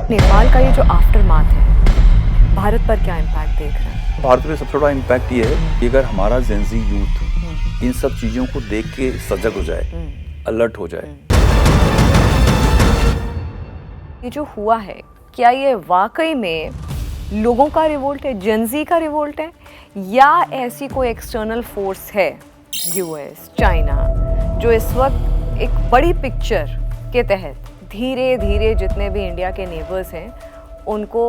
नेपाल का ये जो आफ्टरमाथ है, भारत पर क्या इम्पैक्ट देख रहे हैं? भारत में सबसे बड़ा इम्पैक्ट ये है कि अगर हमारा जेंजी यूथ इन सब चीज़ों को देख के सजग हो जाए, अलर्ट हो जाए। ये जो हुआ है, क्या ये वाकई में लोगों का रिवोल्ट है, जेंजी का रिवोल्ट है, या ऐसी कोई एक्सटर्नल फोर्स है, यूएस, चाइना, जो इस वक्त एक बड़ी पिक्चर के तहत धीरे धीरे जितने भी इंडिया के नेबर्स हैं उनको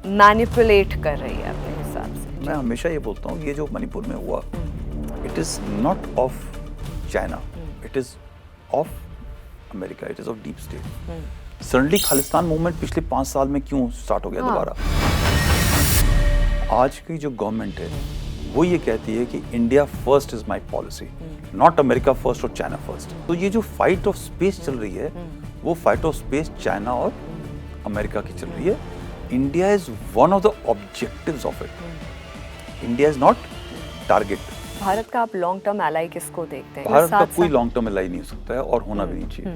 मैनिपुलेट कर रही है अपने हिसाब से? मैं हमेशा ये बोलता हूँ, ये जो मणिपुर में हुआ, it is not of China, it is of America, it is of deep state. Suddenly Khalistan movement पिछले 5 साल में क्यों स्टार्ट हो गया दोबारा? आज की जो गवर्नमेंट है वो ये कहती है कि India first is my policy, not America first और चाइना फर्स्ट। तो ये जो फाइट ऑफ स्पेस चल रही है वो फाइट ऑफ स्पेस चाइना और अमेरिका की चल रही है। India is one of the objectives of it, India is not target. Bharat का आप लॉन्ग टर्म एलाई किसको देखते हैं? भारत का कोई लॉन्ग टर्म एलाई नहीं हो सकता है और होना भी नहीं चाहिए।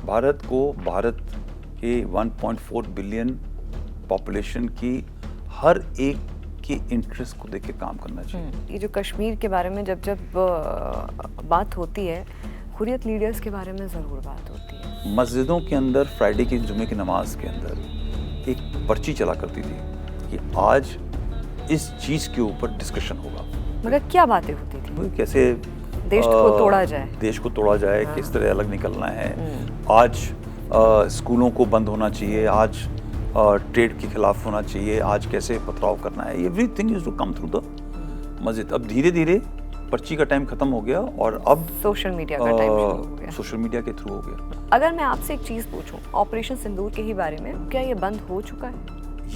भारत के 1.4 बिलियन पॉपुलेशन की हर एक के इंटरेस्ट को देख के काम करना चाहिए। ये जो कश्मीर के बारे में जब बात होती है, हुर्रियत लीडर्स के बारे में ज़रूर बात होती है। मस्जिदों के अंदर फ्राइडे की जुमे की नमाज के अंदर एक पर्ची चला करती थी कि आज इस चीज़ के ऊपर डिस्कशन होगा। मगर क्या बातें होती थी? वो कैसे देश को तोड़ा जाए, देश को तोड़ा जाए, किस तरह अलग निकलना है, आज स्कूलों को बंद होना चाहिए, आज ट्रेड के खिलाफ होना चाहिए, आज कैसे पथराव करना है। Everything is to come through the मस्जिद। अब धीरे धीरे पर्ची का टाइम खत्म हो गया और अब सोशल मीडिया का टाइम शुरू हो गया, सोशल मीडिया के थ्रू हो गया। अगर मैं आपसे एक चीज पूछूं ऑपरेशन सिंदूर के ही बारे में, क्या ये बंद हो चुका है?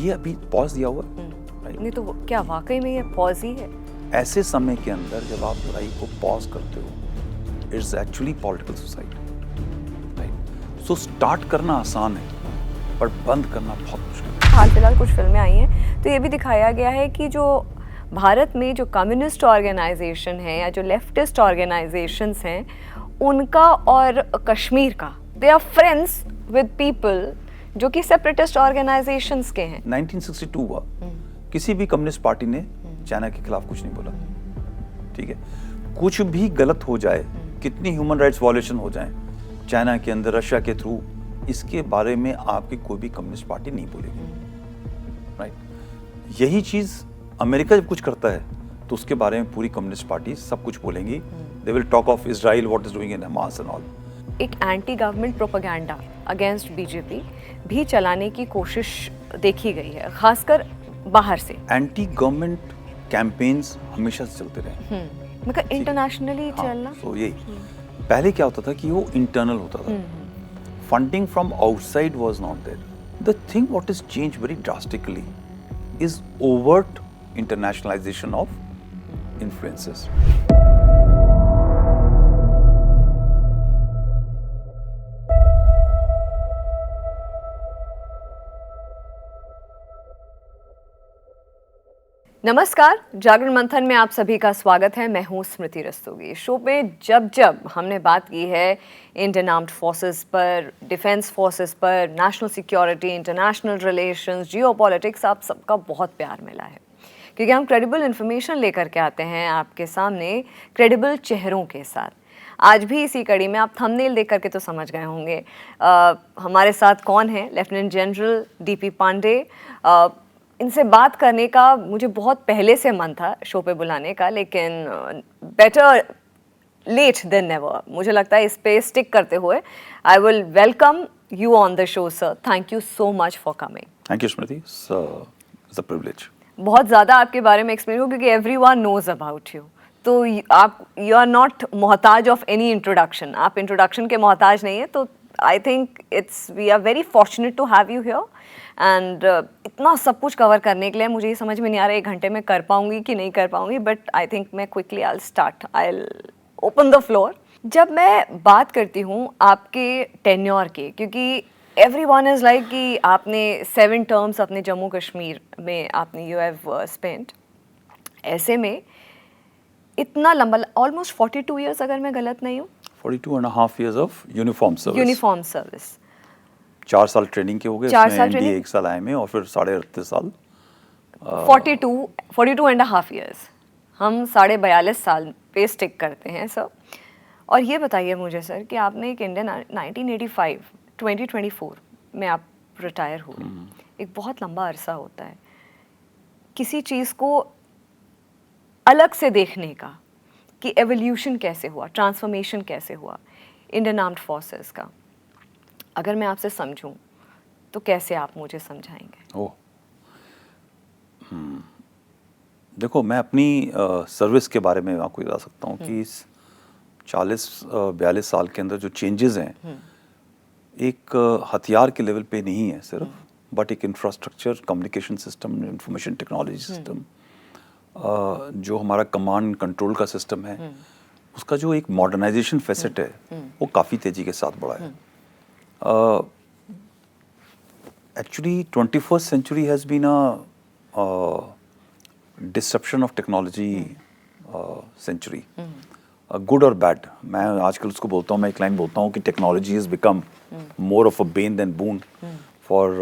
ये अभी पॉज दिया हुआ नहीं तो क्या वाकई में ये पॉज ही है? ऐसे समय के अंदर जब आप लड़ाई को पॉज करते हो, it's actually political suicide, right? So start करना आसान है पर बंद करना बहुत मुश्किल है। हाल फिलहाल कुछ फिल्में आई हैं तो ये भी दिखाया गया है कि जो भारत में जो कम्युनिस्ट ऑर्गेनाइजेशन है या जो लेफ्टिस्ट ऑर्गेनाइजेशंस हैं, उनका और कश्मीर का, they are friends with people जो कि सेपरेटिस्ट ऑर्गेनाइजेशंस के हैं। 1962 हुआ, किसी भी कम्युनिस्ट पार्टी ने चाइना के खिलाफ कुछ नहीं बोला, ठीक है? कुछ भी गलत हो जाए, कितनी ह्यूमन राइट्स वायलेशन हो जाए चाइना के अंदर, रशिया के थ्रू, इसके बारे में आपकी कोई भी कम्युनिस्ट पार्टी नहीं बोलेगी, राइट? यही चीज अमेरिका जब कुछ करता है तो उसके बारे में पूरी कम्युनिस्ट पार्टी सब कुछ बोलेंगी। They will talk of Israel, what is doing in Hamas and all. एक anti government propaganda against BJP भी चलाने की कोशिश देखी गई है, खासकर बाहर से। एंटी गवर्नमेंट कैंपेन्स हमेशा से चलते रहे, मतलब इंटरनेशनली चलना। तो यही पहले क्या होता था कि वो इंटरनल होता था, funding from outside was not there. The thing what has changed very drastically is overt internationalization of influences. नमस्कार, जागरण मंथन में आप सभी का स्वागत है। मैं हूं स्मृति रस्तोगी। शो में जब हमने बात की है इंडियन आर्म्ड फोर्सेस पर, डिफेंस फोर्सेस पर, national security, international relations, geopolitics, आप सबका बहुत प्यार मिला है क्योंकि हम क्रेडिबल इन्फॉर्मेशन लेकर के आते हैं आपके सामने, क्रेडिबल चेहरों के साथ। आज भी इसी कड़ी में आप थंबनेल देख करके तो समझ गए होंगे हमारे साथ कौन है। Lieutenant general DP Pandey. इनसे बात करने का मुझे बहुत पहले से मन था शो पे बुलाने का, लेकिन बेटर लेट देन नेवर। मुझे लगता है इस पे स्टिक करते हुए I will welcome you on the show sir. Thank you so much for coming. Thank you Smriti, it's a privilege. बहुत ज़्यादा आपके बारे में एक्सप्लेन हो क्योंकि एवरीवन नोज अबाउट यू, तो आप यू आर नॉट मोहताज ऑफ एनी इंट्रोडक्शन। आप इंट्रोडक्शन के मोहताज नहीं है, तो I think we are very fortunate to have you here. And इतना सब कुछ कवर करने के लिए मुझे ये समझ में नहीं आ रहा 1 घंटे में कर पाऊंगी कि नहीं कर पाऊंगी, बट आई थिंक मैं quickly I will open the floor. जब मैं बात करती हूँ आपके टेन्योर के, क्योंकि एवरीवन इज़ लाइक कि आपने 7 टर्म्स अपने जम्मू कश्मीर में आपने यू हैव स्पेंट, ऐसे में इतना लंबा, ऑलमोस्ट 42 ईयर्स अगर मैं गलत नहीं हूँ, 42.5 years of uniform service. Uniform service. 4 साल ट्रेनिंग के हो गए, 4 इसमें साल एनडीए ट्रेनिंग, 1 साल आईएमए और फिर 38.5 साल 42 एंड हाफ ईयर्स, हम 42.5 साल पे स्टिक करते हैं सर। और ये बताइए मुझे सर कि आपने एक इंडियन 1985 2024 में आप रिटायर हुए, एक बहुत लंबा अरसा होता है किसी चीज़ को अलग से देखने का, कि एवोल्यूशन कैसे हुआ, ट्रांसफॉर्मेशन कैसे हुआ इंडियन आर्म्ड फोर्सेस का। अगर मैं आपसे समझूं तो कैसे आप मुझे समझाएंगे? ओह, देखो मैं अपनी सर्विस के बारे में आपको बता सकता हूँ कि इस 42 साल के अंदर जो चेंजेस हैं, एक हथियार के लेवल पे नहीं है सिर्फ, बट एक infrastructure, communication system, information technology system, जो हमारा कमांड कंट्रोल का सिस्टम है, उसका जो एक मॉडर्नाइजेशन फेसेट है वो काफ़ी तेज़ी के साथ बढ़ा है। Actually 21st century has been a disruption of technology century, good और बैड। मैं आजकल उसको बोलता हूँ, मैं एक लाइन बोलता हूँ कि technology has become more of a bane than boon for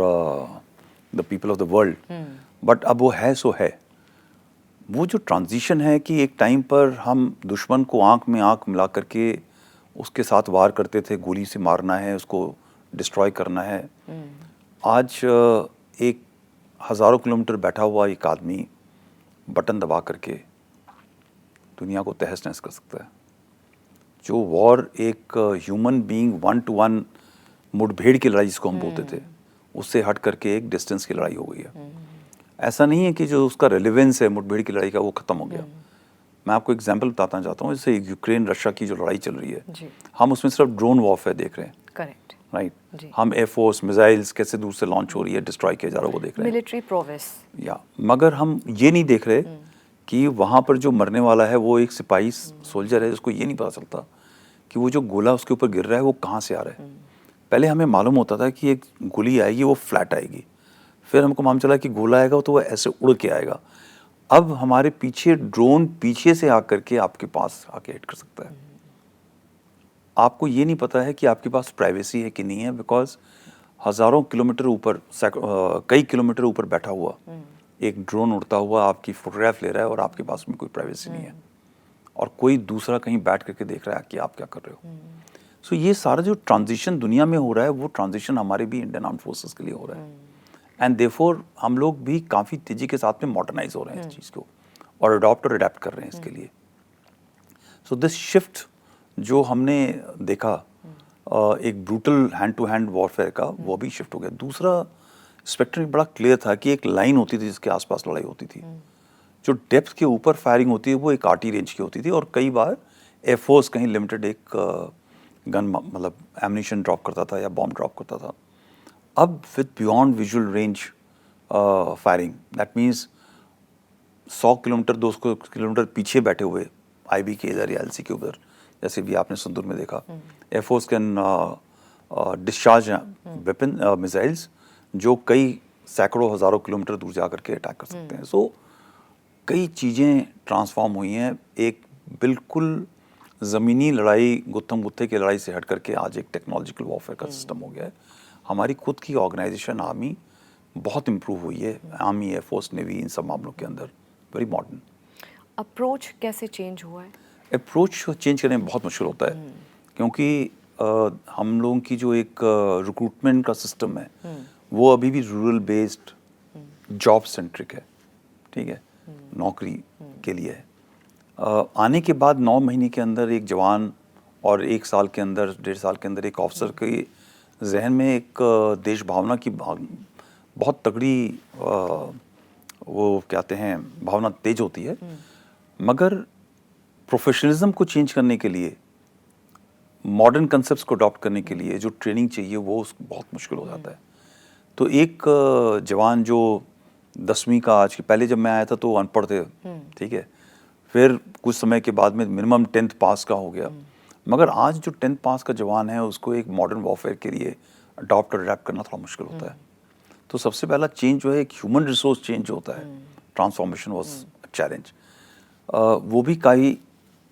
the people of the world, but अब वो है सो है। वो जो ट्रांजिशन है कि एक टाइम पर हम दुश्मन को आंख में आंख मिला करके उसके साथ वार करते थे, गोली से मारना है, उसको डिस्ट्रॉय करना है। आज एक हज़ारों किलोमीटर बैठा हुआ एक आदमी बटन दबा करके दुनिया को तहस नहस कर सकता है। जो वॉर एक ह्यूमन बीइंग 1-to-1 मुठभेड़ की लड़ाई जिसको हम बोलते थे, उससे हट करके एक डिस्टेंस की लड़ाई हो गई है। ऐसा नहीं है कि जो उसका रेलेवेंस है मुठभेड़ की लड़ाई का वो ख़त्म हो गया। मैं आपको एग्जांपल बताना चाहता हूँ, जैसे यूक्रेन रशिया की जो लड़ाई चल रही है, हम उसमें सिर्फ ड्रोन वॉरफेयर देख रहे हैं, करेक्ट, राइट। हम एयरफोर्स मिसाइल्स कैसे दूर से लॉन्च हो रही है, डिस्ट्रॉय किया जा रहा है, वो देख रहे हैं, मिलिट्री प्रोवेस, या मगर हम ये नहीं देख रहे कि वहाँ पर जो मरने वाला है वो एक सिपाही सोल्जर है, जिसको ये नहीं पता चलता कि वो जो गोला उसके ऊपर गिर रहा है वो कहाँ से आ रहा है। पहले हमें मालूम होता था कि एक गोली आएगी वो फ्लैट आएगी, फिर हमको मालूम चला कि गोला आएगा तो वो ऐसे उड़ के आएगा। अब हमारे पीछे ड्रोन पीछे से आकर के आपके पास आके हिट कर सकता है। आपको ये नहीं पता है कि आपके पास प्राइवेसी है कि नहीं है, बिकॉज हज़ारों किलोमीटर ऊपर, कई किलोमीटर ऊपर बैठा हुआ एक ड्रोन उड़ता हुआ आपकी फोटोग्राफ ले रहा है और आपके पास में कोई प्राइवेसी नहीं है, और कोई दूसरा कहीं बैठ करके देख रहा है कि आप क्या कर रहे हो। सो ये सारा जो ट्रांजिशन दुनिया में हो रहा है, वो ट्रांजिशन हमारे भी इंडियन आर्म्ड फोर्सेस के लिए हो रहा है, एंड देयरफॉर हम लोग भी काफ़ी तेज़ी के साथ में मॉडर्नाइज हो रहे हैं इस चीज़ को, और अडॉप्ट और अडेप्ट कर रहे हैं इसके लिए। सो दिस शिफ्ट जो हमने देखा, एक brutal hand to hand warfare का, वो भी शिफ्ट हो गया। दूसरा स्पेक्ट्रम बड़ा क्लियर था कि एक लाइन होती थी जिसके आसपास लड़ाई होती थी। जो डेप्थ के ऊपर फायरिंग होती है वो एक आरटी रेंज की होती थी, और कई बार एयरफोर्स कहीं लिमिटेड एक गन मतलब एम्यूनिशन ड्रॉप करता था या बॉम्ब ड्रॉप करता था। अब with beyond visual range firing, that means 100 kilometre 200 kilometre पीछे बैठे हुए आईबी के इधर या एलसी के उधर, जैसे भी आपने संदूर में देखा, air force can discharge weapon missiles जो कई सैकड़ों हज़ारों किलोमीटर दूर जा करके अटैक कर सकते हैं। सो कई चीज़ें ट्रांसफॉर्म हुई हैं, एक बिल्कुल ज़मीनी लड़ाई, गुत्थम गुत्थे की लड़ाई से हट करके आज एक टेक्नोलॉजिकल वॉरफेयर का सिस्टम हो गया है। हमारी खुद की ऑर्गेनाइजेशन आर्मी बहुत इम्प्रूव हुई है, आर्मी, एयरफोर्स, नेवी, इन सब मामलों के अंदर वेरी मॉडर्न। अप्रोच कैसे चेंज हुआ है? अप्रोच चेंज करने में बहुत मुश्किल होता है, क्योंकि हम लोगों की जो एक रिक्रूटमेंट का सिस्टम है वो अभी भी रूरल बेस्ड, जॉब सेंट्रिक है, ठीक है, नौकरी के लिए है। आने के बाद 9 महीने के अंदर एक जवान और 1 साल के अंदर, 1.5 साल के अंदर एक ऑफिसर के जहन में एक देश भावना की बहुत तगड़ी वो कहते हैं भावना तेज होती है, मगर प्रोफेशनलिज्म को चेंज करने के लिए, मॉडर्न कंसेप्ट्स को अडॉप्ट करने के लिए जो ट्रेनिंग चाहिए वो बहुत मुश्किल हो जाता है। तो एक जवान जो 10वीं का, आज के पहले जब मैं आया था तो अनपढ़ थे, ठीक है, फिर कुछ समय के बाद में मिनिमम 10th पास का हो गया, मगर आज जो 10th पास का जवान है उसको एक मॉडर्न वॉरफेयर के लिए अडॉप्ट और अडेप्ट करना थोड़ा मुश्किल होता है। तो सबसे पहला चेंज जो है एक ह्यूमन रिसोर्स चेंज होता है, ट्रांसफॉर्मेशन वाज अ चैलेंज। वो भी कई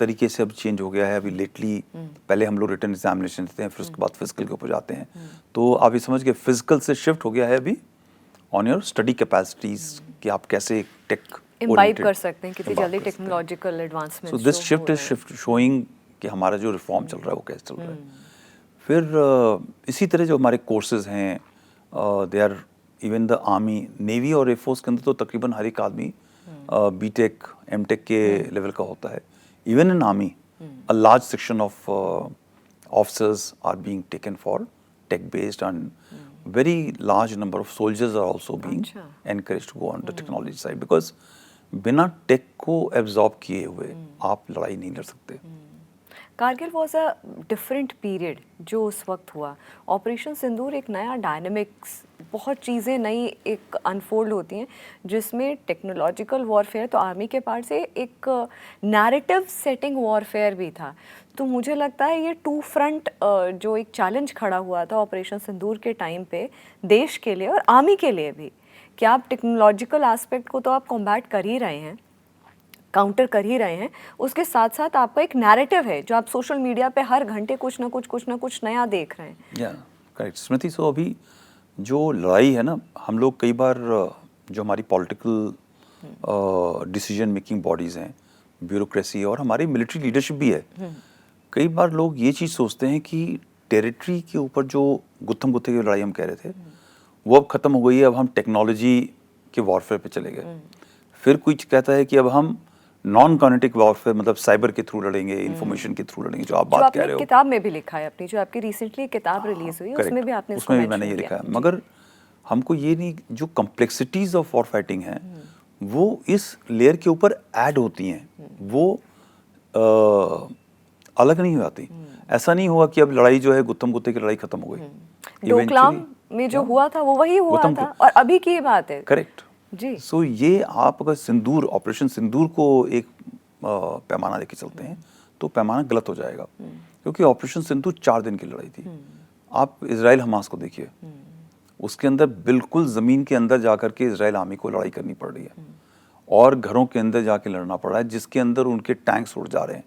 तरीके से अब चेंज हो गया है अभी लेटली। पहले हम लोग रिटन एग्जामिनेशन देते हैं, फिर उसके बाद फिजिकल के ऊपर जाते हैं। तो आप ये समझ के फिजिकल से शिफ्ट हो गया है अभी ऑन योर स्टडी कैपेसिटीज कि आप कैसे टेक इम्बाइब कर सकते हैं कितनी जल्दी technological advancement. So this shift is shift showing कि हमारा जो रिफॉर्म चल रहा है वो कैसे चल रहा है। फिर इसी तरह जो हमारे कोर्सेज हैं, they are even the army, navy और एयरफोर्स के अंदर तो तकरीबन हर एक आदमी बीटेक एमटेक के लेवल का होता है। Even in army a large section of officers are being taken for tech based and very large number of soldiers are also being encouraged to go on the technology side because बिना take को absorb किए हुए आप लड़ाई नहीं लड़ सकते। Kargil was a different period जो उस वक्त हुआ। ऑपरेशन सिंदूर एक नया डायनामिक्स, बहुत चीज़ें नई एक अनफोल्ड होती हैं जिसमें टेक्नोलॉजिकल वॉरफेयर तो आर्मी के पार्ट से एक नैरेटिव सेटिंग वॉरफेयर भी था। तो मुझे लगता है ये टू फ्रंट जो एक चैलेंज खड़ा हुआ था ऑपरेशन सिंदूर के टाइम पे देश के लिए और आर्मी के लिए भी, कि आप टेक्नोलॉजिकल एस्पेक्ट को तो आप कॉम्बैट कर ही रहे हैं, काउंटर कर ही रहे हैं, उसके साथ साथ आपका एक नैरेटिव है जो आप सोशल मीडिया पे हर घंटे कुछ ना कुछ नया देख रहे हैं। या करेक्ट स्मृति। सो अभी जो लड़ाई है ना, हम लोग कई बार जो हमारी पॉलिटिकल डिसीजन मेकिंग बॉडीज़ हैं, ब्यूरोक्रेसी और हमारी मिलिट्री लीडरशिप भी है, कई बार लोग ये चीज़ सोचते हैं कि टेरिटरी के ऊपर जो गुत्थम गुत्थे की लड़ाई हम कह रहे थे वो अब ख़त्म हो गई है, अब हम टेक्नोलॉजी के वॉरफेयर पे चले गए। फिर कोई कहता है कि अब हम नॉन कॉग्निटिव वॉरफेयर मतलब साइबर के थ्रू लड़ेंगे, इंफॉर्मेशन के थ्रू लड़ेंगे, जो आप बात कह रहे हो। किताब में भी लिखा है अपनी, जो आपकी रिसेंटली किताब रिलीज हुई उसमें भी आपने उसमें भी मैंने ये लिखा है। मगर हमको ये नहीं, जो कॉम्प्लेक्सिटीज ऑफ वॉर फाइटिंग है वो इस लेयर के ऊपर ऐड होती हैं, वो अलग नहीं हो जाती। ऐसा नहीं हुआ कि अब लड़ाई जो है गुत्थम गुत्थे की लड़ाई खत्म हो गई। डोकलाम में जो हुआ था वो वही हुआ था और अभी की बात है। करेक्ट जी। सो ये आप अगर सिंदूर, ऑपरेशन सिंदूर को एक पैमाना लेके चलते हैं तो पैमाना गलत हो जाएगा, क्योंकि ऑपरेशन सिंदूर 4 दिन की लड़ाई थी। आप इजराइल हमास को देखिए, उसके अंदर बिल्कुल ज़मीन के अंदर जाकर के इजराइल आर्मी को लड़ाई करनी पड़ रही है और घरों के अंदर जाके लड़ना पड़ रहा है, जिसके अंदर उनके टैंक्स उड़ जा रहे हैं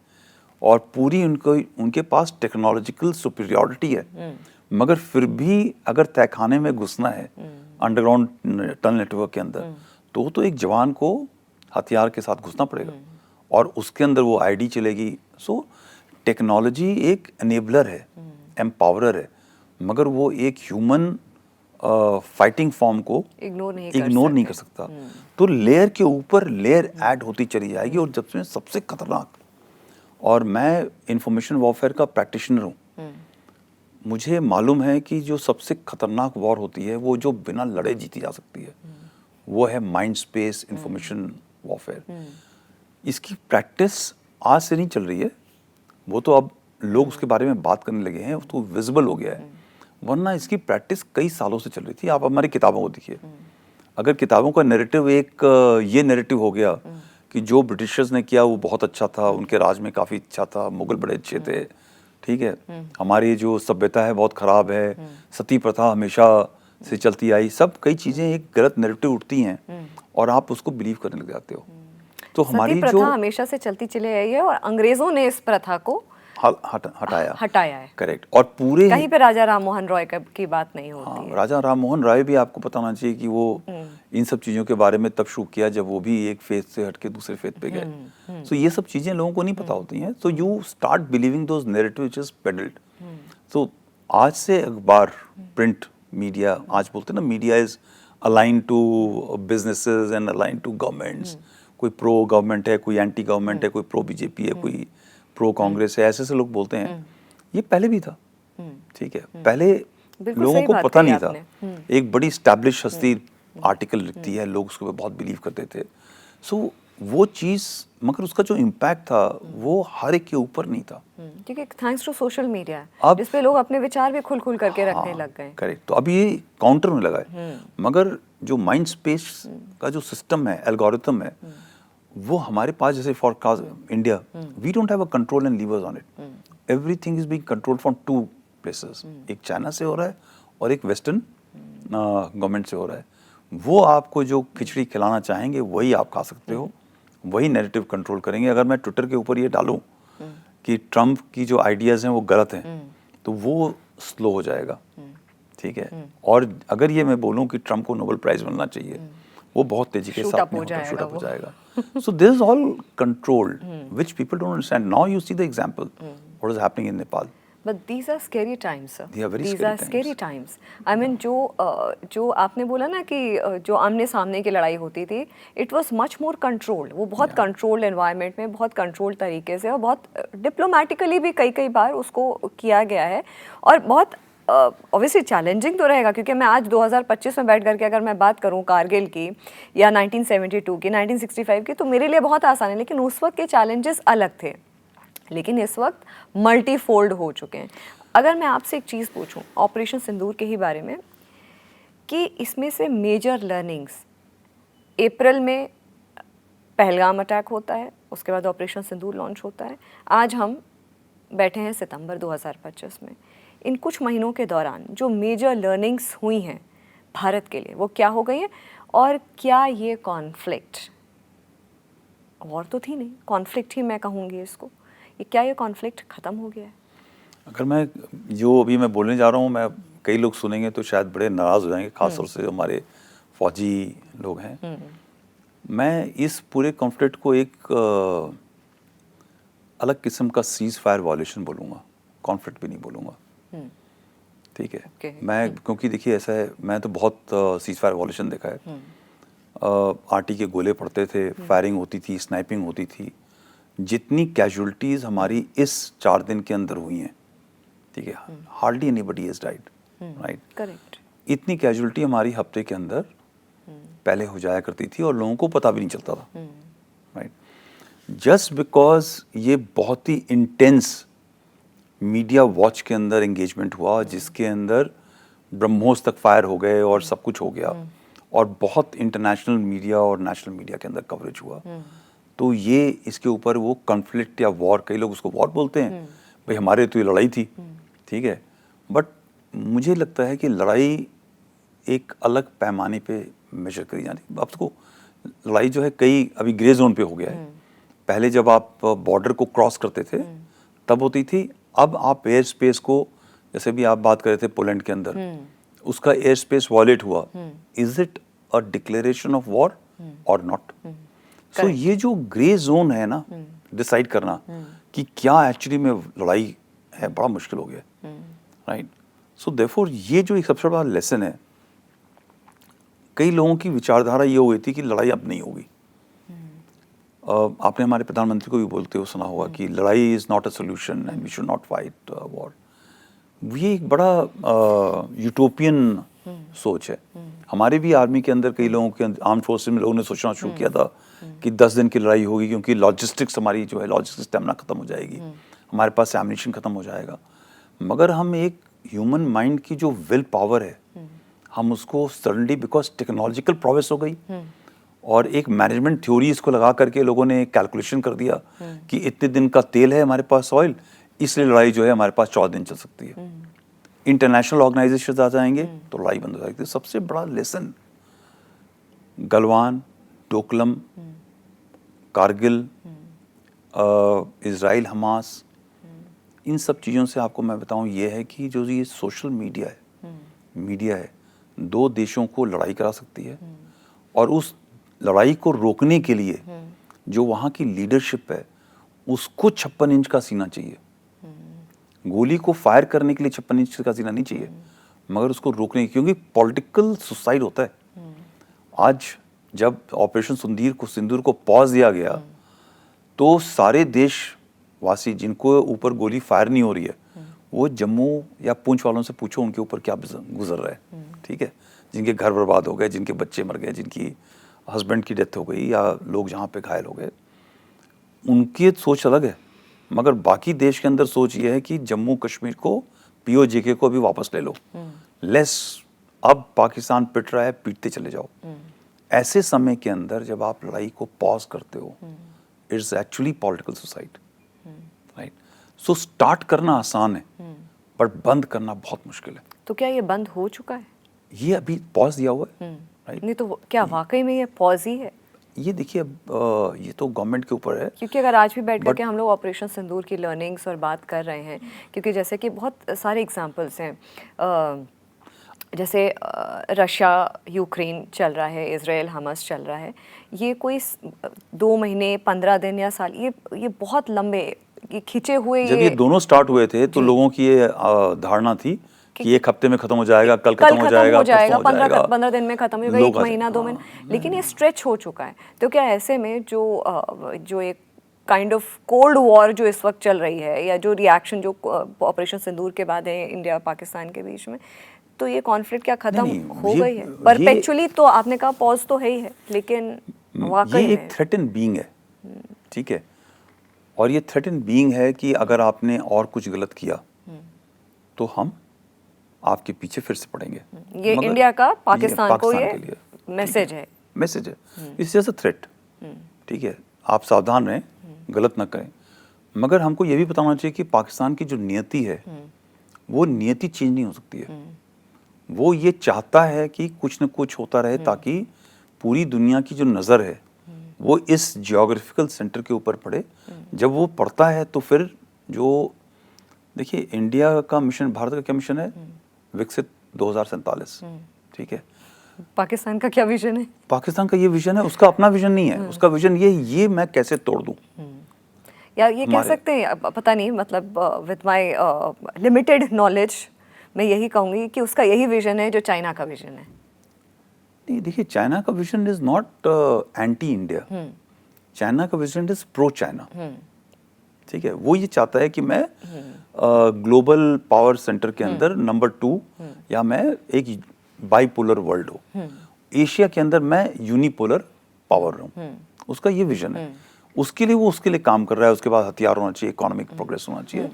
और पूरी उनके पास टेक्नोलॉजिकल सुपीरियॉरिटी है। मगर फिर भी अगर तहखाने में घुसना है अंडरग्राउंड टनल नेटवर्क के अंदर, तो एक जवान को हथियार के साथ घुसना पड़ेगा और उसके अंदर वो आईडी चलेगी। सो टेक्नोलॉजी एक एनेबलर है, एम्पावरर है, मगर वो एक ह्यूमन फाइटिंग फॉर्म को इग्नोर नहीं कर सकता। तो लेयर के ऊपर लेयर ऐड होती चली जाएगी और जब से सबसे खतरनाक, और मैं इंफॉर्मेशन वॉरफेयर का प्रैक्टिशनर हूँ, मुझे मालूम है कि जो सबसे खतरनाक वॉर होती है वो जो बिना लड़े जीती जा सकती है, वो है माइंड स्पेस इंफॉर्मेशन वॉरफेयर। इसकी प्रैक्टिस आज से नहीं चल रही है, वो तो अब लोग उसके बारे में बात करने लगे हैं, तो विजिबल हो गया है, वरना इसकी प्रैक्टिस कई सालों से चल रही थी। आप हमारी किताबों को देखिए, अगर किताबों का नैरेटिव एक ये नैरेटिव हो गया कि जो ब्रिटिशर्स ने किया वो बहुत अच्छा था, उनके राज में काफ़ी अच्छा था, मुगल बड़े अच्छे थे, ठीक है, हमारी जो सभ्यता है बहुत ख़राब है, सती प्रथा हमेशा से चलती आई, सब कई चीज़ें एक गलत नैरेटिव उठती हैं और आप उसको बिलीव करने लग जाते हो। तो हमारी प्रथा हमेशा से चलती चली आई है और अंग्रेजों ने इस प्रथा को हटाया है। करेक्ट। और पूरे कहीं पे राजा राम मोहन रॉय की बात नहीं होती है। राजा राम मोहन राय भी आपको पता होना चाहिए कि वो इन सब चीज़ों के बारे में तब शुरू किया जब वो भी एक फेथ से हटके दूसरे फेथ पे गए। सो ये सब चीज़ें लोगों को नहीं पता होती हैं, so you start believing those narrative which is peddled. So आज से अखबार, प्रिंट मीडिया, आज बोलते हैं ना media is align to businesses and align to governments, कोई प्रो गवर्नमेंट है, कोई एंटी गवर्नमेंट है, कोई प्रो बीजेपी है, कोई प्रो कांग्रेस है, ऐसे लोग बोलते हैं। ये पहले भी था, ठीक है, पहले लोगों को पता नहीं था। एक बड़ी स्टैब्लिश हस्ती आर्टिकल लिखती है, लोग उसके ऊपर बहुत बिलीव करते थे। सो वो चीज़, मगर उसका जो इम्पैक्ट था वो हर एक के ऊपर नहीं था, क्योंकि थैंक्स टू सोशल मीडिया जिस पे लोग अपने विचार भी खुल करके रखने लग गए। करेक्ट। तो अभी ये काउंटर में लगा है, मगर जो माइंड स्पेस का जो सिस्टम है, एल्गोरिथम है, वो हमारे पास, जैसे for India, we don't have a control and levers on it, everything is being controlled from 2 places, एक चाइना से हो रहा है और एक वेस्टर्न गवर्नमेंट से हो रहा है। वो आपको जो खिचड़ी खिलाना चाहेंगे वही आप खा सकते हो, वही नैरेटिव कंट्रोल करेंगे। अगर मैं ट्विटर के ऊपर ये डालूं कि ट्रम्प की जो आइडियाज़ हैं वो गलत हैं, तो वो स्लो हो जाएगा, ठीक है। और अगर ये मैं बोलूँ कि ट्रम्प को नोबेल प्राइज़ मिलना चाहिए, वो बहुत तेजी के Shoot साथ up में हो होगा, शूट जाएगा अप हो वो। जाएगा। सो this is all controlled, which people don't understand. Now you see the example what is happening in Nepal. But these are scary times, sir. They are very These scary are scary times. I mean, जो आपने बोला ना कि जो आमने सामने की लड़ाई होती थी, it was much more controlled. वो बहुत controlled environment में, बहुत controlled तरीके से और बहुत diplomatically भी कई बार उसको किया गया है। और बहुत ऑब्वियसली चैलेंजिंग तो रहेगा, क्योंकि मैं आज 2025 में बैठ करके अगर मैं बात करूं कारगिल की या 1972 की, 1965 की, तो मेरे लिए बहुत आसान है, लेकिन उस वक्त के चैलेंजेस अलग थे, लेकिन इस वक्त मल्टी फोल्ड हो चुके हैं। अगर मैं आपसे एक चीज़ पूछूं ऑपरेशन सिंदूर के ही बारे में, कि इसमें से मेजर लर्निंग्स, अप्रैल में पहलगाम अटैक होता है, उसके बाद ऑपरेशन सिंदूर लॉन्च होता है, आज हम बैठे हैं सितंबर 2025 में। इन कुछ महीनों के दौरान जो मेजर लर्निंग्स हुई हैं भारत के लिए, वो क्या हो गई हैं? और क्या ये कॉन्फ्लिक्ट, वॉर तो थी नहीं, कॉन्फ्लिक्ट ही मैं कहूँगी इसको, क्या ये कॉन्फ्लिक्ट ख़त्म हो गया है? अगर मैं जो अभी मैं बोलने जा रहा हूँ, मैं कई लोग सुनेंगे तो शायद बड़े नाराज़ हो जाएंगे, खासतौर से हमारे फौजी लोग हैं। मैं इस पूरे कॉन्फ्लिक्ट को एक अलग किस्म का सीज फायर वॉल्यूशन बोलूँगा, कॉन्फ्लिक्ट भी नहीं बोलूँगा, ठीक है। मैं क्योंकि देखिए ऐसा है, मैं तो बहुत सीज फायर वॉल्यूशन देखा है। आरटी के गोले पड़ते थे, फायरिंग होती थी, स्नाइपिंग होती थी। जितनी कैजुअलिटीज़ हमारी इस 4 दिन के अंदर हुई हैं, ठीक है, hardly anybody has died, right, correct. इतनी कैजुअलिटी हमारी हफ्ते के अंदर पहले हो जाया करती थी और लोगों को पता भी नहीं चलता था, राइट। जस्ट बिकॉज ये बहुत ही इंटेंस मीडिया वॉच के अंदर एंगेजमेंट हुआ, जिसके अंदर ब्रह्मोस तक फायर हो गए और सब कुछ हो गया, और बहुत इंटरनेशनल मीडिया और नेशनल मीडिया के अंदर कवरेज हुआ, तो ये इसके ऊपर वो कॉन्फ्लिक्ट या वॉर, कई लोग उसको वॉर बोलते हैं, भाई हमारे तो ये लड़ाई थी, ठीक है, बट मुझे लगता है कि लड़ाई एक अलग पैमाने पे मेजर करी जाती। अब तो लड़ाई जो है कई अभी ग्रे जोन पे हो गया है। पहले जब आप बॉर्डर को क्रॉस करते थे तब होती थी, अब आप एयर स्पेस को, जैसे भी आप बात कर रहे थे पोलैंड के अंदर, उसका एयर स्पेस वॉयलेट हुआ, is it a declaration of war और नॉट? सो ये जो ग्रे जोन है ना, डिसाइड करना कि क्या एक्चुअली में लड़ाई है, बड़ा मुश्किल हो गया, राइट। सो देयरफॉर ये जो एक सबसे बड़ा लेसन है, कई लोगों की विचारधारा ये हुई थी कि लड़ाई अब नहीं होगी। आपने हमारे प्रधानमंत्री को भी बोलते हुए सुना होगा कि लड़ाई is not a solution and we should not fight war. ये एक बड़ा यूटोपियन सोच है। हमारे भी आर्मी के अंदर कई लोगों के आर्म फोर्सेस में लोगों ने सोचना शुरू किया था कि 10 दिन की लड़ाई होगी, क्योंकि लॉजिस्टिक्स हमारी जो है, लॉजिस्टिक्स स्टेमिना खत्म हो जाएगी, हमारे पास एम्युनिशन खत्म हो जाएगा। मगर हम एक ह्यूमन माइंड की जो विल पावर है, हम उसको सडनली, बिकॉज टेक्नोलॉजिकल प्रोग्रेस हो गई और एक मैनेजमेंट थ्योरी इसको लगा करके लोगों ने कैलकुलेशन कर दिया कि इतने दिन का तेल है हमारे पास, ऑयल, इसलिए लड़ाई जो है हमारे पास 14 दिन चल सकती है। इंटरनेशनल ऑर्गेनाइजेशन आ जाएंगे तो लड़ाई बंद हो जाएगी। सबसे बड़ा lesson Galwan, Doklam, Kargil, Israel, Hamas, इन सब चीज़ों से आपको मैं बताऊं ये है कि जो ये सोशल मीडिया है, 2 देशों को लड़ाई करा सकती है, और उस लड़ाई को रोकने के लिए जो वहाँ की लीडरशिप है उसको 56 इंच का सीना चाहिए। गोली को फायर करने के लिए 56 इंच का सीना नहीं चाहिए, मगर उसको रोकने, क्योंकि पॉलिटिकल सुसाइड होता है। आज जब ऑपरेशन सिंदूर को पॉज दिया गया तो सारे देशवासी जिनको ऊपर गोली फायर नहीं हो रही है, वो जम्मू या पुंछ वालों से पूछो उनके ऊपर क्या गुजर रहा है, ठीक है, जिनके घर बर्बाद हो गए, जिनके बच्चे मर गए, जिनकी हस्बैंड की डेथ हो गई, या लोग जहाँ पे घायल हो गए, उनकी सोच अलग है। मगर बाकी देश के अंदर सोच ये है कि जम्मू कश्मीर को, POJK को भी वापस ले लो, लेस अब पाकिस्तान पिट रहा है, पीटते चले जाओ। ऐसे समय के अंदर जब आप लड़ाई को पॉज करते हो, it's actually political suicide, right. So start करना आसान है, बट बंद करना बहुत मुश्किल है। तो क्या ये बंद हो चुका है? ये अभी पॉज दिया हुआ है, राइट। नहीं तो क्या वाकई में ये पॉज ही है? ये देखिए ये तो गवर्नमेंट के ऊपर है। क्योंकि अगर आज भी बैठ करके हम लोग ऑपरेशन सिंदूर की लर्निंग्स और बात कर रहे हैं, क्योंकि जैसे कि बहुत सारे एग्जांपल्स हैं, जैसे रशिया यूक्रेन चल रहा है, इजराइल हमास चल रहा है, ये कोई 2 महीने 15 दिन या साल, ये बहुत लंबे ये खिंचे हुए, जब ये दोनों स्टार्ट हुए थे तो लोगों की ये धारणा थी कि 1 हफ्ते में खत्म हो जाएगा, कल खत्म हो जाएगा, 15 दिन में खत्म हो जाएगा, 1 महीना 2 महीने, लेकिन ये स्ट्रेच हो चुका है। तो क्या ऐसे में जो एक काइंड ऑफ कोल्ड वॉर जो इस वक्त चल रही है, या जो रिएक्शन जो ऑपरेशन सिंदूर के बाद है इंडिया पाकिस्तान के बीच में, तो ये कॉन्फ्लिक्ट क्या खत्म हो गई है? परपेचुअली तो आपने कहा पॉज तो है ही है, लेकिन वाकई ये एक थ्रेटन बीइंग है, ठीक है, और ये थ्रेटन बीइंग है कि अगर आपने और कुछ गलत किया तो हम आपके पीछे फिर से पड़ेंगे। ये इंडिया का पाकिस्तान को ये मैसेज है, इट्स जस्ट अ थ्रेट, ठीक है, आप सावधान रहें, गलत ना करें। मगर हमको ये भी बताना चाहिए कि पाकिस्तान की जो नियति है वो नियति चेंज नहीं हो सकती है। वो ये चाहता है कि कुछ न कुछ होता रहे ताकि पूरी दुनिया की जो नज़र है वो इस जियोग्राफिकल सेंटर के ऊपर पड़े। जब वो पड़ता है तो फिर जो देखिए इंडिया का मिशन, भारत का क्या मिशन है, विकसित 2047, ठीक है। पाकिस्तान का क्या विजन है? पाकिस्तान का ये विजन है, उसका अपना विजन नहीं है, उसका विजन ये मैं कैसे तोड़ दूं। या ये कह सकते हैं, पता नहीं, मतलब विद माय लिमिटेड नॉलेज मैं यही कहूंगी कि उसका यही विजन है जो चाइना का विजन है। नहीं, देखिए चाइना का vision is not anti India, China का विजन इज प्रो चाइना, ठीक है। वो ये चाहता है कि मैं ग्लोबल पावर सेंटर के अंदर नंबर 2, या मैं एक बाइपोलर वर्ल्ड हो, एशिया के अंदर मैं यूनिपोलर पावर रहूं, उसका ये विजन है। उसके लिए वो उसके लिए काम कर रहा है। उसके बाद हथियार होना चाहिए, इकोनॉमिक प्रोग्रेस होना चाहिए।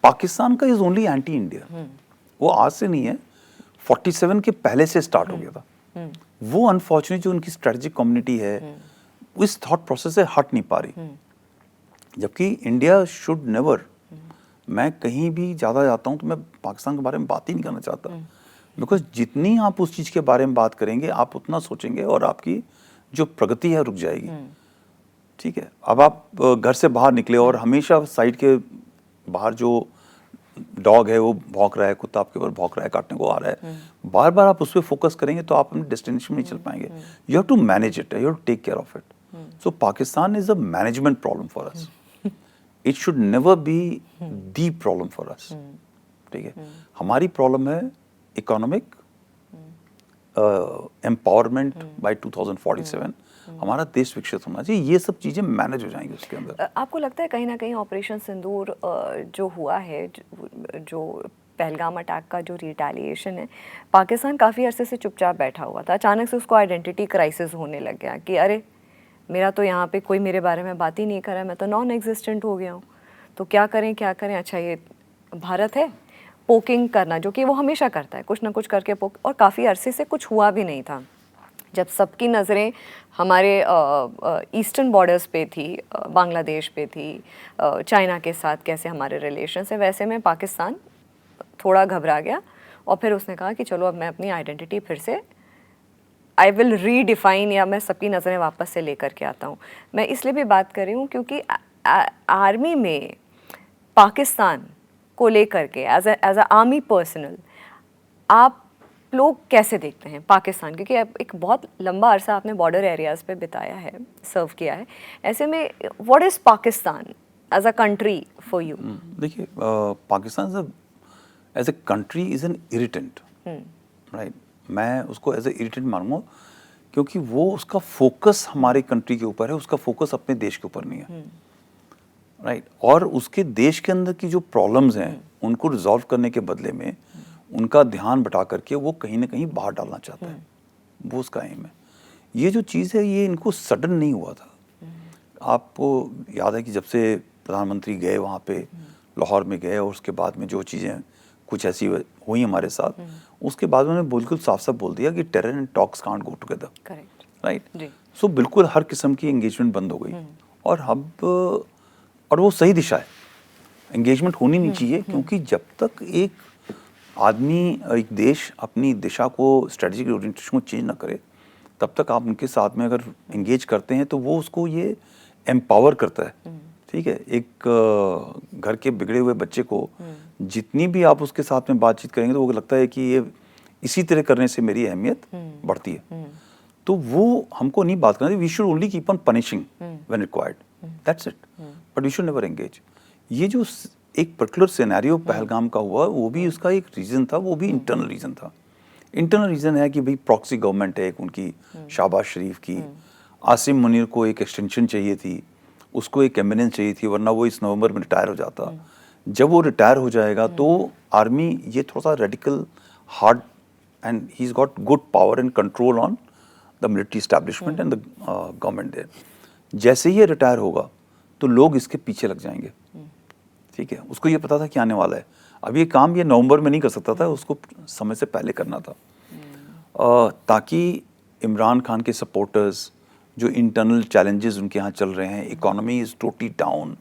पाकिस्तान का इज ओनली एंटी इंडिया, वो आज से नहीं है, 47 के पहले से स्टार्ट हो गया था। वो अनफॉर्चुनेट जो उनकी स्ट्रेटेजिक कम्युनिटी है इस थॉट प्रोसेस से हट नहीं पा रही, जबकि इंडिया शुड नेवर, मैं कहीं भी ज़्यादा जाता हूँ तो मैं पाकिस्तान के बारे में बात ही नहीं करना चाहता, बिकॉज जितनी आप उस चीज़ के बारे में बात करेंगे आप उतना सोचेंगे और आपकी जो प्रगति है रुक जाएगी, ठीक है। अब आप घर से बाहर निकले और हमेशा साइड के बाहर जो डॉग है वो भौंक रहा है, कुत्ता आपके ऊपर भौंक रहा है, काटने को आ रहा है, बार बार आप उस पर फोकस करेंगे तो आप अपने डेस्टिनेशन में नहीं चल पाएंगे। You have to manage it, you have to take care of it. So Pakistan is a management problem for us, it should never be the problem for us, ठीक है। हमारी प्रॉब्लम है इकोनॉमिक एम्पावरमेंट बाय 2047, हमारा देश विकसित होना चाहिए, ये सब चीज़ें मैनेज हो जाएंगी उसके अंदर। आपको लगता है कहीं ना कहीं ऑपरेशन सिंदूर जो हुआ है, जो पहलगाम अटैक का जो रिटेलिएशन है, पाकिस्तान काफ़ी अरसे से चुपचाप बैठा हुआ था, अचानक से उसको आइडेंटिटी क्राइसिस होने लग गया कि अरे मेरा तो यहाँ पे कोई मेरे बारे में बात ही नहीं कर रहा है, मैं तो नॉन एग्जिस्टेंट हो गया हूँ, तो क्या करें क्या करें। अच्छा ये भारत है, पोकिंग करना जो कि वो हमेशा करता है, कुछ ना कुछ करके पोक, और काफ़ी अरसे से कुछ हुआ भी नहीं था। जब सबकी नज़रें हमारे ईस्टर्न बॉर्डर्स पे थी, बांग्लादेश पे थी, चाइना के साथ कैसे हमारे रिलेशंस है, वैसे में पाकिस्तान थोड़ा घबरा गया और फिर उसने कहा कि चलो अब मैं अपनी आइडेंटिटी फिर से आई विल रीडिफाइन, या मैं सबकी नज़रें वापस से लेकर के आता हूँ। मैं इसलिए भी बात कर रही हूँ क्योंकि आर्मी में पाकिस्तान को लेकर के एज अ आर्मी पर्सनल आप लोग कैसे देखते हैं पाकिस्तान, क्योंकि एक बहुत लंबा अरसा आपने बॉर्डर एरियाज़ पे बिताया है, सर्व किया है, ऐसे में what is Pakistan as a country for you? देखिए Pakistan as a country is an irritant, right. मैं उसको एज ए इरिटेंट मानूंगा क्योंकि वो उसका फोकस हमारे कंट्री के ऊपर है, उसका फोकस अपने देश के ऊपर नहीं है, राइट। और उसके देश के अंदर की जो प्रॉब्लम्स हैं उनको रिजॉल्व करने के बदले में उनका ध्यान बटा करके वो कहीं ना कहीं बाहर डालना चाहता है, वो उसका एम है। ये जो चीज़ है ये इनको सडन नहीं हुआ था। आपको याद है कि जब से प्रधानमंत्री गए वहाँ पे लाहौर में गए और उसके बाद में जो चीज़ें कुछ ऐसी हुई हमारे साथ, उसके बाद उन्होंने बिल्कुल साफ साफ बोल दिया कि terror and talks can't go together, right. So बिल्कुल हर किस्म की एंगेजमेंट बंद हो गई और अब और वो सही दिशा है, एंगेजमेंट होनी नहीं चाहिए, क्योंकि जब तक एक आदमी, एक देश अपनी दिशा को, स्ट्रेटेजिक ओरिएंटेशन को चेंज ना करे तब तक आप उनके साथ में अगर एंगेज करते हैं तो वो उसको ये एम्पावर करता है। ठीक है, एक घर के बिगड़े हुए बच्चे को जितनी भी आप उसके साथ में बातचीत करेंगे तो वो लगता है कि ये इसी तरह करने से मेरी अहमियत बढ़ती है। तो वो हमको नहीं बात करना, we should only keep on punishing when required, that's it, but we should never engage. ये जो एक पर्टिकुलर सिनेरियो पहलगाम का हुआ, वो भी उसका एक रीजन था, वो भी इंटरनल रीजन था। इंटरनल रीजन है कि भाई प्रॉक्सी गवर्नमेंट है एक उनकी, शहबाज शरीफ की। आसिम मुनीर को एक एक्सटेंशन चाहिए थी, उसको एक एमिनेंस चाहिए थी, वरना वो इस नवंबर में रिटायर हो जाता। जब वो रिटायर हो जाएगा तो आर्मी, ये थोड़ा सा radical hard, and he is got good power and control on the military establishment and the government there. जैसे ही ये रिटायर होगा तो लोग इसके पीछे लग जाएंगे। ठीक है, उसको ये पता था कि आने वाला है। अब ये काम ये नवंबर में नहीं कर सकता था, उसको समय से पहले करना था, ताकि इमरान खान के सपोर्टर्स, जो इंटरनल चैलेंजेस उनके यहाँ चल रहे हैं, economy is totally down,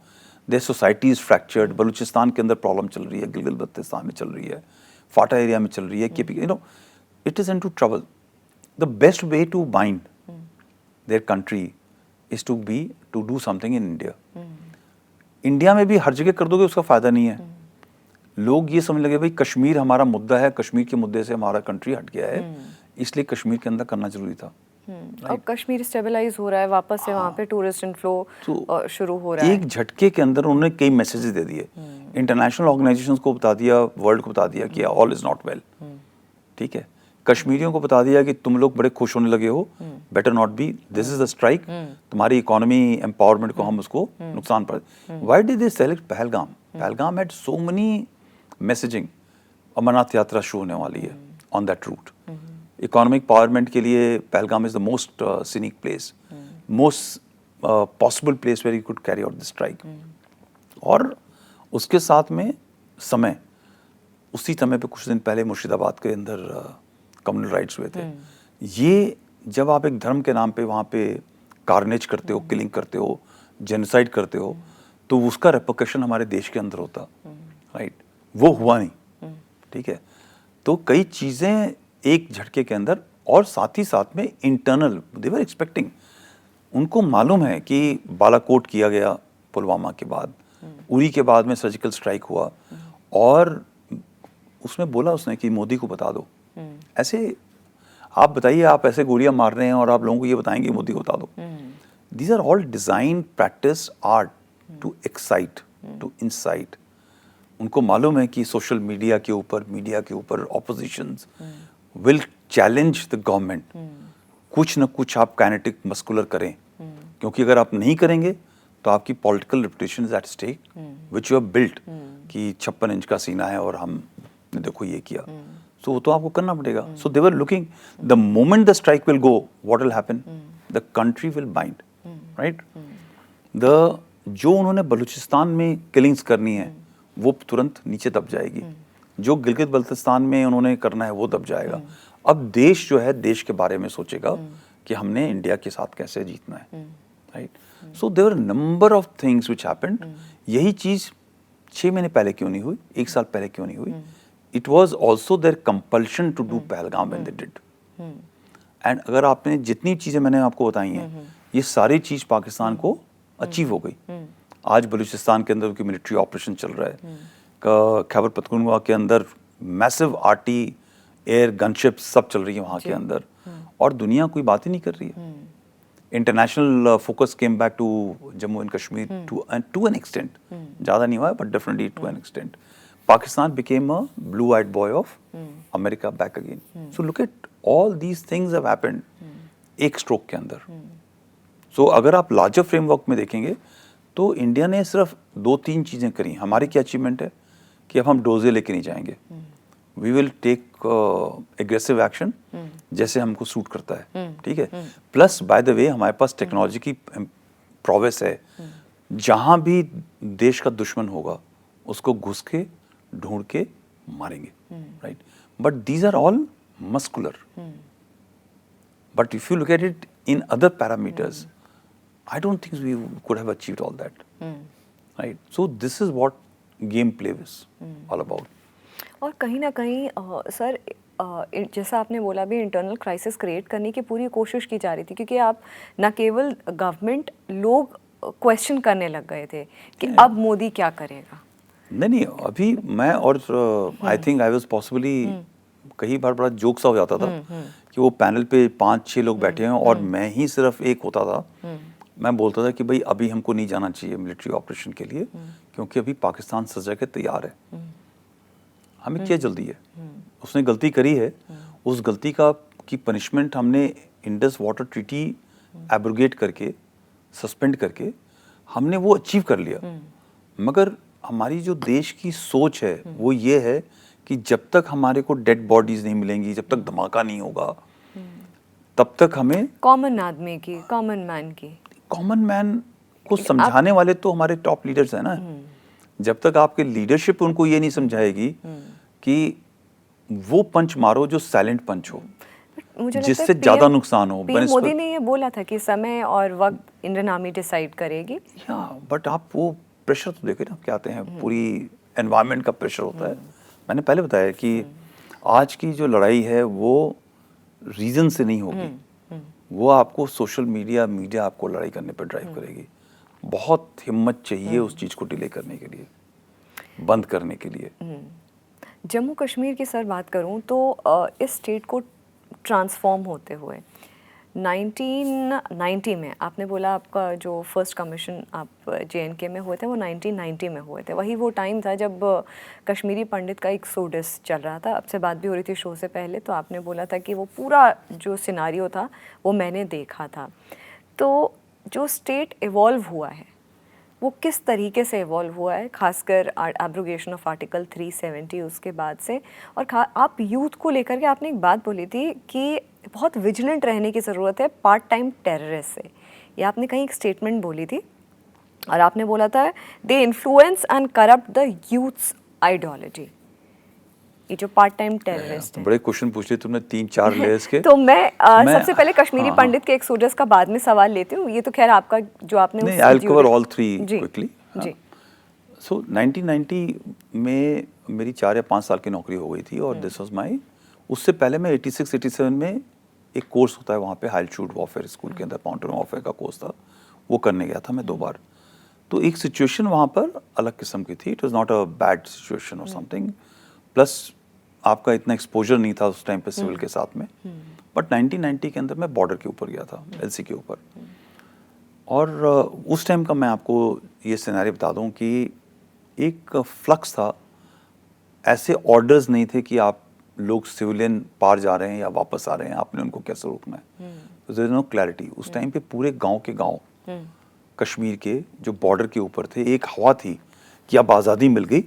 their society is fractured, Balochistan के अंदर प्रॉब्लम चल रही है, गिलगित बल्तिस्तान में चल रही है, फाटा एरिया में चल रही है, you know it is into trouble. The best way to bind their country is to do something in India. India में भी हर जगह कर दोगे उसका फायदा नहीं है। लोग ये समझ लगे भाई कश्मीर हमारा मुद्दा है, कश्मीर के मुद्दे से हमारा कंट्री हट गया है, इसलिए कश्मीर के अंदर करना जरूरी था। अब कश्मीर स्टेबलाइज हो रहा है, वापस से वहाँ पे टूरिस्ट इनफ्लो शुरू हो रहा है। एक झटके के अंदर उन्होंने कई मैसेजेस दे दिए, इंटरनेशनल ऑर्गेनाइजेशंस को बता दिया, वर्ल्ड को बता दिया कि ऑल इज नॉट वेल। ठीक है, कश्मीरियों को बता दिया कि तुम लोग बड़े खुश होने लगे हो, better not be, this is the strike, तुम्हारी इकोनॉमी एम्पावरमेंट को हम उसको नुकसान पड़े। Why did they select Pahalgam? Pahalgam had so many messaging. Amarnath Yatra शुरू होने वाली है on that route, economic powerment के लिए Pahalgam is the most scenic place, most possible place where you could carry out the strike. और उसके साथ में समय, उसी समय पे कुछ दिन पहले मुर्शिदाबाद के अंदर कम्युनल राइट्स हुए थे। ये जब आप एक धर्म के नाम पे वहाँ पे कार्नेज करते हो, किलिंग करते हो, जेनोसाइड करते हो, तो उसका रेपरकशन हमारे देश के अंदर होता, राइट? वो हुआ नहीं। ठीक है, तो कई चीज़ें एक झटके के अंदर, और साथ ही साथ में इंटरनल दे वर एक्सपेक्टिंग, उनको मालूम है कि बालाकोट किया गया पुलवामा के बाद, उरी के बाद में सर्जिकल स्ट्राइक हुआ, और उसमें बोला उसने कि मोदी को बता दो। ऐसे आप बताइए, आप ऐसे गोलियां मार रहे हैं और आप लोगों को ये बताएंगे मोदी को बता दो। These are all design, practice, art to excite, to incite. उनको मालूम है कि सोशल मीडिया के ऊपर oppositions will challenge the government. कुछ न कुछ आप काइनेटिक मस्कुलर करें, क्योंकि अगर आप नहीं करेंगे तो आपकी political reputation is at stake, which you have built, कि 56 इंच का सीना है और हमने देखो ये किया। सो वो तो आपको करना पड़ेगा। So they were looking, the moment the strike will go, what will happen, the country will bind, right? The जो उन्होंने बलूचिस्तान में किलिंग्स करनी है वो तुरंत नीचे दब जाएगी, जो गिलगित बल्तिस्तान में उन्होंने करना है वो दब जाएगा। अब देश जो है, देश के बारे में सोचेगा कि हमने इंडिया के साथ कैसे जीतना है, right? So there are number of things which happened. यही चीज 6 महीने पहले क्यों नहीं हुई, 1 साल पहले क्यों नहीं हुई? It was also their compulsion to do Pahalgam when they did. And अगर आपने जितनी चीजें मैंने आपको बताई हैं, ये सारी चीज पाकिस्तान को अचीव हो गई। आज बलूचिस्तान के अंदर उनकी मिलिट्री ऑपरेशन चल रहा है, खैबर पख्तूनख्वा के अंदर मैसिव आरटी एयर गनशिप सब चल रही है वहाँ के अंदर, और दुनिया कोई बात ही नहीं कर रही है। International focus came back to Jammu and Kashmir to an extent, ज़्यादा नहीं हुआ but definitely to an extent. Pakistan became a blue-eyed boy of America back again. So look at all these things have happened एक stroke के अंदर। So अगर आप larger framework में देखेंगे तो इंडिया ने सिर्फ 2-3 चीज़ें करी। हमारी क्या अचीवमेंट है कि अब हम डोजे लेके नहीं जाएंगे, we will take aggressive action जैसे हमको सूट करता है, ठीक है। प्लस बाय द वे हमारे पास टेक्नोलॉजी की प्रोग्रेस है, जहाँ भी देश का दुश्मन होगा उसको घुस के ढूंढ के मारेंगे, right. But these are all muscular, but if you look at it in other parameters, I don't think we could have achieved all that, right? So this is what game play is all about. और कहीं ना कहीं sir जैसा आपने बोला भी internal crisis create करने की पूरी कोशिश की जा रही थी, क्योंकि आप न केवल गवर्नमेंट, लोग क्वेश्चन करने लग गए थे कि अब मोदी क्या करेगा। नहीं, अभी मैं और I think I was possibly कई बार बड़ा जोक सा हो जाता था कि वो पैनल पे 5-6 लोग बैठे हैं और मैं ही सिर्फ एक होता था। मैं बोलता था कि भाई अभी हमको नहीं जाना चाहिए मिलिट्री ऑपरेशन के लिए, क्योंकि अभी पाकिस्तान सजा के तैयार है, हमें क्या जल्दी है। उसने गलती करी है, उस गलती की पनिशमेंट हमने इंडस वाटर ट्रीटी एब्रोगेट करके, सस्पेंड करके हमने वो अचीव कर लिया। मगर हमारी जो देश की सोच है वो ये है कि जब तक हमारे को डेड बॉडीज नहीं मिलेंगी, जब तक धमाका नहीं होगा, तब तक हमें कॉमन आदमी की, कॉमन मैन की, कॉमन मैन को समझाने वाले तो हमारे टॉप लीडर्स हैं ना। जब तक आपके लीडरशिप उनको ये नहीं समझाएगी कि वो पंच मारो जो साइलेंट पंच हो, जिससे ज्यादा नुकसान हो। पीएम मोदी ने ये बोला था कि समय और वक्त इंडियन आर्मी डिसाइड करेगी। बट आप वो प्रेशर तो देखिए ना क्या आते हैं, पूरी एनवायरनमेंट का प्रेशर होता है। मैंने पहले बताया कि आज की जो लड़ाई है वो रीजन से नहीं होगी, वो आपको सोशल मीडिया आपको लड़ाई करने पर ड्राइव करेगी। बहुत हिम्मत चाहिए उस चीज को डिले करने के लिए, बंद करने के लिए। जम्मू कश्मीर की सर बात करूं तो इस स्टेट को ट्रांसफॉर्म होते हुए 1990 में, आपने बोला आपका जो फर्स्ट कमीशन आप JNK में हुए थे वो 1990 में हुए थे। वही वो टाइम था जब कश्मीरी पंडित का एक एक्सोडस चल रहा था। आपसे बात भी हो रही थी शो से पहले, तो आपने बोला था कि वो पूरा जो सिनारियो था वो मैंने देखा था। तो जो स्टेट इवॉल्व हुआ है वो किस तरीके से इवॉल्व हुआ है, खासकर एब्रोगेशन ऑफ आर्टिकल 370 उसके बाद से। और आप यूथ को लेकर के आपने एक बात बोली थी कि बहुत विजिलेंट रहने की ज़रूरत है पार्ट टाइम टेररिस्ट से, ये आपने कहीं एक स्टेटमेंट बोली थी। और आपने बोला था they influence and corrupt the youths ideology, ये जो पार्ट टाइम टेररिस्ट है। बड़े क्वेश्चन पूछ लिए तुमने 3-4 लेयर्स के। तो मैं सबसे पहले कश्मीरी पंडित के एक्सोडस का बाद में सवाल लेती हूँ। ये तो खैर आपका जो आपने नहीं, I will cover all 3 quickly. जी। सो 1990 में मेरी 4 या 5 साल की नौकरी हो गई थी और दिस वाज माय, उससे पहले मैं 86-87 में एक कोर्स होता है वहाँ पे हाइल्टशूट वॉरफेयर स्कूल के अंदर, माउंटेन वॉरफेयर का कोर्स था, वो करने गया था मैं 2 बार। तो एक सिचुएशन वहाँ पर अलग किस्म की थी। It was not a bad situation और समथिंग, प्लस आपका इतना एक्सपोजर नहीं था उस टाइम पे सिविल के साथ में। बट 1990 के अंदर मैं बॉर्डर के ऊपर गया था, LC के ऊपर। और उस टाइम का मैं आपको ये सिनेरियो बता दूं कि एक फ्लक्स था, ऐसे ऑर्डर्स नहीं थे कि आप लोग सिविलियन पार जा रहे हैं या वापस आ रहे हैं, आपने उनको कैसे रोकना है। There is no clarity. उस टाइम पे पूरे गांव के गांव कश्मीर के जो बॉर्डर के ऊपर थे, एक हवा थी कि अब आज़ादी मिल गई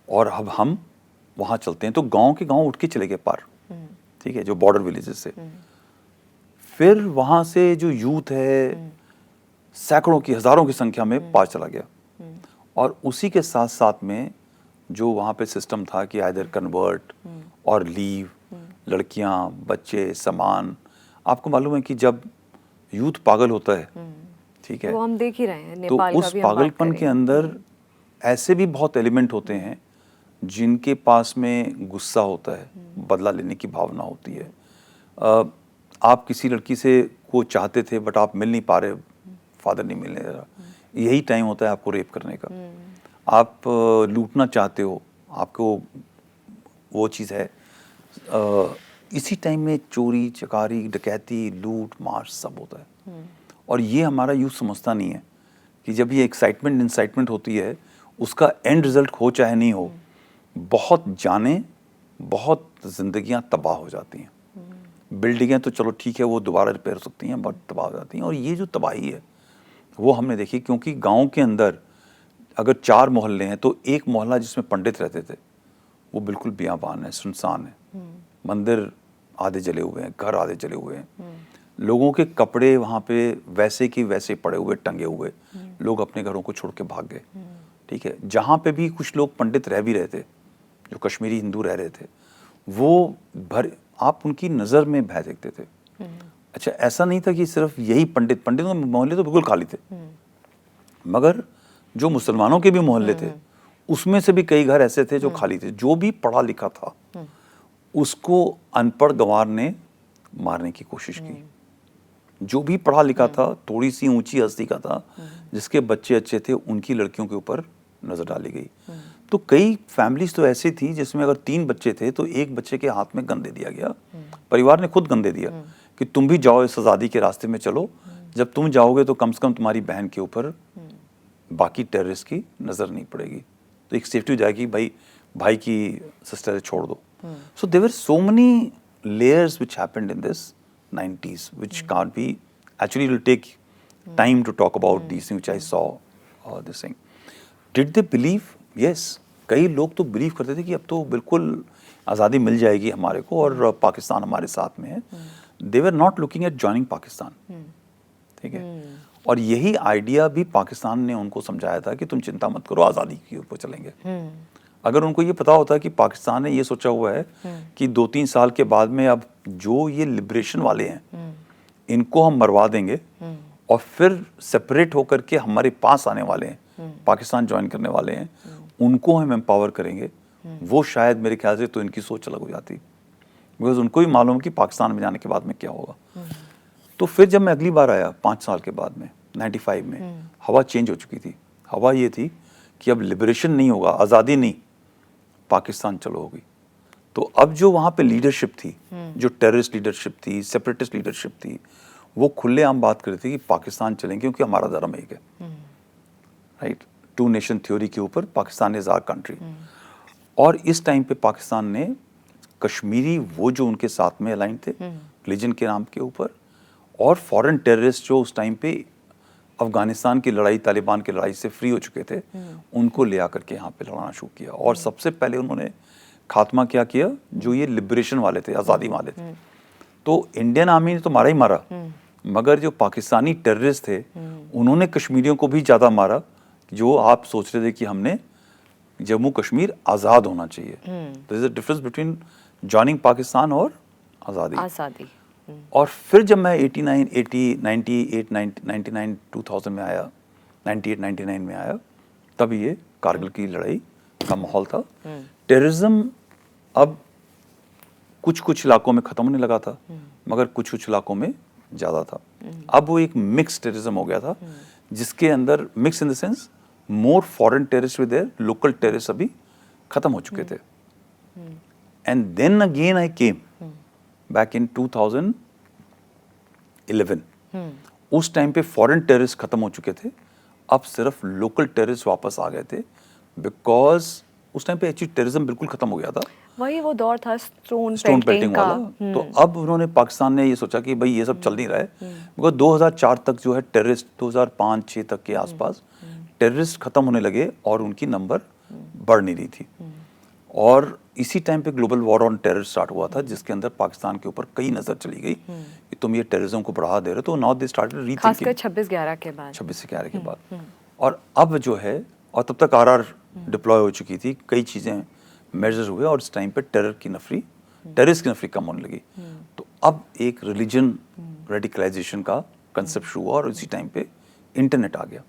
और अब हम वहाँ चलते हैं। तो गांव के गांव उठ के चले गए पार, ठीक है, जो बॉर्डर विलेजेस से। फिर वहाँ से जो यूथ है सैकड़ों की, हज़ारों की संख्या में पार चला गया। और उसी के साथ साथ में जो वहाँ पे सिस्टम था कि आइदर कन्वर्ट और लीव, लड़कियाँ, बच्चे, सामान। आपको मालूम है कि जब यूथ पागल होता है, ठीक है, वो हम देख ही रहे हैं, तो नेपाल का उस भी हम बात पागलपन के करेंगे। अंदर ऐसे भी बहुत एलिमेंट होते हैं जिनके पास में गुस्सा होता है, बदला लेने की भावना होती है। आप किसी लड़की से को चाहते थे बट आप मिल नहीं पा रहे, फादर नहीं मिलने दे रहा, यही टाइम होता है आपको रेप करने का। आप लूटना चाहते हो, आपको वो चीज़ है, इसी टाइम में चोरी, चकारी, डकैती, लूट, मार सब होता है। और ये हमारा यूथ समझता नहीं है कि जब ये एक्साइटमेंट इंसाइटमेंट होती है, उसका एंड रिजल्ट हो चाहे नहीं हो, बहुत जाने, बहुत जिंदगियां तबाह हो जाती हैं। बिल्डिंगें तो चलो ठीक है, वो दोबारा रिपेयर हो सकती हैं, बट तबाह हो जाती हैं। और ये जो तबाही है वो हमने देखी, क्योंकि गांव के अंदर अगर 4 मोहल्ले हैं तो एक मोहल्ला जिसमें पंडित रहते थे वो बिल्कुल बियाबान है, सुनसान है, मंदिर आधे जले हुए हैं, घर आधे जले हुए हैं, लोगों के कपड़े वहाँ पे वैसे की वैसे पड़े हुए, टंगे हुए, लोग अपने घरों को छोड़ के भाग गए, ठीक है। जहाँ पे भी कुछ लोग पंडित रह भी रहे थे, जो कश्मीरी हिंदू रह रहे थे, वो आप उनकी नज़र में भय देखते थे। अच्छा, ऐसा नहीं था कि सिर्फ यही पंडितों के मोहल्ले तो बिल्कुल खाली थे, मगर जो मुसलमानों के भी मोहल्ले थे उसमें से भी कई घर ऐसे थे जो खाली थे। जो भी पढ़ा लिखा था उसको अनपढ़ गंवार ने मारने की कोशिश की। जो भी पढ़ा लिखा था, थोड़ी सी ऊंची हस्ती का था, जिसके बच्चे अच्छे थे, उनकी लड़कियों के ऊपर नजर डाली गई। तो कई फैमिलीज तो ऐसी थी जिसमें अगर 3 बच्चे थे तो एक बच्चे के हाथ में गन दे दिया गया। परिवार ने खुद गन दे दिया कि तुम भी जाओ, इस आज़ादी के रास्ते में चलो, जब तुम जाओगे तो कम से कम तुम्हारी बहन के ऊपर बाकी टेररिस्ट की नज़र नहीं पड़ेगी, तो एक सेफ्टी हो जाएगी, भाई की सिस्टर छोड़ दो। So there were so many layers which happened in this 90s, which can't be, actually it will take time to talk about these things which I saw, this thing. Did they believe? Yes. कई लोग तो believe करते थे कि अब तो बिल्कुल आज़ादी मिल जाएगी हमारे को और पाकिस्तान हमारे साथ में है। They were not looking at joining Pakistan, ठीक है। और यही आइडिया भी पाकिस्तान ने उनको समझाया था कि तुम चिंता मत करो, आज़ादी के ऊपर चलेंगे। अगर उनको ये पता होता कि पाकिस्तान ने ये सोचा हुआ है कि 2-3 साल के बाद में अब जो ये लिबरेशन वाले हैं इनको हम मरवा देंगे और फिर सेपरेट होकर के हमारे पास आने वाले हैं, पाकिस्तान ज्वाइन करने वाले हैं, उनको हम एम्पावर करेंगे, वो शायद मेरे ख्याल से तो इनकी सोच अलग हो जाती, बिकॉज उनको भी मालूम कि पाकिस्तान में जाने के बाद में क्या होगा। तो फिर जब मैं अगली बार आया 5 साल के बाद में 95 में, हवा चेंज हो चुकी थी। हवा ये थी कि अब लिबरेशन नहीं होगा, आज़ादी नहीं, पाकिस्तान चलो होगी। तो अब जो वहाँ पे लीडरशिप थी, जो टेररिस्ट लीडरशिप थी, सेपरेटिस्ट लीडरशिप थी, वो खुलेआम बात कर रही थी कि पाकिस्तान चलेंगे क्योंकि हमारा धर्म एक है, राइट। 2 नेशन थ्योरी के ऊपर पाकिस्तान इज आवर कंट्री। और इस टाइम पे पाकिस्तान ने कश्मीरी, वो जो उनके साथ में अलाइन थे रिलीजन के नाम के ऊपर, और फॉरेन टेररिस्ट जो उस टाइम पे अफगानिस्तान की लड़ाई, तालिबान की लड़ाई से फ्री हो चुके थे, उनको ले आकर के यहाँ पे लड़ाना शुरू किया। और सबसे पहले उन्होंने खात्मा क्या किया, जो ये लिबरेशन वाले थे, आज़ादी वाले थे। तो इंडियन आर्मी ने तो मारा ही मारा, मगर जो पाकिस्तानी टेररिस्ट थे उन्होंने कश्मीरियों को भी ज़्यादा मारा, जो आप सोच रहे थे कि हमने जम्मू कश्मीर आज़ाद होना चाहिए। तो is a difference between joining Pakistan और आज़ादी। और फिर जब मैं 89, 80, 98, 99, 2000 में आया, 98, 99 में आया, तब ये कारगिल की लड़ाई का माहौल था। टेररिज्म अब कुछ इलाकों में ख़त्म होने लगा था, मगर कुछ इलाकों में ज़्यादा था। अब वो एक मिक्स टेररिज्म हो गया था, जिसके अंदर mix in the sense more foreign terrorist with there, local terrorist अभी ख़त्म हो चुके थे। And then again I came back in 2011। उस टाइम पे फॉरेन टेररिस्ट खत्म हो चुके थे, अब सिर्फ लोकल टेररिस्ट वापस आ गए थे, बिकॉज उस टाइम पे एक्चुअली टेररिज्म बिल्कुल खत्म हो गया था। वही वो दौर था स्टोन पेल्टिंग वाला। तो अब उन्होंने, पाकिस्तान ने ये सोचा कि भाई ये सब चल नहीं रहा है, बिकॉज 2004 तक जो है टेररिस्ट, 2005-6 तक के आसपास टेररिस्ट खत्म होने लगे और उनकी नंबर बढ़ नहीं रही थी। और इसी टाइम पे global war on terror start हुआ था, जिसके अंदर पाकिस्तान के ऊपर कई नजर चली गई कि तुम ये टेररिज्म को बढ़ा दे रहे हो। तो नाउ दे स्टार्टेड रीथिंकिंग, खासकर 26/11 के बाद, 26/11 के बाद। और अब जो है, और तब तक आरआर डिप्लॉय हो चुकी थी, कई चीजें मेजर्स हुए, और इस टाइम पे टेररिस्ट की नफरी कम होने लगी। तो अब एक रिलीजन रेडिकलाइजेशन का कंसेप्ट शुरू हुआ, और इसी टाइम पे इंटरनेट आ गया।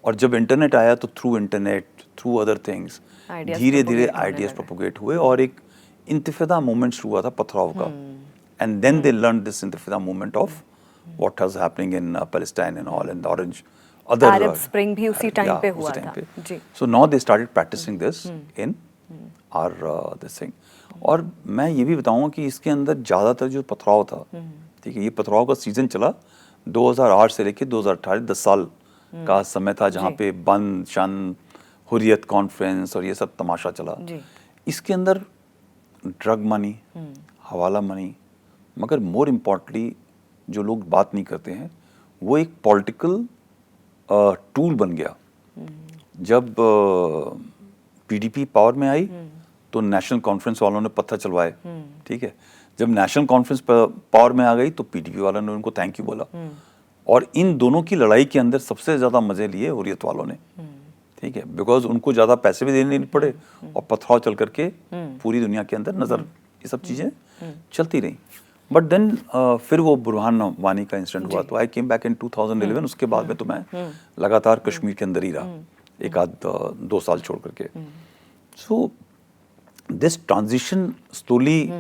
और जब इंटरनेट आया तो through internet, through other things, धीरे धीरे आइडियाज प्रोपोगेट हुए, और एक इंतिफादा मूवमेंट शुरू हुआ था पथराव का। And then they learn this intifada movement of what was happening in Palestine and all, and orange other Arab spring भी उसी टाइम पे हुआ था जी। So now they started practising this in our this thing. और मैं ये भी बताऊंगा कि इसके अंदर ज़्यादातर जो पथराव था, ठीक है, ये पथराव का सीजन चला 2008 से लेकर 2018, 10 साल का समय था, जहाँ पे बंद शन, हुर्रियत कॉन्फ्रेंस और ये सब तमाशा चला। इसके अंदर ड्रग मनी, हवाला मनी, मगर मोर इम्पोर्टेंटली जो लोग बात नहीं करते हैं, वो एक पॉलिटिकल टूल बन गया। जब पीडीपी पावर में आई तो नेशनल कॉन्फ्रेंस वालों ने पत्थर चलवाए, ठीक है। जब नेशनल कॉन्फ्रेंस पावर में आ गई तो पीडीपी वालों ने उनको थैंक यू बोला। और इन दोनों की लड़ाई के अंदर सबसे ज्यादा मजे लिए हुर्रियत वालों ने, ठीक है, बिकॉज उनको ज्यादा पैसे भी देने नहीं पड़े, और पथराव चल करके पूरी दुनिया के अंदर नजर ये सब चीजें चलती रही। बट देन फिर वो बुरहान वानी का इंसिडेंट हुआ, तो आई केम बैक इन 2011। उसके बाद में तो मैं लगातार कश्मीर के अंदर ही रहा, एक आध 2 साल छोड़ करके। सो this transition slowly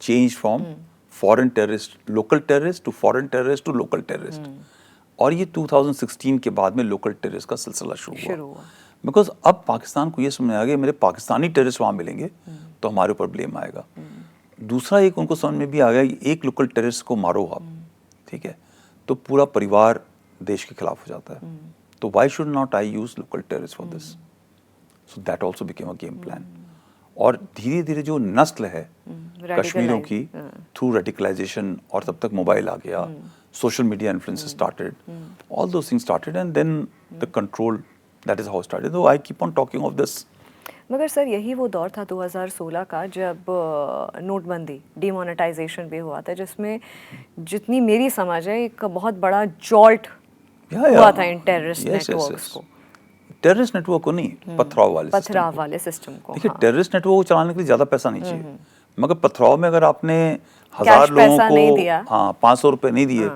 changed from foreign terrorist, local terrorist to foreign terrorist to local terrorist. और ये 2016 के बाद में लोकल टेररिस्ट का सिलसिला शुरू हुआ। बिकॉज अब पाकिस्तान को ये समझ आ गया मेरे पाकिस्तानी टेररिस्ट वहाँ मिलेंगे तो हमारे ऊपर ब्लेम आएगा। दूसरा एक उनको समझ में भी आ गया कि एक लोकल टेररिस्ट को मारो आप, ठीक है, तो पूरा परिवार देश के खिलाफ हो जाता है। तो why should not I use local terrorist for this? So that also became a game plan. और धीरे धीरे जो नस्ल है कश्मीरियों की थ्रू रेडिकलाइजेशन, और तब तक मोबाइल आ गया, social media influences started, all those things started, and then the control, that is how it started. So I keep on talking of this. मगर सर यही वो दौर था 2016 का जब नोटबंदी, डिमोनेटाइजेशन भी हुआ था, जिसमें जितनी मेरी समझ है एक बहुत बड़ा जॉल्ट हुआ था इन टेररिस्ट नेटवर्क्स को। टेररिस्ट नेटवर्क को नहीं, पथराव वाले सिस्टम को। देखिए, टेररिस्ट नेटवर्क को चलाने के लिए ज़्यादा पैसा नहीं चाहिए, मगर पथराव में अगर आपने 1000 लोगों को 500 रुपए नहीं दिए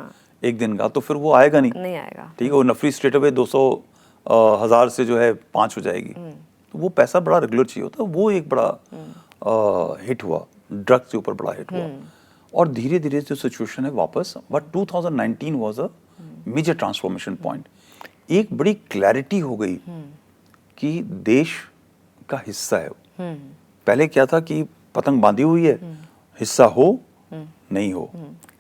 एक दिन का, तो फिर वो आएगा नहीं आएगा, ठीक है। वो नफरी स्ट्रेट अवे 200,000 से जो है 5 हो जाएगी, तो वो पैसा बड़ा रेगुलर चाहिए होता है। वो एक बड़ा हिट हुआ, ड्रग्स के ऊपर बड़ा हिट हुआ, और धीरे धीरे जो सिचुएशन है वापस, but 2019 was a major transformation point. एक बड़ी क्लैरिटी हो गई कि देश का हिस्सा है। पहले क्या था कि पतंग बांधी हुई है, हिस्सा हो नहीं हो,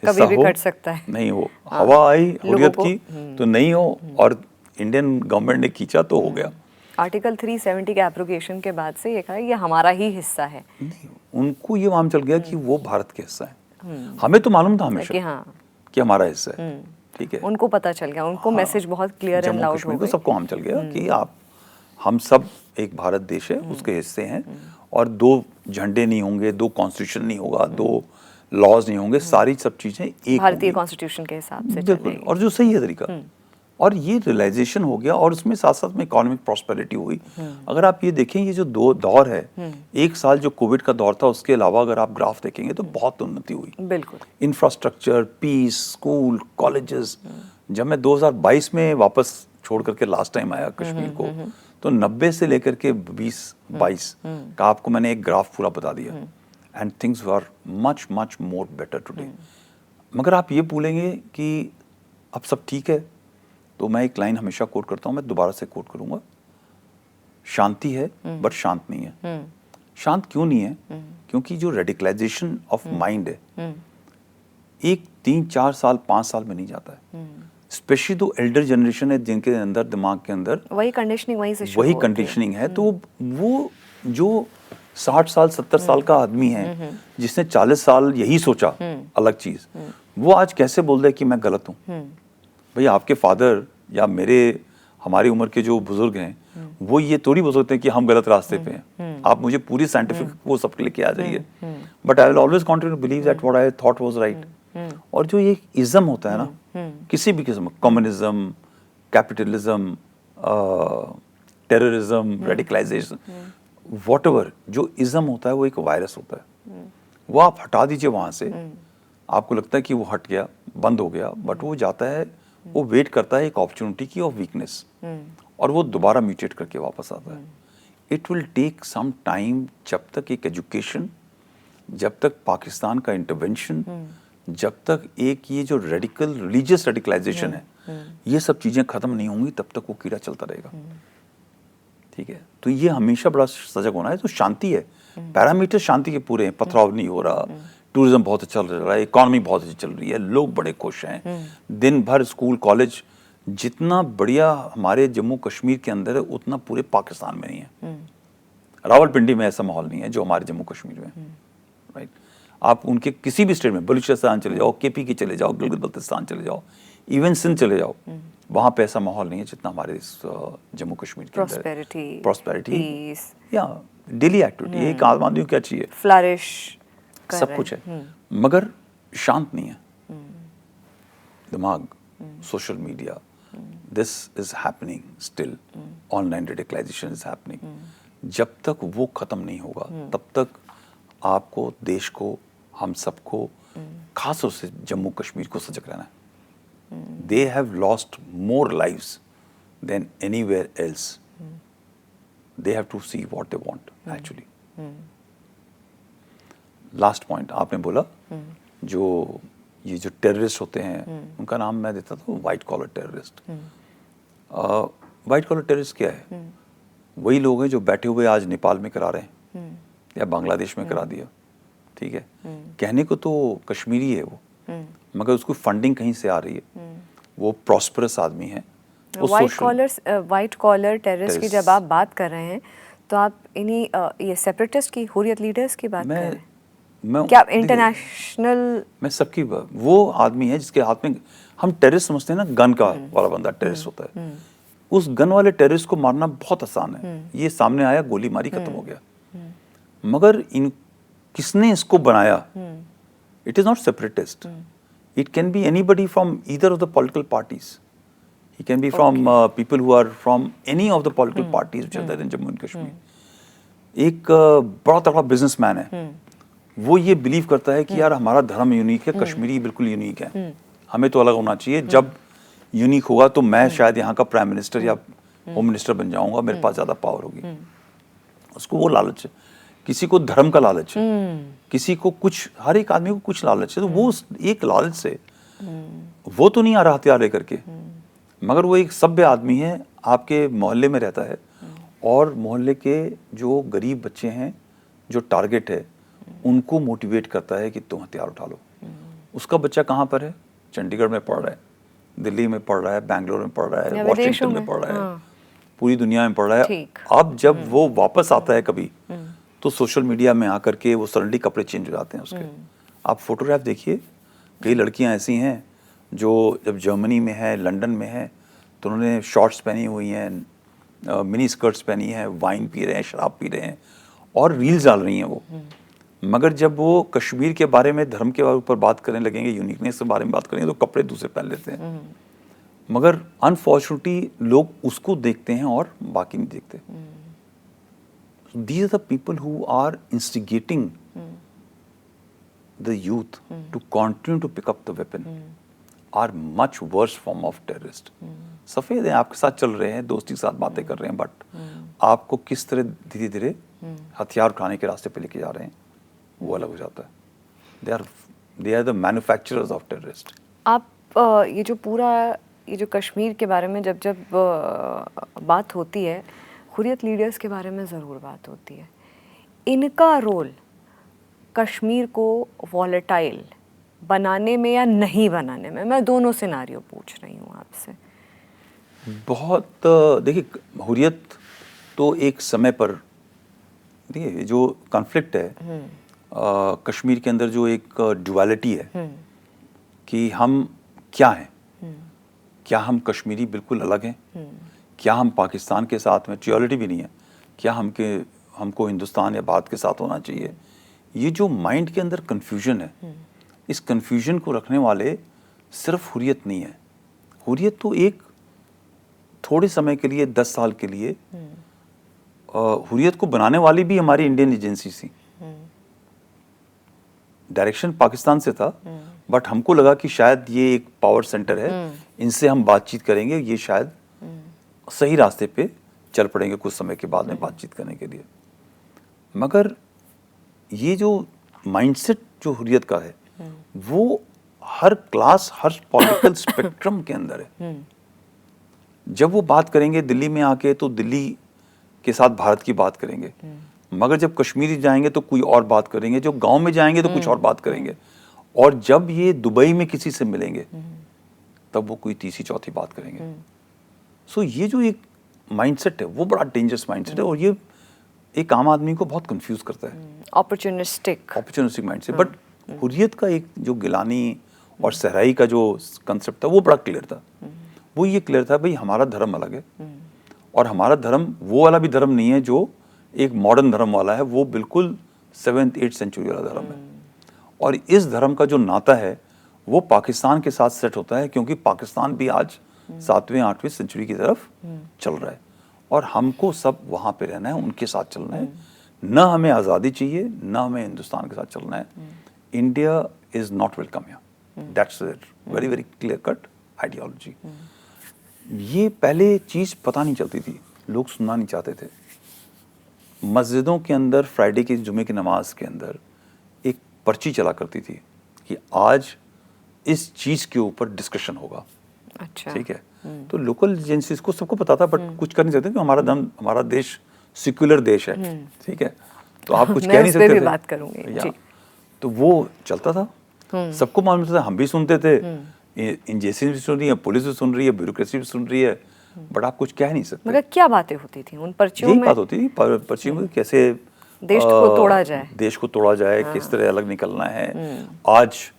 कभी भी कट सकता है, नहीं हो, हवा आई हुर्रियत की तो नहीं हो, और इंडियन गवर्नमेंट ने खींचा तो हो गया। आर्टिकल 370 के एप्लीकेशन के बाद से ये कहा ये हमारा ही हिस्सा है। नहीं, उनको ये मालूम चल गया कि वो भारत के हिस्सा है। हमें तो मालूम था हमेशा कि हमारा हिस्सा है, ठीक है। उनको पता चल गया, उनको मैसेज बहुत क्लियर एंड लाउड हो गया, सबको मालूम चल गया कि हम सब एक भारत देश है, उसके हिस्से हैं, और 2 झंडे नहीं होंगे, 2 कॉन्स्टिट्यूशन नहीं होगा, 2 लॉज नहीं होंगे, सारी सब चीजें एक भारतीय कॉन्स्टिट्यूशन के हिसाब से चलेंगी, और जो सही है तरीका। और ये रियलाइजेशन हो गया, और उसमें साथ साथ में इकोनॉमिक प्रॉस्पेरिटी हुई। अगर आप ये देखें, ये जो 2 दौर है, एक साल जो कोविड का दौर था, उसके अलावा अगर आप ग्राफ देखेंगे तो बहुत उन्नति हुई। बिल्कुल, इंफ्रास्ट्रक्चर, पीस, स्कूल, कॉलेजेस। जब मैं 2022 में वापस छोड़ करके लास्ट टाइम आया कश्मीर को, तो 90 से लेकर के 20-22 का आपको मैंने एक ग्राफ पूरा बता दिया, and things were much much more better today. मगर आप ये बोलेंगे कि अब सब ठीक है, तो मैं एक लाइन हमेशा कोट करता हूँ, मैं दोबारा से कोट करूंगा, शांति है बट शांत नहीं है। शांत क्यों नहीं है? क्योंकि जो रेडिकलाइजेशन ऑफ माइंड है, एक 3-4 साल 5 साल में नहीं जाता है। स्पेशली तो एल्डर जनरेशन है जिनके अंदर, दिमाग के अंदर वही कंडीशनिंग है। तो वो जो 60 साल 70 साल का आदमी है, जिसने 40 साल यही सोचा अलग चीज, वो आज कैसे बोल रहे कि मैं गलत हूँ? भाई, आपके फादर या हमारी उम्र के जो बुजुर्ग हैं, वो ये थोड़ी बोल सकते हैं कि हम गलत रास्ते पे हैं। आप मुझे पूरी साइंटिफिक वो सब लेके आ जाइए, but I will always continue to believe that what I thought was right. और जो ये इज्म होता है ना, किसी भी किस्म, communism, capitalism, terrorism, radicalization, whatever, जो इज्म होता है वो एक वायरस होता है। वो आप हटा दीजिए वहां से, आपको लगता है कि वो हट गया, बंद हो गया, बट वो जाता है, वो वेट करता है एक अपॉर्चुनिटी की ऑफ वीकनेस, और वो दोबारा म्यूटेट करके वापस आता है। It will take some time, जब तक एक एजुकेशन, जब तक पाकिस्तान का इंटरवेंशन, जब तक एक ये जो रेडिकल रिलीजियस रेडिकलाइजेशन है, ये सब चीजें खत्म नहीं होंगी, तब तक वो कीड़ा चलता रहेगा, ठीक है। तो ये हमेशा बड़ा सजग होना है। तो शांति है, पैरामीटर शांति के पूरे हैं, पथराव नहीं हो रहा, टूरिज्म बहुत अच्छा चल रहा है, इकोनॉमी बहुत अच्छी चल रही है, लोग बड़े खुश हैं, दिन भर स्कूल कॉलेज, जितना बढ़िया हमारे जम्मू कश्मीर के अंदर है उतना पूरे पाकिस्तान में नहीं है। रावलपिंडी में ऐसा माहौल नहीं है जो हमारे जम्मू कश्मीर में, राइट। आप उनके किसी भी स्टेट में, बलूचिस्तान चले जाओ, केपी के चले जाओ, गिलगित बल्तिस्तान चले जाओ, इवन सिंध चले जाओ, वहाँ पे ऐसा माहौल नहीं है जितना हमारे इस जम्मू कश्मीर के अंदर। प्रॉस्पेरिटी या डेली एक्टिविटी, एक आदमी क्या चाहिए, फ्लरिश, सब कुछ है, मगर शांत नहीं है दिमाग। Social media, this is happening still, online radicalization is happening. जब तक वो खत्म नहीं होगा, तब तक आपको, देश को, हम सबको, खासतौर से जम्मू कश्मीर को सजग रहना है। They have lost more lives than anywhere else. They have to see what they want actually. Last point आपने बोला, जो ये जो टेररिस्ट होते हैं उनका नाम मैं देता था white collar terrorist. White collar terrorist क्या है? वही लोग हैं जो बैठे हुए आज नेपाल में करा रहे हैं या बांग्लादेश में करा दिया, ठीक है। कहने को तो कश्मीरी है वो, मगर उसको फंडिंग कहीं से आ रही है। वो प्रॉस्परस आदमी है। वाइट कॉलर टेररिस्ट की जब आप बात कर रहे हैं तो आप इन्हीं ये सेपरेटिस्ट की, हुर्रियत लीडर्स की बात कर रहे हैं? मैं क्या इंटरनेशनल? मैं सबकी वो आदमी है जिसके हाथ में, हम टेररिस्ट समझते हैं ना, गन का वाला बंदा टेररिस्ट होता है। उस गन वाले टेररिस्ट को मारना बहुत आसान है। ये सामने आया, गोली मारी, खत्म हो गया। मगर किसने इसको बनाया? It is not separatist. It can be anybody from either of the political parties. He can be from people who are from any of the political parties which are there in Jammu and Kashmir. एक बड़ा तगड़ा businessman है, वो ये believe करता है कि यार हमारा धर्म यूनिक है, कश्मीरी बिल्कुल यूनिक है, हमें तो अलग होना चाहिए। जब यूनिक होगा तो मैं शायद यहाँ का प्राइम मिनिस्टर या होम मिनिस्टर बन जाऊंगा, मेरे पास ज्यादा पावर होगी। उसको वो लालच है। किसी को धर्म का लालच है, किसी को कुछ, हर एक आदमी को कुछ लालच है। तो वो एक लालच से वो तो नहीं आ रहा हथियार लेकर के, मगर वो एक सभ्य आदमी है, आपके मोहल्ले में रहता है और मोहल्ले के जो गरीब बच्चे हैं, जो टारगेट है, उनको मोटिवेट करता है कि तुम हथियार उठा लो। उसका बच्चा कहाँ पर है? चंडीगढ़ में पढ़ रहा है, दिल्ली में पढ़ रहा है, बैंगलोर में पढ़ रहा है, वॉशिंगटन में पढ़ रहा है, पूरी दुनिया में पढ़ रहा है। अब जब वो वापस आता है कभी, तो सोशल मीडिया में आकर के वो सडनली कपड़े चेंज हो जाते हैं उसके। आप फोटोग्राफ देखिए, कई लड़कियां ऐसी हैं जो जब जर्मनी में है, लंदन में है, तो उन्होंने शॉर्ट्स पहनी हुई हैं, मिनी स्कर्ट्स पहनी हैं, वाइन पी रहे हैं, शराब पी रहे हैं और रील्स डाल रही हैं वो। मगर जब वो कश्मीर के बारे में, धर्म के ऊपर बात करने लगेंगे, यूनिकनेस के बारे में बात करेंगे, तो कपड़े दूसरे पहन लेते हैं। मगर अनफॉर्चुनेटली लोग उसको देखते हैं और बाकी नहीं देखते। These are the people who are instigating the youth to continue to pick up the weapon, are much worse form of terrorist. सफेद हैं, आपके साथ चल रहे हैं, दोस्ती के साथ बातें कर रहे हैं, बट आपको किस तरह धीरे धीरे हथियार उठाने के रास्ते पे लेके जा रहे हैं, वो अलग हो जाता है। They are the manufacturers of terrorist. आप ये जो पूरा, ये जो कश्मीर के बारे में जब बात होती है, हुर्रियत लीडर्स के बारे में ज़रूर बात होती है। इनका रोल कश्मीर को वॉलेटाइल बनाने में या नहीं बनाने में, मैं दोनों सिनारियो पूछ रही हूँ आपसे। बहुत, देखिए, हुर्रियत तो एक समय पर, देखिए जो कॉन्फ्लिक्ट है कश्मीर के अंदर, जो एक ड्युअलिटी है कि हम क्या हैं, क्या हम कश्मीरी बिल्कुल अलग हैं, क्या हम पाकिस्तान के साथ में, ड्युअलिटी भी नहीं है, क्या हमको हिंदुस्तान या भारत के साथ होना चाहिए। ये जो माइंड के अंदर कन्फ्यूजन है, इस कन्फ्यूजन को रखने वाले सिर्फ हुर्रियत नहीं है। हुर्रियत तो एक थोड़े समय के लिए, 10 साल के लिए, हुर्रियत को बनाने वाली भी हमारी इंडियन एजेंसी थी। डायरेक्शन पाकिस्तान से था, बट हमको लगा कि शायद ये एक पावर सेंटर है, इनसे हम बातचीत करेंगे, ये शायद सही रास्ते पे चल पड़ेंगे कुछ समय के बाद में बातचीत करने के लिए। मगर ये जो माइंडसेट जो हुर्रियत का है, वो हर क्लास, हर पॉलिटिकल स्पेक्ट्रम के अंदर है। जब वो बात करेंगे दिल्ली में आके, तो दिल्ली के साथ भारत की बात करेंगे, मगर जब कश्मीरी जाएंगे तो कोई और बात करेंगे, जो गांव में जाएंगे तो कुछ और बात करेंगे, और जब ये दुबई में किसी से मिलेंगे तब वो कोई तीसरी चौथी बात करेंगे। सो ये जो एक माइंडसेट है, वो बड़ा डेंजरस माइंडसेट है, और ये एक आम आदमी को बहुत कंफ्यूज करता है। Opportunistic mindset. बट हुर्रियत का एक जो गिलानी और सहराई का जो कंसेप्ट था, वो बड़ा क्लियर था। वो ये क्लियर था, भाई हमारा धर्म अलग है, और हमारा धर्म वो वाला भी धर्म नहीं है जो एक मॉडर्न धर्म वाला है, वो बिल्कुल 7th 8th सेंचुरी वाला धर्म है। और इस धर्म का जो नाता है वो पाकिस्तान के साथ सेट होता है, क्योंकि पाकिस्तान भी आज 7वीं 8वीं सेंचुरी की तरफ चल रहा है, और हमको सब वहाँ पे रहना है, उनके साथ चलना है। न हमें आज़ादी चाहिए, न हमें हिंदुस्तान के साथ चलना है। India is not welcome here. That's very very clear cut ideology. ये पहले चीज़ पता नहीं चलती थी, लोग सुनना नहीं चाहते थे। मस्जिदों के अंदर फ्राइडे की, जुमे की नमाज के अंदर एक पर्ची चला करती थी कि आज इस चीज के ऊपर डिस्कशन होगा। अच्छा। ठीक है, तो लोकल एजेंसीज को सबको पता था, बट कुछ कर नहीं सकते क्योंकि हमारा देश सेक्युलर देश है। ठीक है, तो आप कुछ मैं कह नहीं उस पे सकते भी थे। बात करूंगी जी। तो वो चलता था, सबको मालूम था, हम भी सुनते थे, एजेंसी भी सुन रही है, पुलिस भी सुन रही है, ब्यूरोक्रेसी भी सुन रही है, बट आप कुछ कह नहीं सकते। मगर क्या बातें होती थी उन पर्चियों यही में? बात होती थी पर्चियों में, कैसे देश को तोड़ा जाए, देश को तोड़ा जाए, किस तरह अलग निकलना है, आज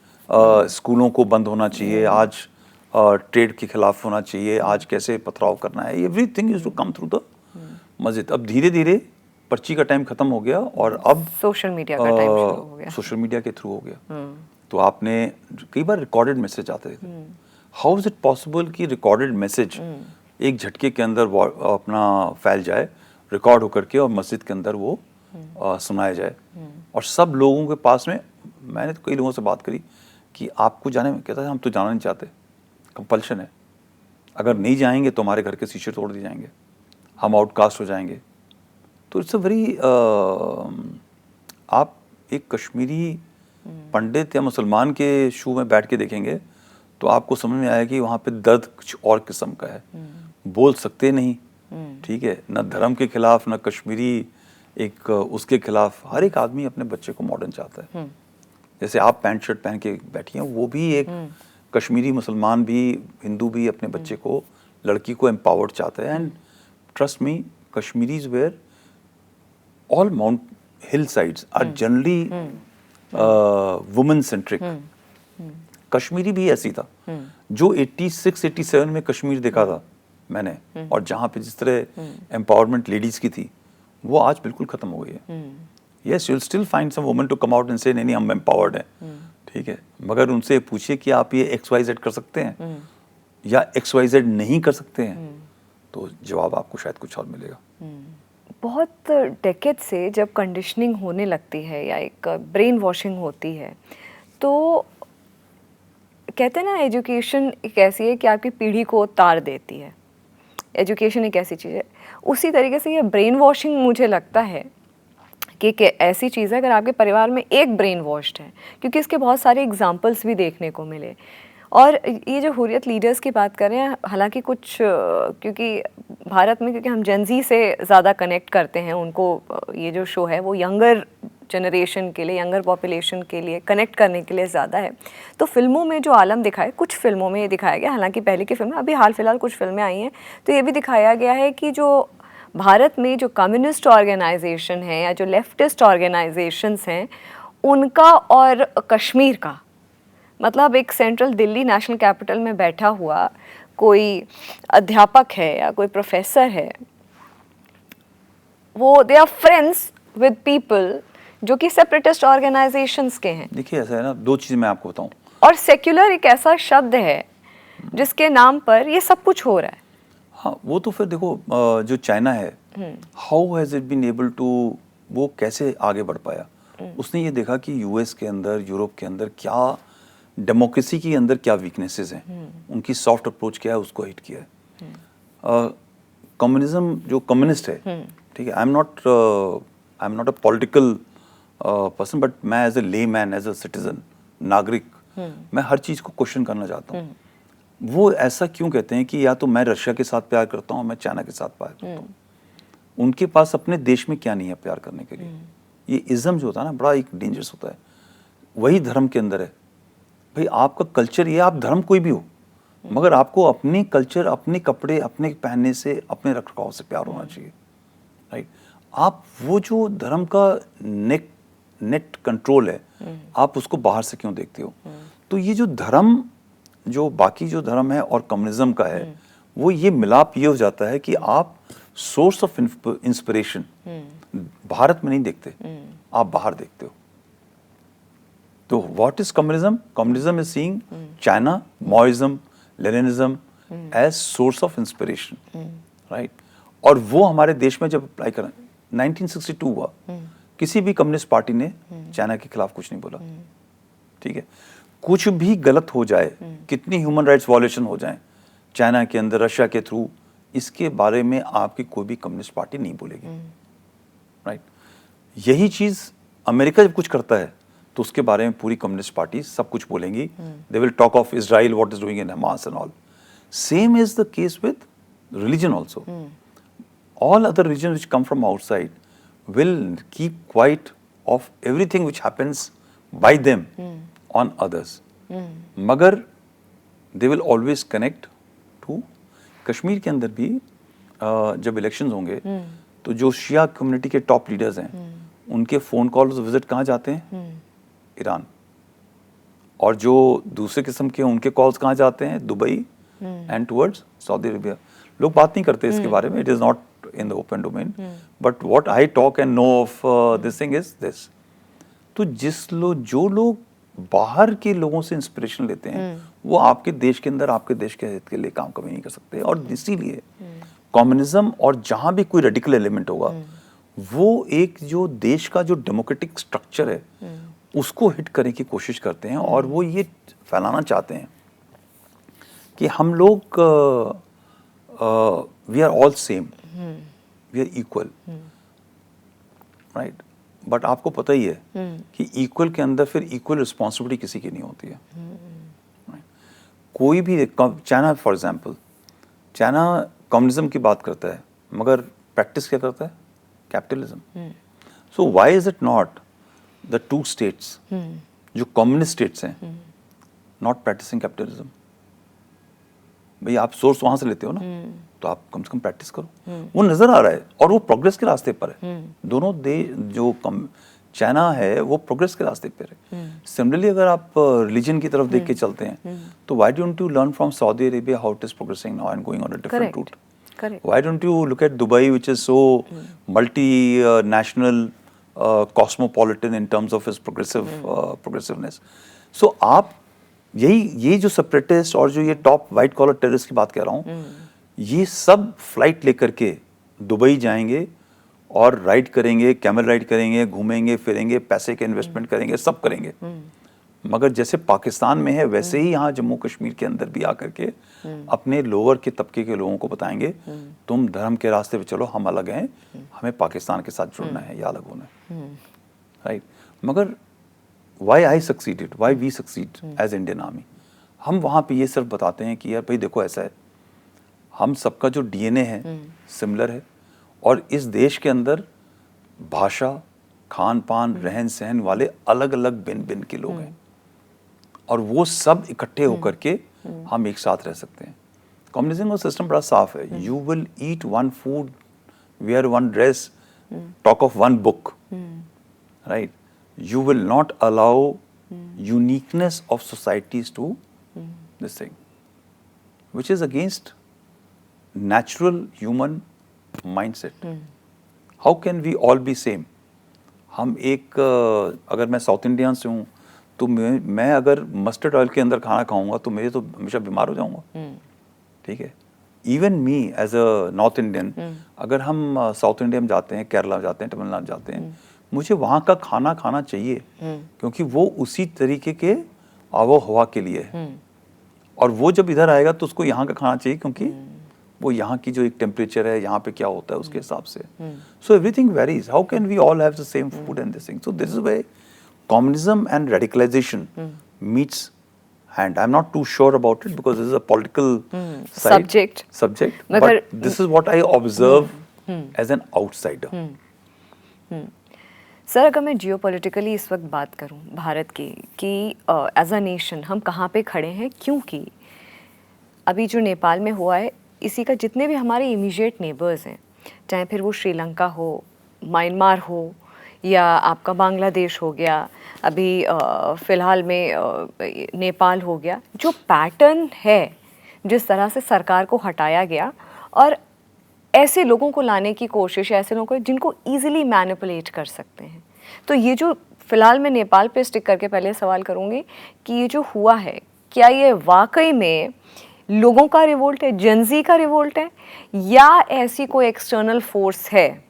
स्कूलों को बंद होना चाहिए, आज ट्रेड के खिलाफ होना चाहिए, आज कैसे पथराव करना है, everything used to come through the मस्जिद। अब धीरे धीरे पर्ची का टाइम खत्म हो गया और अब सोशल मीडिया का टाइम शुरू हो गया। सोशल मीडिया के थ्रू हो गया। तो आपने कई बार रिकॉर्डेड मैसेज आते थे। हाउ इज इट पॉसिबल कि रिकॉर्डेड मैसेज एक झटके के अंदर अपना फैल जाए, रिकॉर्ड होकर के, और मस्जिद के अंदर वो सुनाया जाए, और सब लोगों के पास में। मैंने तो कई लोगों से बात करी कि आपको जाने में, कहता है हम तो जाना नहीं चाहते, कंपल्शन है, अगर नहीं जाएंगे तो हमारे घर के शीशे तोड़ दिए जाएंगे, हम आउटकास्ट हो जाएंगे। तो इट्स अ वेरी, आप एक कश्मीरी पंडित या मुसलमान के शू में बैठ के देखेंगे तो आपको समझ में आएगा कि वहाँ पे दर्द कुछ और किस्म का है। बोल सकते नहीं, ठीक है, ना धर्म के खिलाफ, ना कश्मीरी एक उसके खिलाफ। हर एक आदमी अपने बच्चे को मॉडर्न चाहता है। जैसे आप पैंट शर्ट पहन के बैठी हैं, वो भी एक कश्मीरी मुसलमान भी, हिंदू भी अपने बच्चे को, लड़की को एम्पावर्ड चाहता है। And trust me, Kashmiris were all hillsides are generally women centric. Kashmiri भी ऐसी था जो 86-87 में कश्मीर देखा था मैंने, और जहाँ पे जिस तरह एम्पावरमेंट लेडीज की थी, वो आज बिल्कुल खत्म हो गई है। Yes, you will still find some women to come out and से नहीं हम एम्पावर्ड हैं, ठीक है, मगर उनसे पूछिए कि आप ये XYZ कर सकते हैं या XYZ नहीं कर सकते हैं, तो जवाब आपको शायद कुछ और मिलेगा। बहुत डेकेड से जब कंडीशनिंग होने लगती है या एक ब्रेन वॉशिंग होती है, तो कहते हैं ना, एजुकेशन एक ऐसी है कि आपकी पीढ़ी को तार देती है। एजुकेशन एक ऐसी चीज़ है, उसी तरीके से ये ब्रेन वॉशिंग मुझे लगता है कि ऐसी चीज़ है, अगर आपके परिवार में एक ब्रेन वॉश्ड है, क्योंकि इसके बहुत सारे एग्जाम्पल्स भी देखने को मिले। और ये जो हुर्रियत लीडर्स की बात कर रहे हैं, हालांकि कुछ, क्योंकि भारत में, क्योंकि हम जेनजी से ज़्यादा कनेक्ट करते हैं, उनको ये जो शो है वो यंगर जनरेशन के लिए, यंगर पॉपुलेशन के लिए कनेक्ट करने के लिए ज़्यादा है। तो फिल्मों में जो आलम दिखाए, कुछ फिल्मों में ये दिखाया गया, हालांकि पहले की फिल्में, अभी हाल फिलहाल कुछ फिल्में आई हैं, तो ये भी दिखाया गया है कि जो भारत में जो कम्युनिस्ट ऑर्गेनाइजेशन है या जो लेफ्टिस्ट ऑर्गेनाइजेशंस हैं, उनका और कश्मीर का, मतलब एक सेंट्रल दिल्ली नेशनल कैपिटल में बैठा हुआ कोई अध्यापक है या कोई प्रोफेसर है, वो they are friends with people जो कि सेपरेटिस्ट ऑर्गेनाइजेशंस के हैं। देखिए ऐसा है ना, दो चीज़ मैं आपको बताऊं, और सेक्युलर एक ऐसा शब्द है जिसके नाम पर ये सब कुछ हो रहा है। हाँ, वो तो फिर देखो, जो चाइना है, how has it been able to, वो कैसे आगे बढ़ पाया? उसने ये देखा कि यूएस के अंदर, यूरोप के अंदर क्या डेमोक्रेसी के अंदर क्या वीकनेसेस हैं, उनकी सॉफ्ट अप्रोच क्या है, उसको हिट किया है। कम्युनिज्म, जो कम्युनिस्ट है, ठीक है, आई am not a political person, but मैं एज ए ले मैन, एज अ सिटीजन, नागरिक, मैं हर चीज़ को क्वेश्चन करना चाहता हूँ। वो ऐसा क्यों कहते हैं कि या तो मैं रशिया के साथ प्यार करता हूँ, मैं चाइना के साथ प्यार करता हूँ, उनके पास अपने देश में क्या नहीं है प्यार करने के लिए? ये इज़म जो होता है ना, बड़ा एक डेंजरस होता है। वही धर्म के अंदर है भाई, आपका कल्चर ये, आप धर्म कोई भी हो, मगर आपको अपने कल्चर, अपने कपड़े, अपने पहनने से, अपने रखरखाव से प्यार होना चाहिए, राइट? आप वो जो धर्म का नेट कंट्रोल है, आप उसको बाहर से क्यों देखते हो? तो ये जो धर्म, जो बाकी जो धर्म है और कम्युनिज्म का है, वो ये मिलाप ये हो जाता है कि आप सोर्स ऑफ इंस्पिरेशन भारत में नहीं देखते, आप बाहर देखते हो। तो what is communism? Communism is seeing China, Maoism, Leninism as source of inspiration, right? और वो हमारे देश में जब अप्लाई करें, 1962 हुआ, किसी भी कम्युनिस्ट पार्टी ने चाइना के खिलाफ कुछ नहीं बोला, ठीक है? कुछ भी गलत हो जाए, कितनी ह्यूमन राइट्स वायलेशन हो जाए चाइना के अंदर, रशिया के थ्रू, इसके बारे में आपकी कोई भी कम्युनिस्ट पार्टी नहीं बोलेगी, राइट? यही चीज़ अमेरिका जब कुछ करता है तो उसके बारे में पूरी कम्युनिस्ट पार्टी सब कुछ बोलेंगी. They will talk of Israel, what is doing in Hamas and all. Same is the case with religion also. All other religions which come from outside will keep quiet of everything which happens by them on others. मगर they will always connect to Kashmir के अंदर भी जब elections होंगे तो जो शिया community के top leaders हैं उनके फोन कॉल्स विजिट कहाँ जाते हैं? ईरान. और जो दूसरे किस्म के उनके कॉल्स कहाँ जाते हैं? Dubai and towards Saudi Arabia. लोग बात नहीं करते इसके बारे में. It is not in the open domain, but what I talk and know of this thing is this. तो जो लोग बाहर के लोगों से इंस्पिरेशन लेते हैं वो आपके देश के अंदर आपके देश के हित के लिए काम कभी नहीं कर सकते. और इसीलिए कम्युनिज्म और जहां भी कोई रेडिकल एलिमेंट होगा वो एक जो देश का जो डेमोक्रेटिक स्ट्रक्चर है उसको हिट करने की कोशिश करते हैं. और वो ये फैलाना चाहते हैं कि हम लोग we are all same, we are equal, right. But आपको पता ही है कि इक्वल के अंदर फिर इक्वल रिस्पॉन्सिबिलिटी किसी की नहीं होती है. कोई भी China for example, China communism की बात करता है मगर प्रैक्टिस क्या करता है? Capitalism. So why is it not the two states जो कम्युनिस्ट स्टेट्स हैं नॉट प्रैक्टिसिंग कैपिटलिज्म? भाई आप सोर्स वहां से लेते हो ना, तो आप कम से कम प्रैक्टिस करो. वो नजर आ रहा है और वो प्रोग्रेस के रास्ते पर है. दोनों देश जो चाइना है वो प्रोग्रेस के रास्ते पर है. सिमिलरली अगर आप रिलीजन की तरफ देख के चलते हैं तो why don't you learn from Saudi Arabia how it is progressing now and going on a different route? Why don't you look at Dubai, which is so multi-national, cosmopolitan in terms of its progressiveness? So आप ये जो separatist और जो ये top white collar terrorist की बात कह रहा हूँ, ये सब फ्लाइट लेकर के दुबई जाएंगे और राइड करेंगे, कैमल राइड करेंगे, घूमेंगे फिरेंगे, पैसे के इन्वेस्टमेंट करेंगे, सब करेंगे. मगर जैसे पाकिस्तान में है वैसे ही यहाँ जम्मू कश्मीर के अंदर भी आकर के अपने लोअर के तबके के लोगों को बताएंगे तुम धर्म के रास्ते पे चलो, हम अलग हैं, हमें पाकिस्तान के साथ जुड़ना है या अलग होना है, राइट. मगर why I succeeded, why we succeed as Indian army, हम वहाँ पे ये सिर्फ बताते हैं कि यार भाई देखो ऐसा है, हम सबका जो डीएनए है सिमिलर है और इस देश के अंदर भाषा, खान पान, रहन सहन वाले अलग अलग भिन्न भिन्न के लोग हैं और वो सब इकट्ठे होकर के हम एक साथ रह सकते हैं. कम्युनिज्म का सिस्टम बड़ा साफ है. You will eat one food, wear one dress, talk of one book, right. You will not allow uniqueness of societies to this thing which is against natural human mindset. How can we all be same? हम एक अगर मैं south Indian से हूँ तो मैं अगर mustard oil के अंदर खाना खाऊंगा तो मेरे तो हमेशा बीमार हो जाऊंगा. ठीक है. Even me as a north Indian, अगर हम साउथ इंडिया में जाते हैं, केरला जाते हैं, तमिलनाडु जाते हैं, मुझे वहाँ का खाना खाना चाहिए क्योंकि वो उसी तरीके के आबो हवा के लिए है. और वो जब इधर आएगा तो उसको यहाँ का खाना चाहिए क्योंकि वो यहाँ की जो एक टेम्परेचर है, यहाँ पे क्या होता है उसके हिसाब से. So everything varies. How can we all have the same food and this thing? So this is where communism and radicalization meets hand. I'm not too sure about it because this is a political subject. But this is what I observe as an outsider. Sir अगर मैं geopolitically इस वक्त बात करूं भारत की कि as a nation हम कहाँ पे खड़े हैं, क्योंकि अभी जो नेपाल में हुआ है इसी का जितने भी हमारे इमीडिएट नेबर्स हैं, चाहे फिर वो श्रीलंका हो, म्यांमार हो या आपका बांग्लादेश हो गया, अभी फ़िलहाल में नेपाल हो गया, जो पैटर्न है जिस तरह से सरकार को हटाया गया और ऐसे लोगों को लाने की कोशिश है, ऐसे लोगों को जिनको ईजिली मैनिपुलेट कर सकते हैं. तो ये जो फ़िलहाल मैं नेपाल पे स्टिक करके पहले सवाल करूँगी कि ये जो हुआ है, क्या ये वाकई में लोगों का रिवोल्ट है, जनजी का रिवोल्ट है, या ऐसी कोई एक्सटर्नल फोर्स है,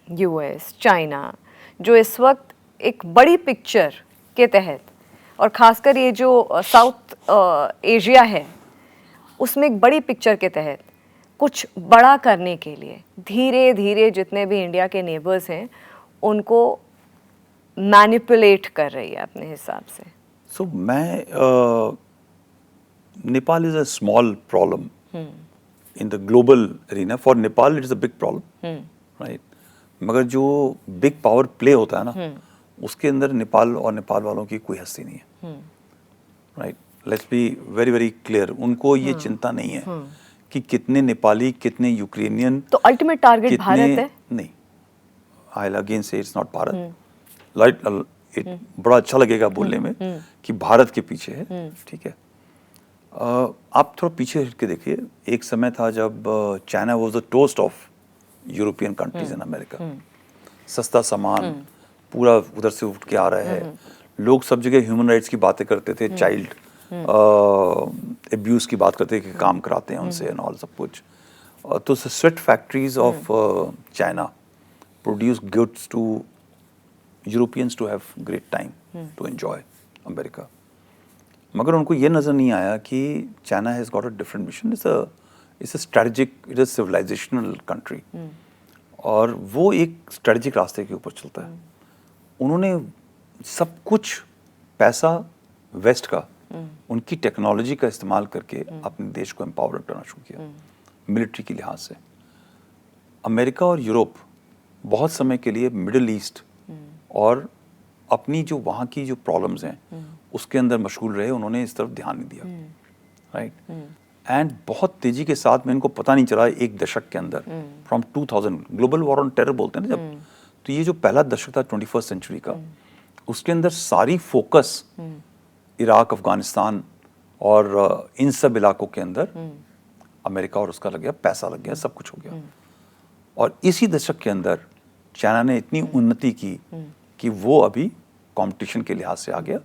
यूएस, चाइना, जो इस वक्त एक बड़ी पिक्चर के तहत और ख़ासकर ये जो साउथ एशिया है उसमें एक बड़ी पिक्चर के तहत कुछ बड़ा करने के लिए धीरे धीरे जितने भी इंडिया के नेबर्स हैं उनको मैनिपुलेट कर रही है अपने हिसाब से? सो Nepal is a small problem in the global arena. For Nepal, it is a big problem, right? मगर जो big power play होता है ना, उसके अंदर नेपाल और नेपाल वालों की कोई हस्ती नहीं है, right? Let's be very very clear. उनको ये चिंता नहीं है कि कितने नेपाली, कितने यूक्रेनियन, तो अल्टीमेट टारगेट भारत है? नहीं, I'll again say it's not Bharat. Right? बड़ा अच्छा लगेगा बोलने में कि भारत के पीछे है, ठीक है? आप थोड़ा पीछे हट के देखिए, एक समय था जब China was the toast of European countries in America. सस्ता सामान पूरा उधर से उठ के आ रहा है, लोग सब जगह ह्यूमन राइट्स की बातें करते थे, चाइल्ड एब्यूज की बात करते थे कि काम कराते हैं उनसे एंड ऑल सब कुछ। तो sweat factories of China produce goods to Europeans to have great time to enjoy America. मगर उनको ये नज़र नहीं आया कि China has got a different mission. It's a strategic, it is civilizational country, और वो एक स्ट्रेटजिक रास्ते के ऊपर चलता है। उन्होंने सब कुछ पैसा वेस्ट का, उनकी टेक्नोलॉजी का इस्तेमाल करके अपने देश को एम्पावर करना शुरू किया मिलिट्री के लिहाज से। अमेरिका और यूरोप बहुत समय के लिए मिडिल ईस्ट और अपनी जो वहाँ की जो प्रॉब्लम्स हैं उसके अंदर मशगूल रहे, उन्होंने इस तरफ ध्यान नहीं दिया, राइट? एंड बहुत तेजी के साथ में इनको पता नहीं चला एक दशक के अंदर, from 2000 global war on terror बोलते हैं ना जब, तो ये जो पहला दशक था 21st सेंचुरी का, उसके अंदर सारी फोकस इराक, अफगानिस्तान और इन सब इलाकों के अंदर अमेरिका और उसका लग गया, पैसा लग गया, सब कुछ हो गया। और इसी दशक के अंदर चाइना ने इतनी उन्नति की कि वो अभी कंपटीशन के लिहाज से आ गया,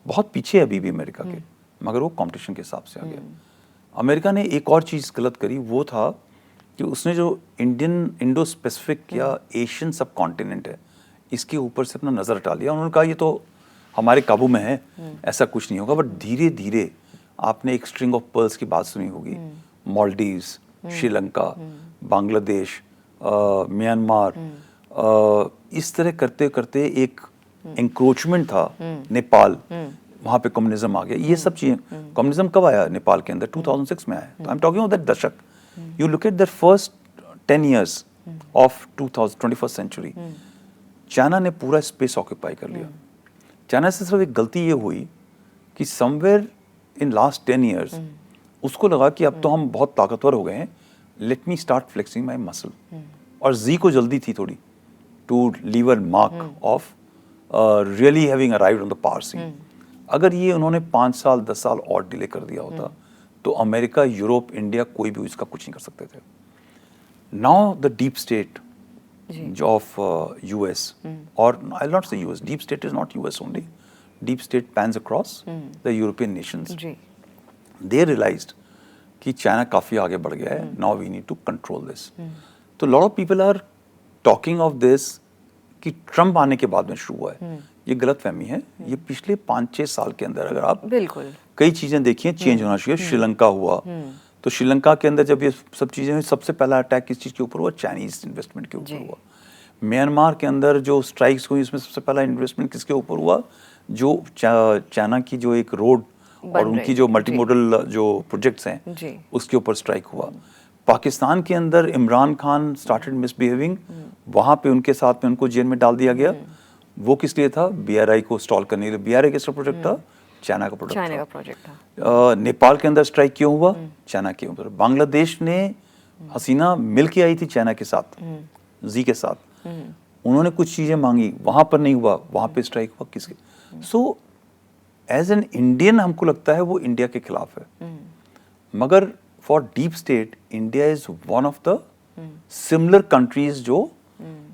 बहुत पीछे अभी भी अमेरिका के, मगर वो कंपटीशन के हिसाब से आ गया। अमेरिका ने एक और चीज़ गलत करी, वो था कि उसने जो इंडो स्पेसिफिक या एशियन सब कॉन्टिनेंट है, इसके ऊपर से अपना नज़र हटा लिया। उन्होंने कहा ये तो हमारे काबू में है, ऐसा कुछ नहीं होगा। बट धीरे धीरे आपने एक स्ट्रिंग ऑफ पर्ल्स की बात सुनी होगी, मालदीव्स, श्रीलंका, बांग्लादेश, म्यांमार, इस तरह करते करते एक इंक्रोचमेंट था नेपाल, वहाँ पे कम्युनिज्म आ गया। ये सब चीज़ें, कम्युनिज्म कब आया नेपाल के अंदर? 2006 में आया। तो I am talking about that दशक। You look at the first 10 years of 21st century, China ने पूरा स्पेस ऑक्यूपाई कर लिया। चाइना से सिर्फ एक गलती ये हुई कि समवेयर इन लास्ट 10 years उसको लगा कि अब तो हम बहुत ताकतवर हो गए हैं, let me start flexing my muscle. और जी को जल्दी थी थोड़ी to leave a mark of really having arrived on the power scene. अगर ये उन्होंने 5 साल 10 साल और डिले कर दिया होता तो अमेरिका, यूरोप, इंडिया कोई भी इसका कुछ नहीं कर सकते थे। Now the deep state of US, और I will not say US, deep state is not US only, deep state pans across the European nations. They realised कि चाइना काफ़ी आगे बढ़ गया है, now we need to control this. तो lot of people are talking of this कि Trump आने के बाद में शुरू हुआ है। ये गलत फहमी है। ये पिछले 5-6 साल के अंदर अगर आप बिल्कुल कई चीज़ें देखिए चेंज होना शुरू हुआ। श्रीलंका हुआ, तो श्रीलंका के अंदर जब ये सब चीज़ें हुई, सबसे पहला अटैक किस चीज़ के ऊपर हुआ? चाइनीज इन्वेस्टमेंट के ऊपर हुआ। म्यांमार के अंदर जो स्ट्राइक्स हुई, इसमें सबसे पहला इन्वेस्टमेंट किसके ऊपर हुआ? जो चाइना की जो एक रोड और उनकी जो मल्टीमोडल जो प्रोजेक्ट्स हैं उसके ऊपर स्ट्राइक हुआ। पाकिस्तान के अंदर इमरान खान स्टार्टेड मिसबिहेविंग, वहाँ पे उनके साथ में उनको जेल में डाल दिया गया। वो किस लिए था? बीआरआई को स्टॉल करने के लिए। बीआरआई किसका प्रोजेक्ट था? चाइना का प्रोजेक्ट था। नेपाल के अंदर स्ट्राइक क्यों हुआ? चाइना के ऊपर। बांग्लादेश ने हसीना मिल के आई थी चाइना के साथ, जी के साथ, उन्होंने कुछ चीज़ें मांगी, वहाँ पर नहीं हुआ, वहाँ पे स्ट्राइक हुआ किसके? सो एज एन इंडियन हमको लगता है वो इंडिया के खिलाफ है, मगर for deep state India is one of the similar countries जो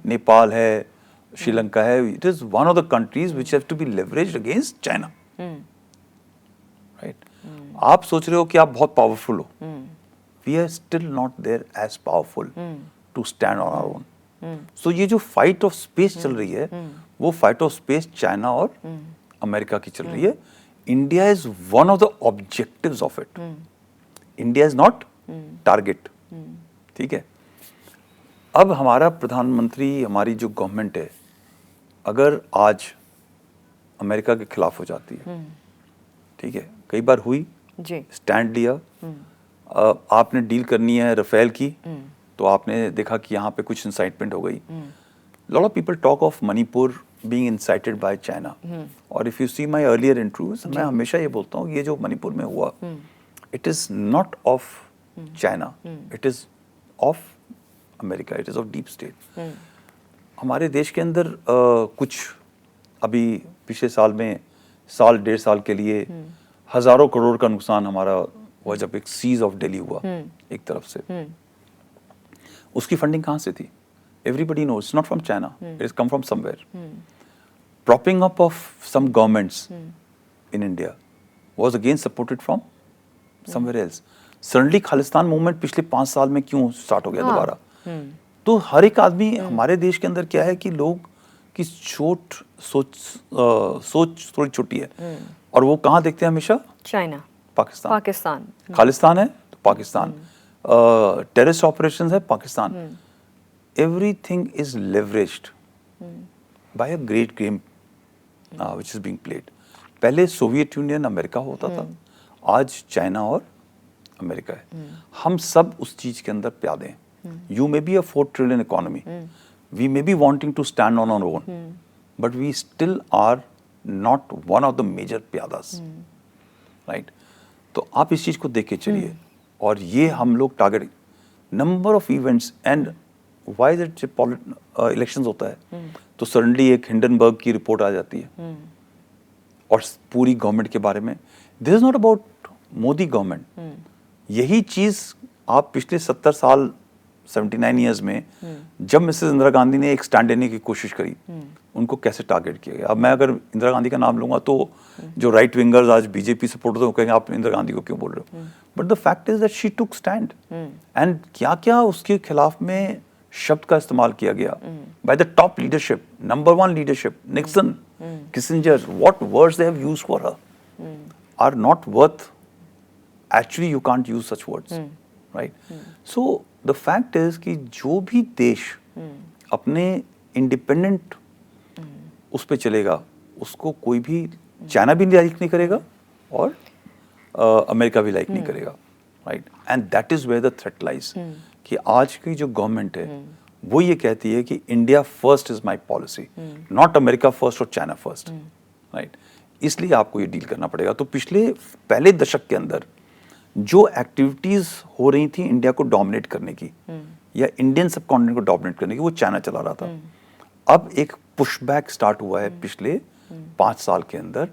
नेपाल है, श्रीलंका है, it is one of the countries which have to be leveraged against China, right? आप सोच रहे हो कि आप बहुत पावरफुल हो, we are still not there as powerful to stand on our own. So ये जो फाइट ऑफ स्पेस चल रही है वो फाइट ऑफ स्पेस चाइना और अमेरिका की चल रही है। India is one of the objectives of it, India is not target, ठीक है? अब हमारा प्रधानमंत्री, हमारी जो गवर्नमेंट है, अगर आज अमेरिका के खिलाफ हो जाती है, ठीक है, कई बार हुई, जी, स्टैंड लिया, आपने डील करनी है राफेल की, तो आपने देखा कि यहाँ पे कुछ इंसाइटमेंट हो गई। Lot of people talk of Manipur being incited by China, और if you see my earlier interviews, मैं हमेशा ये बोलता हूँ ये जो मणिपुर में हुआ, it is not of China, it is of America, it is of deep state. हमारे देश के अंदर कुछ अभी पिछले साल में साल डेढ़ साल के लिए हजारों करोड़ का नुकसान हमारा हुआ जब एक सीज ऑफ दिल्ली हुआ एक तरफ से। उसकी फंडिंग कहाँ से थी? Everybody knows it's not from China. It has come from somewhere. Propping up of some governments in India was again supported from somewhere else. Suddenly Khalistan movement पिछले 5 साल में क्यों स्टार्ट हो गया दोबारा? तो हर एक आदमी हमारे देश के अंदर क्या है कि लोग की सोच थोड़ी छोटी है, और वो कहाँ देखते हैं हमेशा? चाइना, पाकिस्तान। खालिस्तान है तो पाकिस्तान, टेररिस्ट ऑपरेशंस है Pakistan. Everything is leveraged by a great game which is being played. पहले सोवियत यूनियन अमेरिका होता था, आज चाइना और अमेरिका है। हम सब उस चीज के अंदर प्यादे हैं। You may be a 4 trillion economy. We may be wanting to stand on our own, but we still are not one of the major प्यादास, right? तो आप इस चीज को देख के चलिए, और ये हम लोग target number of events and why is it elections होता है तो सडनली एक हिंडनबर्ग की रिपोर्ट आ जाती है और पूरी गवर्नमेंट के बारे में। This is not about Modi government. यही चीज आप पिछले 70 साल 79 ईयर्स में जब मिसेस इंदिरा गांधी ने एक स्टैंड लेने की कोशिश करी, उनको कैसे टारगेट किया गया। अब मैं अगर इंदिरा गांधी का नाम लूंगा तो जो राइट विंगर्स आज बीजेपी सपोर्टर्स हैं कहेंगे आप इंदिरा गांधी को क्यों बोल रहे हो, but the fact is that she took stand, and क्या क्या उसके खिलाफ में शब्द का इस्तेमाल किया गया by the top leadership, number 1 leadership, Nixon, Kissinger, what words they have used for her are not worth, actually you can't use such words, right. So the fact is कि जो भी देश अपने इंडिपेंडेंट उस पे चलेगा उसको कोई भी चाइना भी लाइक नहीं करेगा और अमेरिका भी लाइक नहीं करेगा, right. And that is where the threat lies कि आज की जो गवर्नमेंट है वो ये कहती है कि India first is my policy, not America first और चाइना फर्स्ट, राइट। इसलिए आपको ये डील करना पड़ेगा। तो पहले दशक के अंदर जो एक्टिविटीज हो रही थी इंडिया को डोमिनेट करने की या इंडियन सबकॉन्टिनेंट को डोमिनेट करने की, वो चाइना चला रहा था। अब एक पुशबैक स्टार्ट हुआ है पिछले 5 साल के अंदर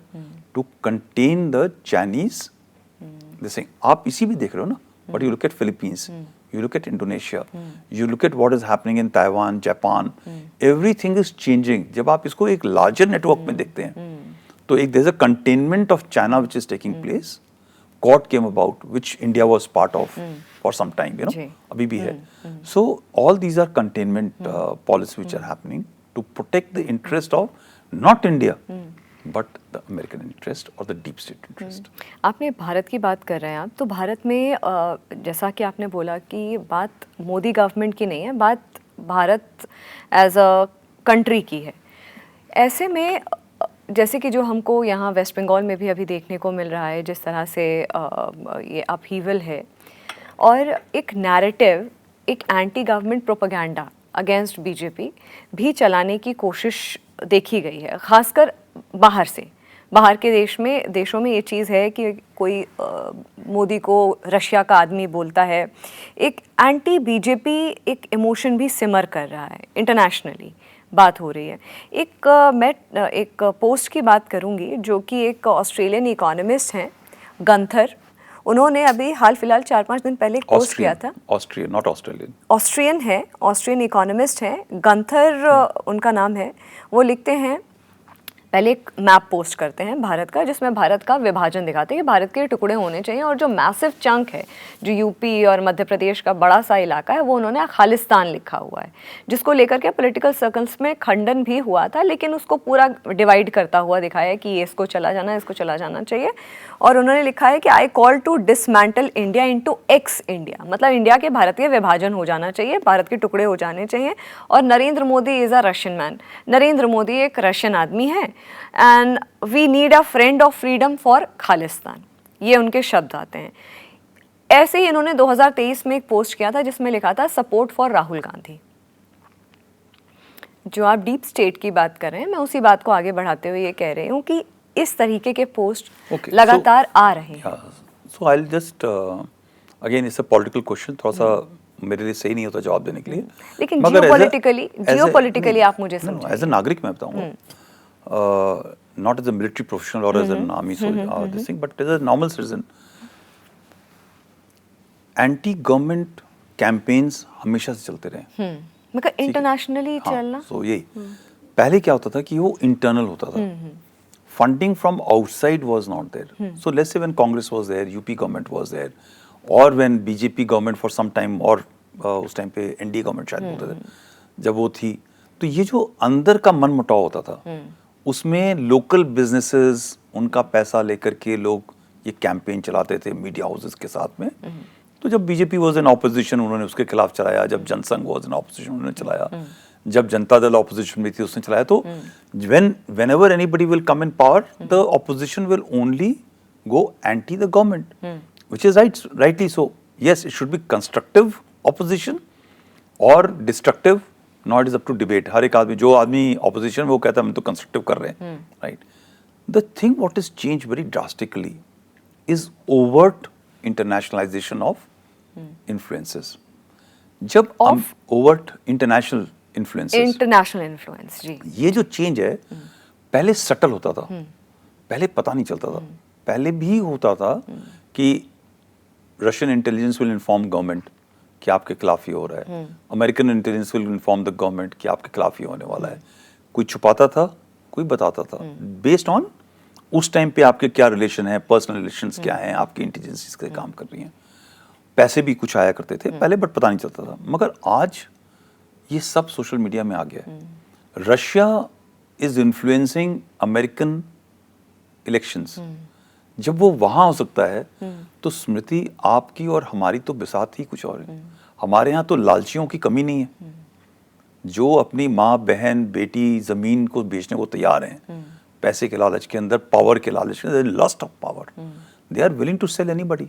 टू कंटेन द चाइनीज। जैसे आप इसी भी देख रहे हो ना, but you look eight Philippines, you look at Indonesia, you look at what is happening in Taiwan, Japan, everything is changing. जब आप इसको एक larger network में देखते हैं तो एक there's a containment of China which is taking place. Quad came about, which India was part of for some time, you know, अभी भी है। So all these are containment policies which are happening to protect the interest of not India, but the American interest or the deep state interest. आपने भारत की बात कर रहे हैं आप, तो भारत में जैसा कि आपने बोला कि बात मोदी गवर्नमेंट की नहीं है, बात भारत एज अ कंट्री की है। ऐसे में जैसे कि जो हमको यहाँ वेस्ट बंगाल में भी अभी देखने को मिल रहा है, जिस तरह से ये अपहीवल है और एक नैरेटिव, एक anti government propaganda against BJP भी चलाने की कोशिश देखी गई है, खासकर बाहर से। बाहर के देशों में ये चीज़ है कि कोई मोदी को रशिया का आदमी बोलता है, एक एंटी बीजेपी एक इमोशन भी सिमर कर रहा है, इंटरनेशनली बात हो रही है। मैं एक पोस्ट की बात करूंगी जो कि एक ऑस्ट्रेलियन इकोनॉमिस्ट हैं गंथर, उन्होंने अभी हाल फिलहाल 4-5 दिन पहले पोस्ट किया था। ऑस्ट्रियन, नॉट ऑस्ट्रेलियन, ऑस्ट्रियन है, ऑस्ट्रियन इकोनॉमिस्ट हैं, गंथर उनका नाम है। वो लिखते हैं, पहले एक मैप पोस्ट करते हैं भारत का, जिसमें भारत का विभाजन दिखाते हैं कि भारत के टुकड़े होने चाहिए, और जो मैसिव चंक है जो यूपी और मध्य प्रदेश का बड़ा सा इलाका है वो उन्होंने खालिस्तान लिखा हुआ है, जिसको लेकर के पॉलिटिकल सर्कल्स में खंडन भी हुआ था, लेकिन उसको पूरा डिवाइड करता हुआ दिखाया कि ये इसको चला जाना, इसको चला जाना चाहिए। और उन्होंने लिखा है कि I call to dismantle India into ex India, मतलब इंडिया के भारत के विभाजन हो जाना चाहिए, भारत के टुकड़े हो जाने चाहिए। और Narendra Modi is a Russian man, Narendra Modi एक रशियन आदमी है and we need a friend of freedom for Khalistan, ये उनके शब्द आते हैं। ऐसे ही इन्होंने 2023 में एक पोस्ट किया था जिसमें लिखा था सपोर्ट फॉर राहुल गांधी। जो आप डीप स्टेट की बात कर रहे हैं, मैं उसी बात को आगे बढ़ाते हुए ये कह रही हूँ कि इस तरीके के पोस्ट लगातार आ रहे हैं। So I will just again it's a political question, थोड़ा सा मेरे लिए सही नहीं होता जवाब देने के लिए, लेकिन जियोपॉलिटिकली आप मुझे समझाइए। एज अ नागरिक मैं बताऊंगा, not as a military professional और as an army this thing, but as a normal citizen, anti government campaigns हमेशा से चलते रहे। मतलब इंटरनेशनली चलना। सो यही पहले क्या होता था कि वो इंटरनल होता था, funding from outside was not there. So let's say when Congress was there, UP government was there, और when BJP government for some time, और उस टाइम पे एनडीए गवर्नमेंट शायद बोलते थे, जब वो थी, तो ये जो अंदर का मन मुटाव होता था, उसमें लोकल बिजनेसेस उनका पैसा लेकर के लोग ये कैंपेन चलाते थे मीडिया हाउसेस के साथ में। तो जब बीजेपी वाज इन ऑपोजिशन उन्होंने उसके खिलाफ चलाया, जब जनसंघ वाज इन ऑपोजिशन उन्होंने चलाया, जब जनता दल ऑपोजिशन में थी उसने चलाया। तो whenever anybody will come in power, the opposition will only go anti the government, which is rightly so. Yes, it should be constructive opposition or destructive. Now it is up to debate. हर एक आदमी, जो आदमी opposition में वो कहता है हम तो constructive कर रहे हैं, right? The thing what is changed very drastically is overt internationalization of influences. जब overt international influence, जी, ये जो चेंज है, पहले सटल होता था, पहले पता नहीं चलता था, पहले भी होता था कि Russian intelligence will inform government कि आपके खिलाफ ये हो रहा है, American intelligence will inform the government कि आपके खिलाफ ये होने वाला है। कोई छुपाता था, कोई बताता था, बेस्ड ऑन उस टाइम पे आपके क्या रिलेशन है, पर्सनल रिलेशंस क्या हैं, आपकी इंटेलिजेंस के काम कर रही हैं, पैसे भी कुछ आया करते थे पहले, बट पता नहीं चलता था। मगर आज ये सब सोशल मीडिया में आ गया है। Russia is influencing American elections. जब वो वहां हो सकता है, तो स्मृति आपकी और हमारी तो बिसात ही कुछ और है। हमारे यहाँ तो लालचियों की कमी नहीं है, जो अपनी माँ, बहन, बेटी, जमीन को बेचने को तैयार हैं, पैसे के लालच के अंदर, पावर के लालच के अंदर, lust of power, they are willing to sell anybody.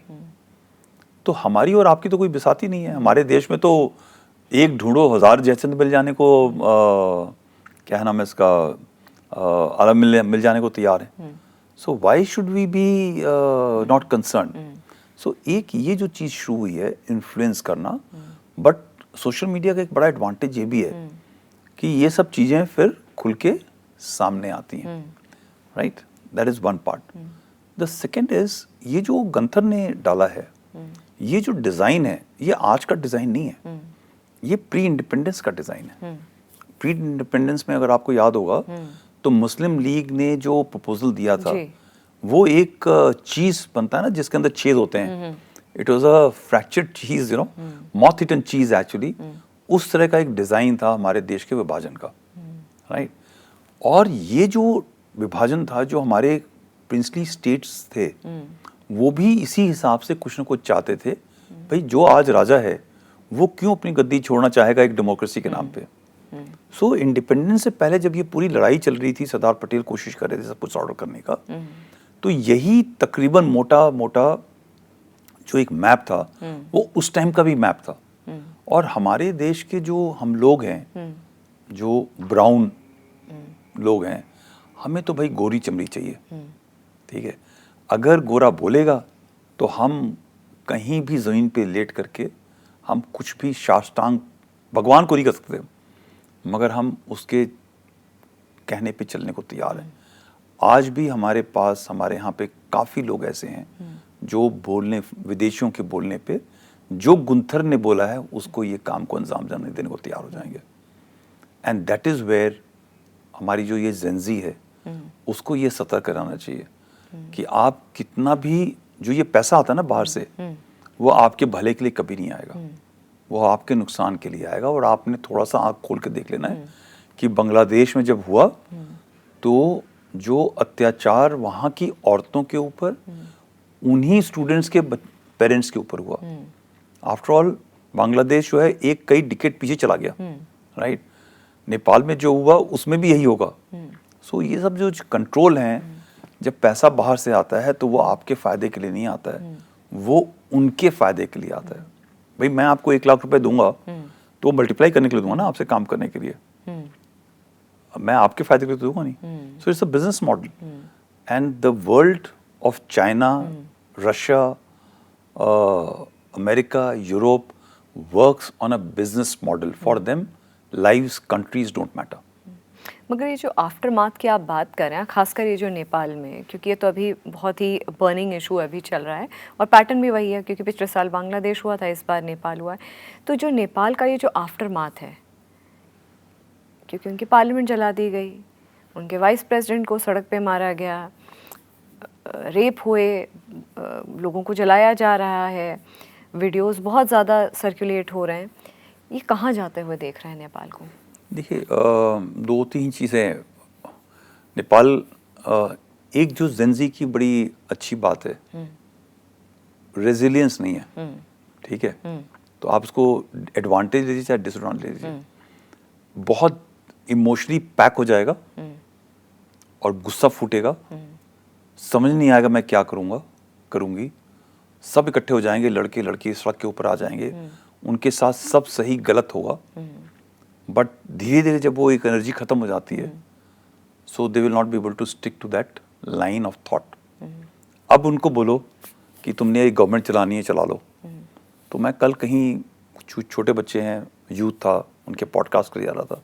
तो हमारी और आपकी तो कोई बिसात ही नहीं है। हमारे देश में तो एक ढूंढो 1000 जयचंद मिल जाने को, क्या है नाम है इसका, आलम मिल जाने को तैयार है। So why should we be not concern? So एक ये जो चीज़ शुरू हुई है इन्फ्लुएंस करना, बट सोशल मीडिया का एक बड़ा एडवांटेज ये भी है कि ये सब चीज़ें फिर खुल के सामने आती हैं, right? That is one part. The second is, ये जो गंथर ने डाला है, ये जो डिज़ाइन है, ये आज का डिज़ाइन नहीं है, ये प्री इंडिपेंडेंस का डिज़ाइन है। प्री इंडिपेंडेंस में अगर आपको याद होगा, तो मुस्लिम लीग ने जो प्रपोजल दिया था, वो एक चीज़ बनता है ना जिसके अंदर छेद होते हैं, इट वाज अ फ्रैक्चर्ड चीज़, यू नो, मॉथ ईटन चीज़ एक्चुअली। उस तरह का एक डिज़ाइन था हमारे देश के विभाजन का, राइट? और ये जो विभाजन था, जो हमारे प्रिंसली स्टेट्स थे, वो भी इसी हिसाब से कुछ न कुछ चाहते थे, भाई जो आज राजा है वो क्यों अपनी गद्दी छोड़ना चाहेगा एक डेमोक्रेसी के नाम पे। सो इंडिपेंडेंस से पहले जब ये पूरी लड़ाई चल रही थी, सरदार पटेल कोशिश कर रहे थे सब कुछ ऑर्डर करने का, तो यही तकरीबन मोटा मोटा जो एक मैप था, वो उस टाइम का भी मैप था। और हमारे देश के जो हम लोग हैं, जो ब्राउन लोग हैं, हमें तो भाई गोरी चमड़ी चाहिए, ठीक है? अगर गोरा बोलेगा तो हम कहीं भी ज़मीन पे लेट करके हम कुछ भी साष्टांग भगवान को नहीं कर सकते, मगर हम उसके कहने पे चलने को तैयार हैं। आज भी हमारे पास, हमारे यहाँ पे काफ़ी लोग ऐसे हैं जो बोलने, विदेशियों के बोलने पे, जो गुंथर ने बोला है उसको ये काम को अंजाम देने को तैयार हो जाएंगे। एंड दैट इज़ वेयर हमारी जो ये जेंजी है, उसको ये सतर्क कराना चाहिए कि आप कितना भी, जो ये पैसा आता है ना बाहर से, वो आपके भले के लिए कभी नहीं आएगा, वो आपके नुकसान के लिए आएगा। और आपने थोड़ा सा आँख खोल के देख लेना है कि बांग्लादेश में जब हुआ, तो जो अत्याचार वहाँ की औरतों के ऊपर, उन्हीं स्टूडेंट्स के पेरेंट्स के ऊपर हुआ। आफ्टर ऑल बांग्लादेश जो है एक कई डिकेड पीछे चला गया, राइट? नेपाल में जो हुआ उसमें भी यही होगा। सो ये सब जो कंट्रोल हैं, जब पैसा बाहर से आता है तो वो आपके फायदे के लिए नहीं आता है, वो उनके फायदे के लिए आता है। भाई मैं आपको 1 लाख रुपए दूंगा तो मल्टीप्लाई करने के लिए दूंगा ना, आपसे काम करने के लिए, मैं आपके फायदे के लिए तो दूंगा नहीं। So it's a business model and the world of China, Russia, America, Europe works on a business model. For them lives, countries don't matter. मगर ये जो आफ्टर माथ की आप बात कर रहे हैं, खासकर ये जो नेपाल में, क्योंकि ये तो अभी बहुत ही बर्निंग इशू अभी चल रहा है और पैटर्न भी वही है, क्योंकि पिछले साल बांग्लादेश हुआ था, इस बार नेपाल हुआ है। तो जो नेपाल का ये जो आफ्टर माथ है, क्योंकि उनकी पार्लियामेंट जला दी गई, उनके वाइस प्रेसिडेंट को सड़क पे मारा गया, रेप हुए, लोगों को जलाया जा रहा है, वीडियोस बहुत ज़्यादा सर्कुलेट हो रहे हैं, ये कहाँ जाते हुए देख रहे हैं नेपाल को? देखिए 2-3 चीज़ें नेपाल, एक जो जेंजी की बड़ी अच्छी बात है, रेजिलियंस नहीं है, ठीक है, तो आप उसको एडवांटेज लीजिए चाहे डिसएडवांटेज लीजिए, बहुत इमोशनली पैक हो जाएगा और गुस्सा फूटेगा, समझ नहीं आएगा मैं क्या करूंगी, सब इकट्ठे हो जाएंगे, लड़के लड़की सड़क के ऊपर आ जाएंगे, उनके साथ सब सही गलत होगा, बट धीरे धीरे जब वो एक एनर्जी खत्म हो जाती है, so they will not be able to stick to that line of thought. अब उनको बोलो कि तुमने ये गवर्नमेंट चलानी है, चला लो। तो मैं कल कहीं छोटे बच्चे हैं, यूथ था, उनके पॉडकास्ट कर जा रहा था,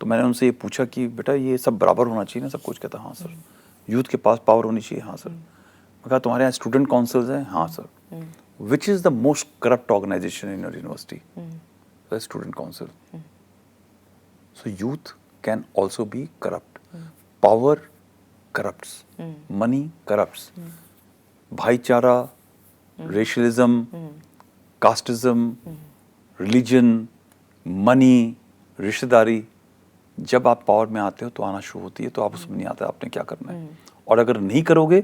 तो मैंने उनसे ये पूछा कि बेटा ये सब बराबर होना चाहिए ना सब कुछ? कहता हाँ सर। यूथ के पास पावर होनी चाहिए? हाँ सर। मैं कहा तुम्हारे यहाँ स्टूडेंट काउंसिल्स हैं? हाँ sir. Which is the most corrupt organization in your university? The student council. So youth can also be corrupt. Power corrupts. Money corrupts. भाईचारा, racialism, casteism, religion, money, रिश्तेदारी, जब आप पावर में आते हो तो आना शुरू होती है, तो आप उसमें नहीं आते आपने क्या करना है। और अगर नहीं करोगे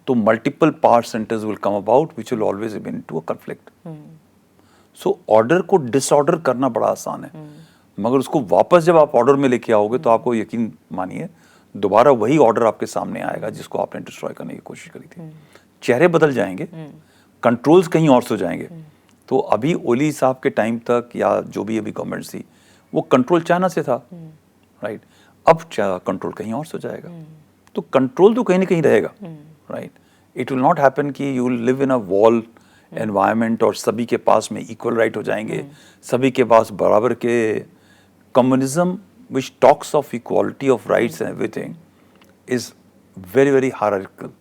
तो multiple power centers will come about which will always even to a conflict. So order को डिसऑर्डर करना बड़ा आसान है, मगर उसको वापस जब आप ऑर्डर में लेके आओगे तो आपको यकीन मानिए दोबारा वही ऑर्डर आपके सामने आएगा जिसको आपने डिस्ट्रॉय करने की कोशिश करी थी। चेहरे बदल जाएंगे, कंट्रोल्स कहीं और से हो जाएंगे। तो अभी ओली साहब के टाइम तक या जो भी अभी गवर्नमेंट थी, वो कंट्रोल चाइना से था, राइट। अब कंट्रोल कहीं और से हो जाएगा, तो कंट्रोल तो कहीं ना कहीं रहेगा, right. It will not happen कि you will live in a wall environment और सभी के पास में इक्वल राइट हो जाएंगे, सभी के पास बराबर के। Communism, which talks of equality of rights and everything, is very very hierarchical.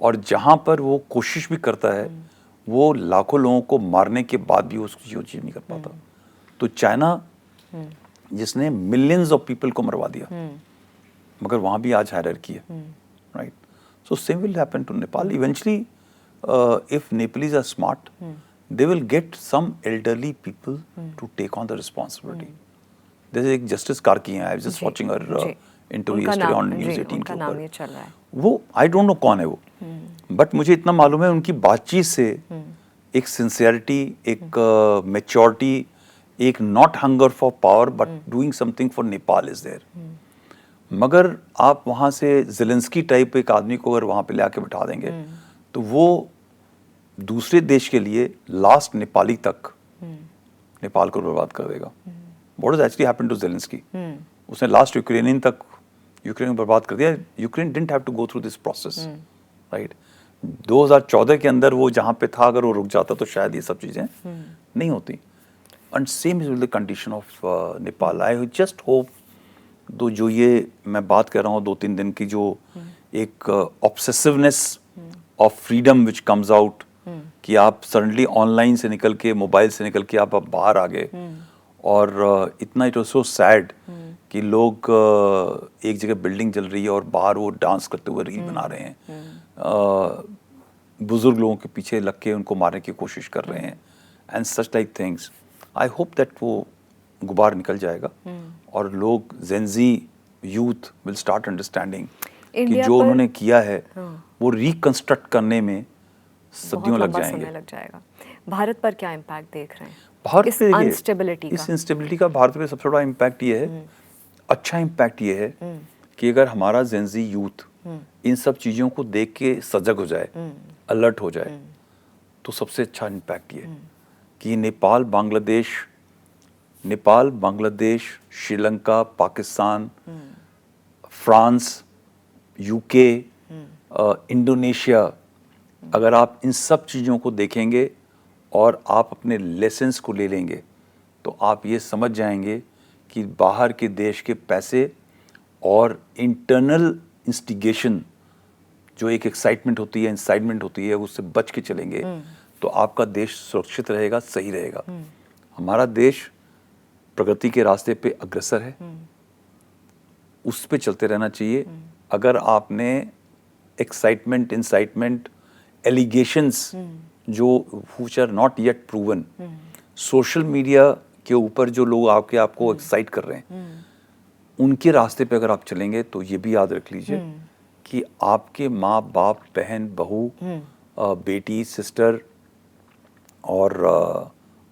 और जहाँ पर वो कोशिश भी करता है, वो लाखों लोगों को मारने के बाद भी उसको जो चीज नहीं कर पाता। तो चाइना जिसने मिलियंस ऑफ पीपल को मरवा दिया, मगर वहाँ भी आज हायरार्की है, right. So same will happen to Nepal eventually. If Nepalese are smart, they will get some elderly people to take on the responsibility. जैसे एक जस्टिस कार्की हैं, I was just watching her interview yesterday on news 18 के ऊपर। ये चल रहा है, वो आई डोंट नो कौन है वो, बट मुझे इतना मालूम है उनकी बातचीत से एक सिंसियरिटी, एक मैच्योरिटी, एक not hunger for power but doing something for Nepal is there. मगर आप वहाँ से ज़ेलेंस्की टाइप एक आदमी को अगर वहाँ पे ले आके बिठा देंगे तो वो दूसरे देश के लिए लास्ट नेपाली तक नेपाल को बर्बाद कर देगा। What has actually happened to Zelensky? उसने लास्ट यूक्रेनियन तक यूक्रेन को बर्बाद कर दिया। Ukraine didn't have to go through this process, right? 2014 के अंदर वो जहाँ पे था, अगर वो रुक जाता तो शायद ये सब चीजें नहीं होती। And same is with the condition of Nepal. I just hope जो ये मैं बात कर रहा हूँ 2-3 दिन की, जो एक obsessiveness of freedom which comes out, कि आप सडनली ऑनलाइन से निकल के, मोबाइल से निकल के आप बाहर आ गए, और इतना इट वाज सो सैड कि लोग एक जगह बिल्डिंग जल रही है और बाहर वो डांस करते हुए रील बना रहे हैं, बुजुर्ग लोगों के पीछे लग के उनको मारने की कोशिश कर रहे हैं, and such like things. I hope that वो गुबार निकल जाएगा और लोग, Gen Z youth will start understanding कि जो उन्होंने किया है वो रिकंस्ट्रक्ट करने में सदियों लग जाएगा। भारत पर क्या इम्पैक्ट देख रहे हैं? भारत इस इंस्टेबिलिटी का भारत पे सबसे बड़ा इम्पैक्ट ये है, अच्छा इम्पैक्ट ये है कि अगर हमारा जेंजी यूथ इन सब चीज़ों को देख के सजग हो जाए, अलर्ट हो जाए, तो सबसे अच्छा इम्पैक्ट ये कि Nepal, Bangladesh, Sri Lanka, Pakistan, France, UK, Indonesia, अगर आप इन सब चीज़ों को देखेंगे और आप अपने लेसन्स को ले लेंगे तो आप ये समझ जाएंगे कि बाहर के देश के पैसे और इंटरनल इंस्टिगेशन जो एक एक्साइटमेंट होती है, इंसाइटमेंट होती है, उससे बच के चलेंगे तो आपका देश सुरक्षित रहेगा, सही रहेगा। हमारा देश प्रगति के रास्ते पे अग्रसर है, उस पे चलते रहना चाहिए। अगर आपने एक्साइटमेंट, इंसाइटमेंट, एलिगेशंस जो which are not yet proven, social media के ऊपर जो लोग आपको एक्साइट कर रहे हैं, उनके रास्ते पे अगर आप चलेंगे तो ये भी याद रख लीजिए कि आपके माँ बाप, बहन, बहू, बेटी, सिस्टर और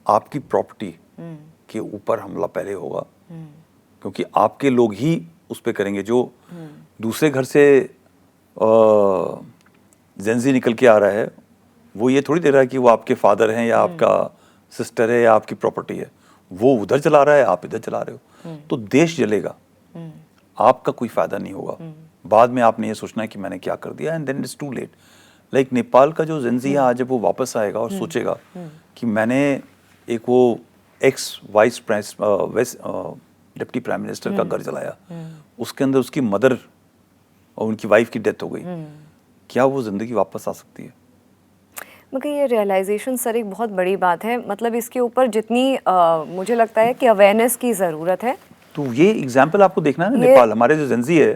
आपकी प्रॉपर्टी के ऊपर हमला पहले होगा, क्योंकि आपके लोग ही उस पे करेंगे। जो दूसरे घर से जेंजी निकल के आ रहा है वो ये थोड़ी दे रहा है कि वो आपके फादर हैं या आपका सिस्टर है या आपकी प्रॉपर्टी है, वो उधर चला रहा है, आप इधर चला रहे हो, तो देश जलेगा, आपका कोई फायदा नहीं होगा। बाद में आपने ये सोचना है कि मैंने क्या कर दिया, and then it's too late. Like Nepal का जो जेंजी है आज जब वो वापस आएगा और सोचेगा कि मैंने एक वो x vice deputy prime minister का घर जलाया, उसके अंदर उसकी मदर और उनकी वाइफ की डेथ हो गई, क्या वो जिंदगी वापस आ सकती है? मगर ये रियलाइजेशन सर एक बहुत बड़ी बात है, मतलब इसके ऊपर जितनी मुझे लगता है कि अवेयरनेस की ज़रूरत है। तो ये एग्जाम्पल आपको देखना है ना, नेपाल हमारे जो जेंजी है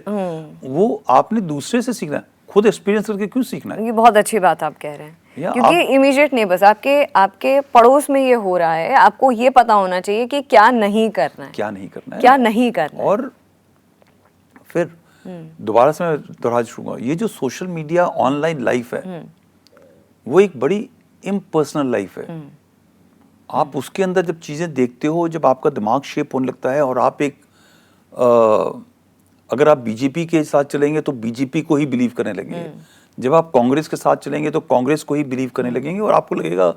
वो आपने दूसरे से सीखना है, खुद एक्सपीरियंस करके क्यों सीखना है? ये बहुत अच्छी बात आप कह रहे हैं, या क्योंकि इमीडिएट नहीं, बस आपके पड़ोस में ये हो रहा है, आपको ये पता होना चाहिए कि क्या नहीं करना है, क्या नहीं करना है, क्या नहीं करना है। और फिर दोबारा से मैं दोहरा चुका, ये जो सोशल मीडिया ऑनलाइन लाइफ है वो एक बड़ी इम्पर्सनल लाइफ है। आप उसके अंदर जब चीज़ें देखते हो, जब आपका दिमाग शेप होने लगता है और आप एक अगर आप बीजेपी के साथ चलेंगे तो बीजेपी को ही बिलीव करने लगेंगे, जब आप कांग्रेस के साथ चलेंगे तो कांग्रेस को ही बिलीव करने लगेंगे, और आपको लगेगा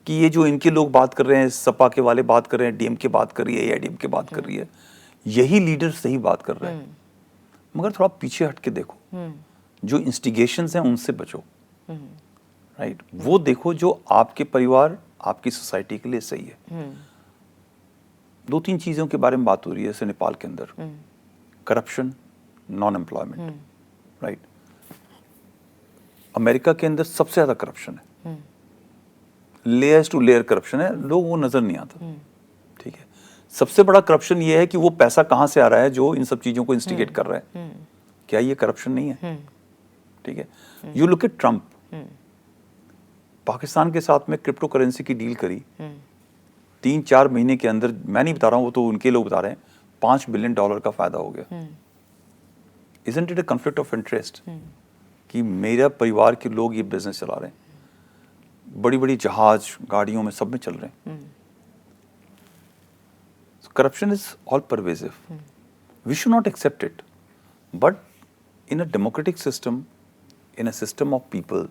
कि ये जो इनके लोग बात कर रहे हैं, सपा के वाले बात कर रहे हैं, डीएम के बात कर रही है, एआईडीएम के बात कर रही है, यही लीडर सही बात कर रहे हैं। मगर थोड़ा पीछे हट के देखो, जो इंस्टिगेशंस हैं उनसे बचो, राइट? वो देखो जो आपके परिवार, आपकी सोसाइटी के लिए सही है। दो तीन चीजों के बारे में बात हो रही है जैसे नेपाल के अंदर, corruption, non employment, right? America के अंदर सबसे ज्यादा करप्शन है, लेयर्स टू लेयर करप्शन है, लोगों को नजर नहीं आता, ठीक है? सबसे बड़ा करप्शन ये है कि वो पैसा कहां से आ रहा है जो इन सब चीजों को इंस्टिगेट कर रहा है। क्या ये करप्शन नहीं है? ठीक है। You look eight Trump, Pakistan के साथ में क्रिप्टो करेंसी की डील करी, 3-4 महीने के अंदर, मैं नहीं बता रहा हूं, वो तो उनके लोग बता रहे हैं, $5 बिलियन का फायदा हो गया। Isn't it a conflict of interest कि मेरा परिवार के लोग ये बिजनेस चला रहे हैं, बड़ी बड़ी जहाज, गाड़ियों में, सब में चल रहे हैं। Corruption is all pervasive, we should not accept it, but in a democratic system, in a system of people,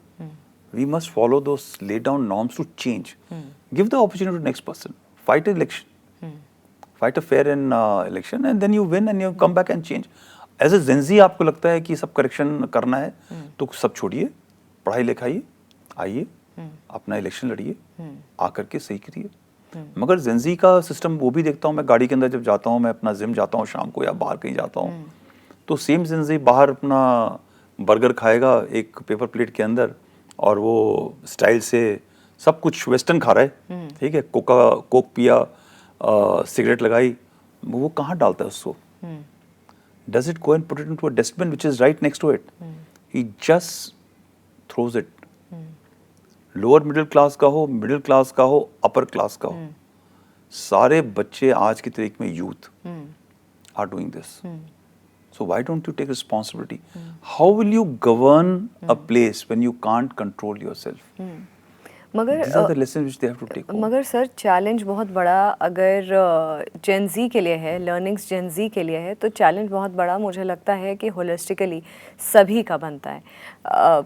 we must follow those laid down norms to change. Give the opportunity to the next person. Fight an election. Fight a fair and election, and then you win and you come back and change. As a Gen Z आपको लगता है कि सब correction करना है, तो सब छोड़िए, पढ़ाई लिखाइए, आइए, अपना इलेक्शन लड़िए, आकर के सही करिए। मगर Gen Z का सिस्टम वो भी देखता हूँ मैं, गाड़ी के अंदर जब जाता हूँ, मैं अपना जिम जाता हूँ शाम को या बाहर कहीं जाता हूँ, तो सेम Gen Z बाहर अपना बर्गर खाएगा एक पेपर प्लेट के अंदर, और वो स्टाइल से सब कुछ वेस्टर्न खा रहा है, ठीक है? कोक पिया, सिगरेट लगाई, वो कहाँ डालता है उसको? Does it go and put it into a dustbin which is right next to it? He just throws it. Lower middle class का हो, मिडिल क्लास का हो, अपर क्लास का हो, सारे बच्चे आज की तारीख में youth are doing this. So why don't you take responsibility? How will you govern a place when you can't control yourself? मगर These are the lessons which they have to take home. मगर sir challenge बहुत बड़ा अगर जेन जी के लिए है, learnings जेन जी के लिए है, तो चैलेंज बहुत बड़ा मुझे लगता है कि होलिस्टिकली सभी का बनता है,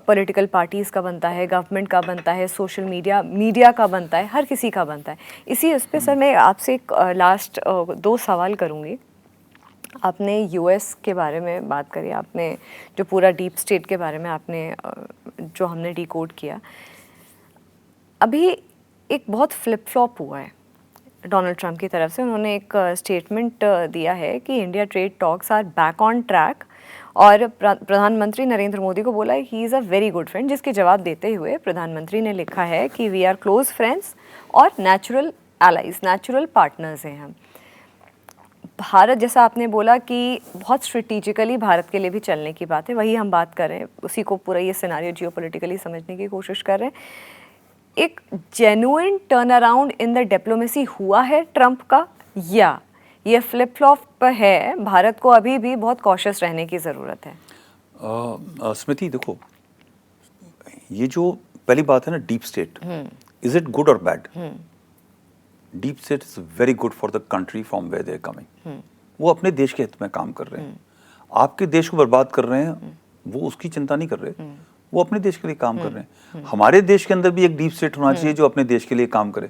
पॉलिटिकल पार्टीज़ का बनता है, गवर्नमेंट का बनता है, सोशल मीडिया का बनता है, हर किसी का बनता है। इसी उस पर सर मैं आपसे एक लास्ट 2 सवाल करूँगी। आपने यूएस के बारे में बात करी, आपने जो पूरा डीप स्टेट के बारे में आपने जो हमने डिकोड किया, अभी एक बहुत फ्लिप फ्लॉप हुआ है डोनाल्ड ट्रंप की तरफ से। उन्होंने एक स्टेटमेंट दिया है कि India trade talks are back on track, और प्रधानमंत्री नरेंद्र मोदी को बोला he is a very good friend, जिसके जवाब देते हुए प्रधानमंत्री ने लिखा है कि वी आर क्लोज फ्रेंड्स और नेचुरल एलाइज, नेचुरल पार्टनर्स हैं हम। भारत, जैसा आपने बोला कि बहुत स्ट्रेटिजिकली भारत के लिए भी चलने की बात है, वही हम बात कर रहे हैं, उसी को पूरा ये सिनारियो जियोपॉलिटिकली समझने की कोशिश कर रहे हैं। एक genuine turn around in the diplomacy हुआ है ट्रंप का, या ये फ्लिप फ्लॉप है, भारत को अभी भी बहुत कॉशियस रहने की ज़रूरत है? स्मृति देखो, ये जो पहली बात है ना, deep state, is it good और bad? Deep state is very good for the country from where they are coming. वो अपने देश के हित में काम कर रहे हैं, आपके देश को बर्बाद कर रहे हैं, वो उसकी चिंता नहीं कर रहे, वो अपने देश के लिए काम कर रहे हैं। हमारे देश के अंदर भी एक डीप स्टेट होना चाहिए जो अपने देश के लिए काम करे,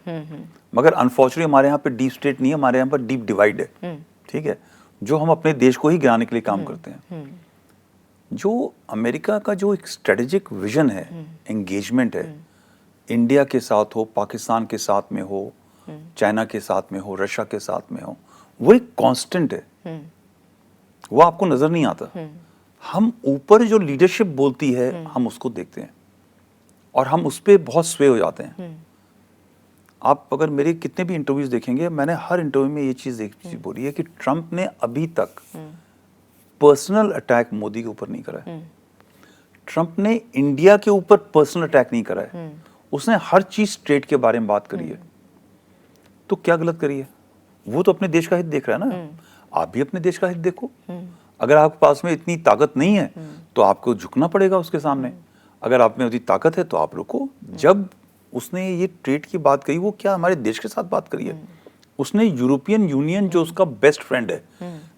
मगर अनफॉर्चुनेटली हमारे यहाँ पे डीप स्टेट नहीं है, हमारे यहाँ पर डीप डिवाइड है, ठीक है, जो हम अपने देश को ही गिराने के लिए काम करते हैं। जो अमेरिका का जो एक स्ट्रेटेजिक विजन है, एंगेजमेंट है, इंडिया के साथ हो, पाकिस्तान के साथ में हो, चाइना के साथ में हो, रशिया के साथ में हो, वो एक कांस्टेंट है, वो आपको नजर नहीं आता। हम ऊपर जो लीडरशिप बोलती है हम उसको देखते हैं और हम उस पर बहुत स्वे हो जाते हैं। आप अगर मेरे कितने भी इंटरव्यूज देखेंगे, मैंने हर इंटरव्यू में ये चीज बोली है कि ट्रंप ने अभी तक पर्सनल अटैक मोदी के ऊपर नहीं करा है, ट्रंप ने इंडिया के ऊपर पर्सनल अटैक नहीं करा है, उसने हर चीज स्ट्रेट के बारे में बात करी है। तो क्या गलत करी है? वो तो अपने देश का हित देख रहा है ना, आप भी अपने देश का हित देखो। अगर आपके पास में इतनी ताकत नहीं है तो आपको झुकना पड़ेगा उसके सामने, अगर आप में उतनी ताकत है तो आप रुको। जब उसने ये ट्रेड की बात कही, वो क्या हमारे देश के साथ बात करी है? उसने यूरोपियन यूनियन जो उसका बेस्ट फ्रेंड है,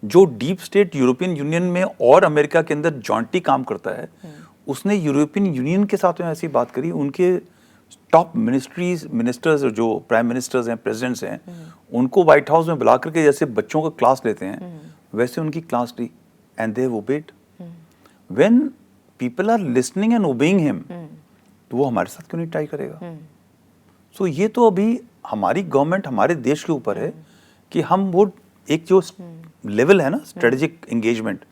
जो डीप स्टेट यूरोपियन यूनियन में और अमेरिका के अंदर जॉइंटली काम करता है, उसने यूरोपियन यूनियन के साथ में ऐसी बात करी। उनके टॉप मिनिस्टर्स जो प्राइम मिनिस्टर्स हैं, प्रेसिडेंट्स हैं, उनको व्हाइट हाउस में बुला करके जैसे बच्चों का क्लास लेते हैं वैसे उनकी क्लास ली, and they have obeyed. When people are listening and obeying him, तो वो हमारे साथ क्यों नहीं ट्राई करेगा? सो ये तो अभी हमारी गवर्नमेंट, हमारे देश के ऊपर है कि हम वो एक जो लेवल है ना स्ट्रेटेजिक एंगेजमेंट,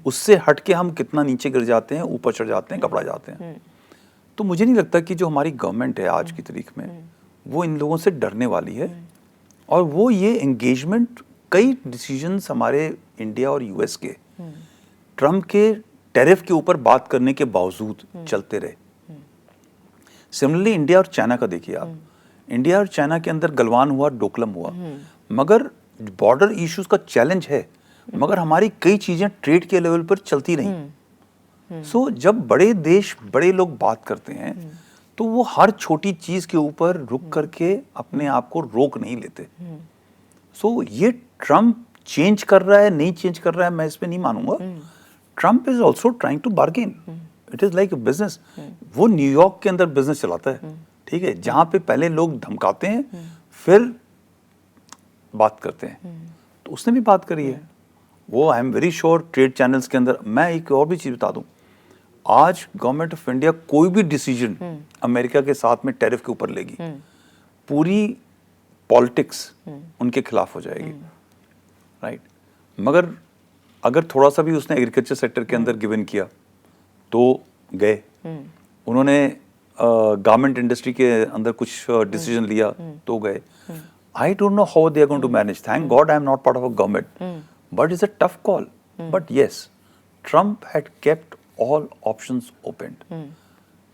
उससे हट के हम कितना नीचे गिर जाते हैं, ऊपर चढ़ जाते हैं, घबरा जाते हैं। तो मुझे नहीं लगता कि जो हमारी गवर्नमेंट है आज की तारीख में वो इन लोगों से डरने वाली है, और वो ये एंगेजमेंट, कई डिसीजंस हमारे इंडिया और यूएस के ट्रम्प के टैरिफ के ऊपर बात करने के बावजूद चलते रहे। सिमिलरली इंडिया और चाइना का देखिए आप, इंडिया और चाइना के अंदर गलवान हुआ, डोकलम हुआ, मगर बॉर्डर इश्यूज का चैलेंज है, मगर हमारी कई चीजें ट्रेड के लेवल पर चलती रहीं। सो जब बड़े देश, बड़े लोग बात करते हैं तो वो हर छोटी चीज के ऊपर रुक करके अपने आप को रोक नहीं लेते। सो ये ट्रम्प चेंज कर रहा है, नहीं चेंज कर रहा है, मैं इस पे नहीं मानूंगा। Trump is also trying to bargain, it is like business. वो न्यूयॉर्क के अंदर बिजनेस चलाता है, ठीक है, जहां पे पहले लोग धमकाते हैं फिर बात करते हैं, तो उसने भी बात करी है। वो I am very sure trade channels के अंदर, मैं एक और भी चीज बता दूं, आज गवर्नमेंट ऑफ इंडिया कोई भी डिसीजन अमेरिका के साथ में टैरिफ के ऊपर लेगी, पूरी पॉलिटिक्स उनके खिलाफ हो जाएगी, राइट। मगर अगर थोड़ा सा भी उसने एग्रीकल्चर सेक्टर के अंदर गिवन किया तो गए, उन्होंने गारमेंट इंडस्ट्री के अंदर कुछ डिसीजन लिया तो गए। I don't know how they are going to manage, thank God I am not part of a government, but it's a tough call. But yes, Trump had kept all options open.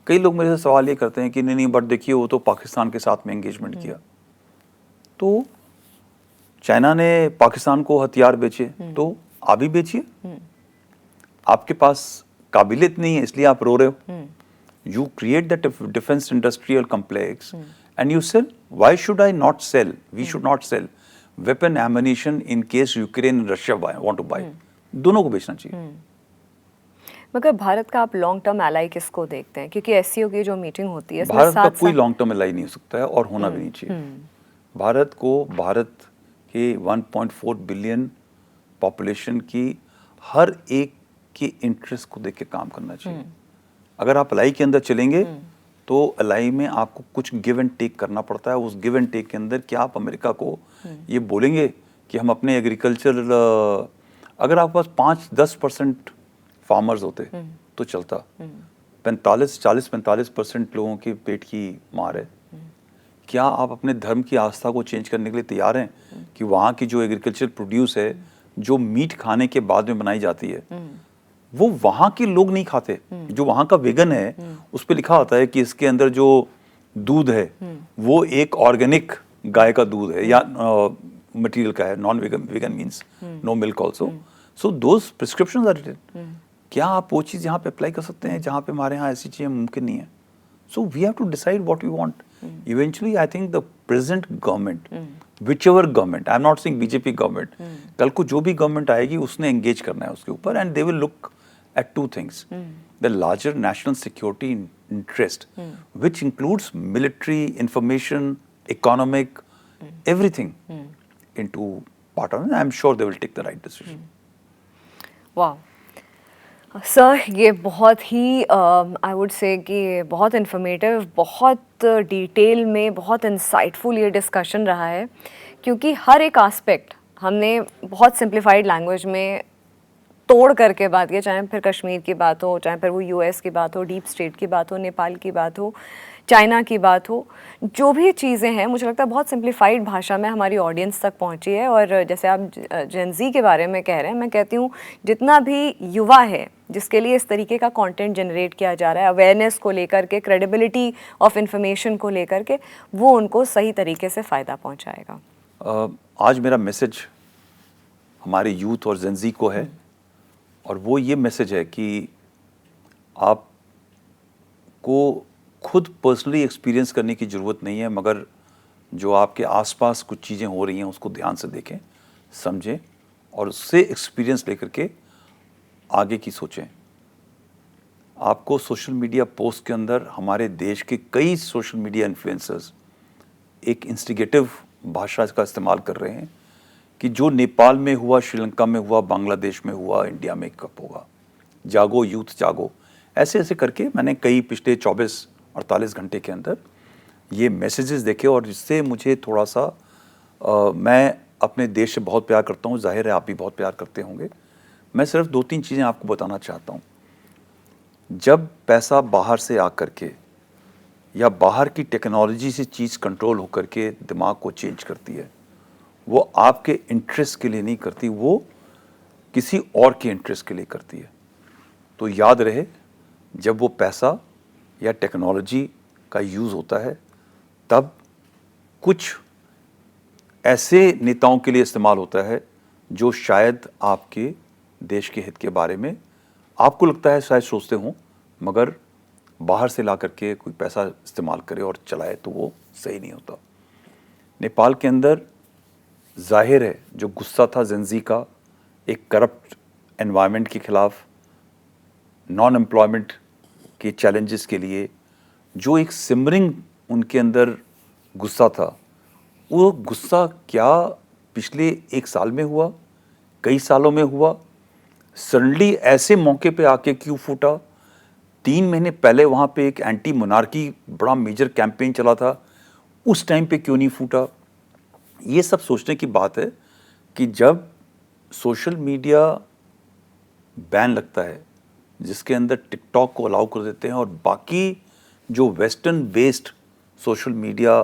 कई लोग मेरे से सवाल ये करते हैं कि नहीं बट देखिए वो तो पाकिस्तान के साथ में एंगेजमेंट किया, तो चाइना ने पाकिस्तान को हथियार बेचे, तो आप भी बेचिए, आपके पास काबिलियत नहीं है इसलिए आप रो रहे हो। You create that defense industrial complex and you sell. Why should I not sell? We should not sell weapon ammunition in case Ukraine and Russia want to buy. दोनों को बेचना चाहिए. मगर भारत का आप लॉन्ग टर्म एलाई किसको देखते हैं? क्योंकि एससीओ की जो मीटिंग होती है इसमें भारत का साथ कोई लॉन्ग टर्म एलाई नहीं हो सकता है और होना भी नहीं चाहिए. भारत के 1.4 बिलियन पॉपुलेशन की हर एक के इंटरेस्ट को देख के काम करना चाहिए. अगर आप एलाई के अंदर चलेंगे तो एलाई में आपको कुछ गिव एंड टेक करना पड़ता है. उस गिव एंड टेक के अंदर क्या आप अमेरिका को ये बोलेंगे कि हम अपने एग्रीकल्चर, अगर आपके पास 5-10% फार्मर्स होते तो चलता. 40-45% लोगों के पेट की मार है. क्या आप अपने धर्म की आस्था को चेंज करने के लिए तैयार हैं कि वहाँ की जो एग्रीकल्चर प्रोड्यूस है, जो मीट खाने के बाद में बनाई जाती है, वो वहाँ के लोग नहीं खाते. जो वहाँ का वेगन है उस पर लिखा होता है कि इसके अंदर जो दूध है वो एक ऑर्गेनिक गाय का दूध है या मटेरियल का है. Non vegan, vegan means no milk also. So those prescriptions are written. क्या आप वो चीज़ यहाँ पे अप्लाई कर सकते हैं जहाँ पे हमारे यहाँ ऐसी चीज़ें मुमकिन नहीं है? So we have to decide what we want. Eventually I think the present government, whichever government, I'm not saying BJP government, कल को जो भी गवर्नमेंट आएगी उसने एंगेज करना है उसके ऊपर. And they will look at two things: the larger national security interest, which includes military, information, economic, everything into part of it. I'm sure they will take the right decision. वाह sir, ये बहुत ही I would say कि बहुत informative, बहुत detail में, बहुत insightful ये discussion रहा है. क्योंकि हर एक एस्पेक्ट हमने बहुत सिंप्लीफाइड लैंग्वेज में तोड़ करके बात की. चाहे फिर कश्मीर की बात हो, चाहे फिर वो यूएस की बात हो, डीप स्टेट की बात हो, नेपाल की बात हो, चाइना की बात हो, जो भी चीज़ें हैं मुझे लगता है बहुत सिंप्लीफाइड भाषा में हमारी ऑडियंस तक पहुंची है. और जैसे आप जेनजी के बारे में कह रहे हैं, मैं कहती हूँ जितना भी युवा है जिसके लिए इस तरीके का कंटेंट जनरेट किया जा रहा है, अवेयरनेस को लेकर के, क्रेडिबिलिटी ऑफ इंफॉर्मेशन को लेकर के, वो उनको सही तरीके से फ़ायदा पहुँचाएगा. आज मेरा मैसेज हमारे यूथ और जेनजी को है, और वो ये मैसेज है कि आपको खुद पर्सनली एक्सपीरियंस करने की ज़रूरत नहीं है, मगर जो आपके आसपास कुछ चीज़ें हो रही हैं उसको ध्यान से देखें, समझें और उससे एक्सपीरियंस लेकर के आगे की सोचें. आपको सोशल मीडिया पोस्ट के अंदर हमारे देश के कई सोशल मीडिया इन्फ्लुएंसर्स एक इंस्टिगेटिव भाषा का इस्तेमाल कर रहे हैं कि जो नेपाल में हुआ, श्रीलंका में हुआ, बांग्लादेश में हुआ, इंडिया में कब होगा. जागो यूथ जागो, ऐसे ऐसे करके मैंने कई पिछले 24-48 घंटे के अंदर ये मैसेजेस देखे. और इससे मुझे थोड़ा सा मैं अपने देश से बहुत प्यार करता हूँ, जाहिर है आप भी बहुत प्यार करते होंगे. मैं सिर्फ 2-3 चीज़ें आपको बताना चाहता हूँ. जब पैसा बाहर से आकर के या बाहर की टेक्नोलॉजी से चीज़ कंट्रोल होकर के दिमाग को चेंज करती है, वो आपके इंटरेस्ट के लिए नहीं करती, वो किसी और के इंटरेस्ट के लिए करती है. तो याद रहे, जब वो पैसा या टेक्नोलॉजी का यूज़ होता है तब कुछ ऐसे नेताओं के लिए इस्तेमाल होता है जो शायद आपके देश के हित के बारे में आपको लगता है शायद सोचते हों, मगर बाहर से ला करके कोई पैसा इस्तेमाल करे और चलाए तो वो सही नहीं होता. नेपाल के अंदर जाहिर है जो गुस्सा था जेनजी का, एक करप्ट एनवायरनमेंट के खिलाफ, नॉन एम्प्लॉयमेंट के चैलेंजेस के लिए, जो एक सिमरिंग उनके अंदर गुस्सा था, वो गुस्सा क्या पिछले 1 साल में हुआ, कई सालों में हुआ, सडनली ऐसे मौके पे आके क्यों फूटा? 3 महीने पहले वहाँ पे एक एंटी मोनार्की बड़ा मेजर कैंपेन चला था, उस टाइम पे क्यों नहीं फूटा? ये सब सोचने की बात है कि जब सोशल मीडिया बैन लगता है, जिसके अंदर टिकटॉक को अलाउ कर देते हैं और बाकी जो western based social media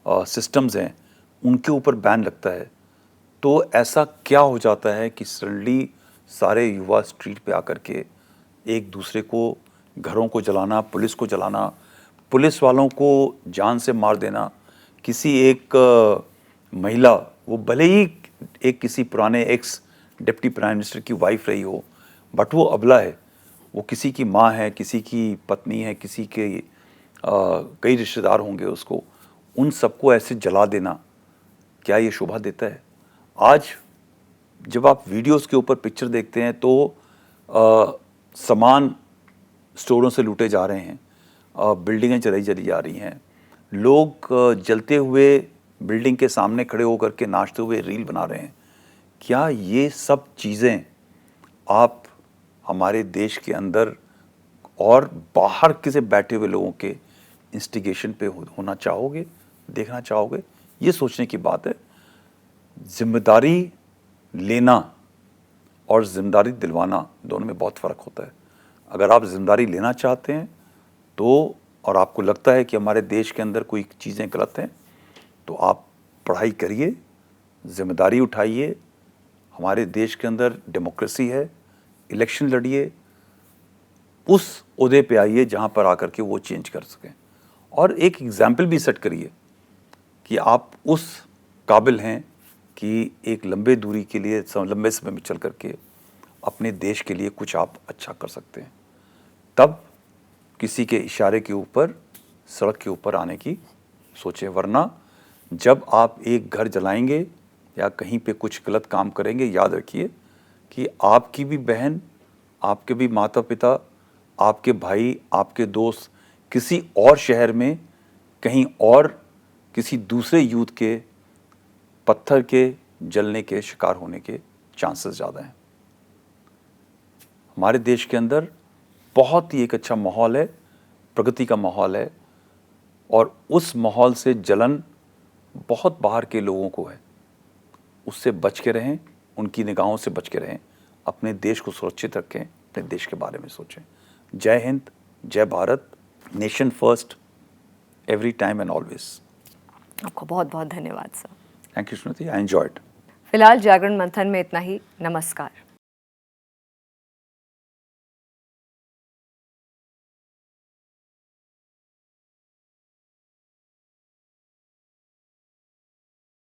systems हैं उनके ऊपर बैन लगता है, तो ऐसा क्या हो जाता है कि सडनली सारे युवा स्ट्रीट पे आकर के एक दूसरे को, घरों को जलाना, पुलिस को जलाना, पुलिस वालों को जान से मार देना, किसी एक महिला, वो भले ही एक किसी पुराने एक्स डिप्टी प्राइम मिनिस्टर की वाइफ रही हो, बट वो अबला है, वो किसी की माँ है, किसी की पत्नी है, किसी के कई रिश्तेदार होंगे उसको, उन सबको ऐसे जला देना, क्या ये शोभा देता है? आज जब आप वीडियोस के ऊपर पिक्चर देखते हैं तो सामान स्टोरों से लूटे जा रहे हैं, बिल्डिंगें चली जा रही हैं, लोग जलते हुए बिल्डिंग के सामने खड़े होकर के नाचते हुए रील बना रहे हैं। क्या ये सब चीज़ें आप हमारे देश के अंदर और बाहर किसी बैठे हुए लोगों के इंस्टिगेशन पे होना चाहोगे, देखना चाहोगे? ये सोचने की बात है। जिम्मेदारी लेना और जिम्मेदारी दिलवाना दोनों में बहुत फ़र्क होता है। अगर आप जिम्मेदारी लेना चाहते हैं तो, और आपको लगता है कि हमारे देश के अंदर कोई चीज़ें गलत हैं, तो आप पढ़ाई करिए, जिम्मेदारी उठाइए। हमारे देश के अंदर डेमोक्रेसी है, इलेक्शन लड़िए, उस ओहदे पे आइए जहाँ पर आकर के वो चेंज कर सकें, और एक एग्जाम्पल भी सेट करिए कि आप उस काबिल हैं कि एक लंबे दूरी के लिए, लंबे समय में चल करके अपने देश के लिए कुछ आप अच्छा कर सकते हैं। तब किसी के इशारे के ऊपर सड़क के ऊपर आने की सोचें, वरना जब आप एक घर जलाएंगे या कहीं पे कुछ गलत काम करेंगे, याद रखिए कि आपकी भी बहन, आपके भी माता पिता, आपके भाई, आपके दोस्त किसी और शहर में, कहीं और किसी दूसरे यूथ के पत्थर के जलने के शिकार होने के चांसेस ज़्यादा हैं। हमारे देश के अंदर बहुत ही एक अच्छा माहौल है, प्रगति का माहौल है, और उस माहौल से जलन बहुत बाहर के लोगों को है। उससे बच के रहें, उनकी निगाहों से बच के रहें, अपने देश को सुरक्षित रखें, अपने देश के बारे में सोचें। जय हिंद, जय Bharat, nation first, every time and always. आपको बहुत बहुत धन्यवाद sir. Thank you Smriti, I enjoyed. फिलहाल जागरण मंथन में इतना ही। नमस्कार।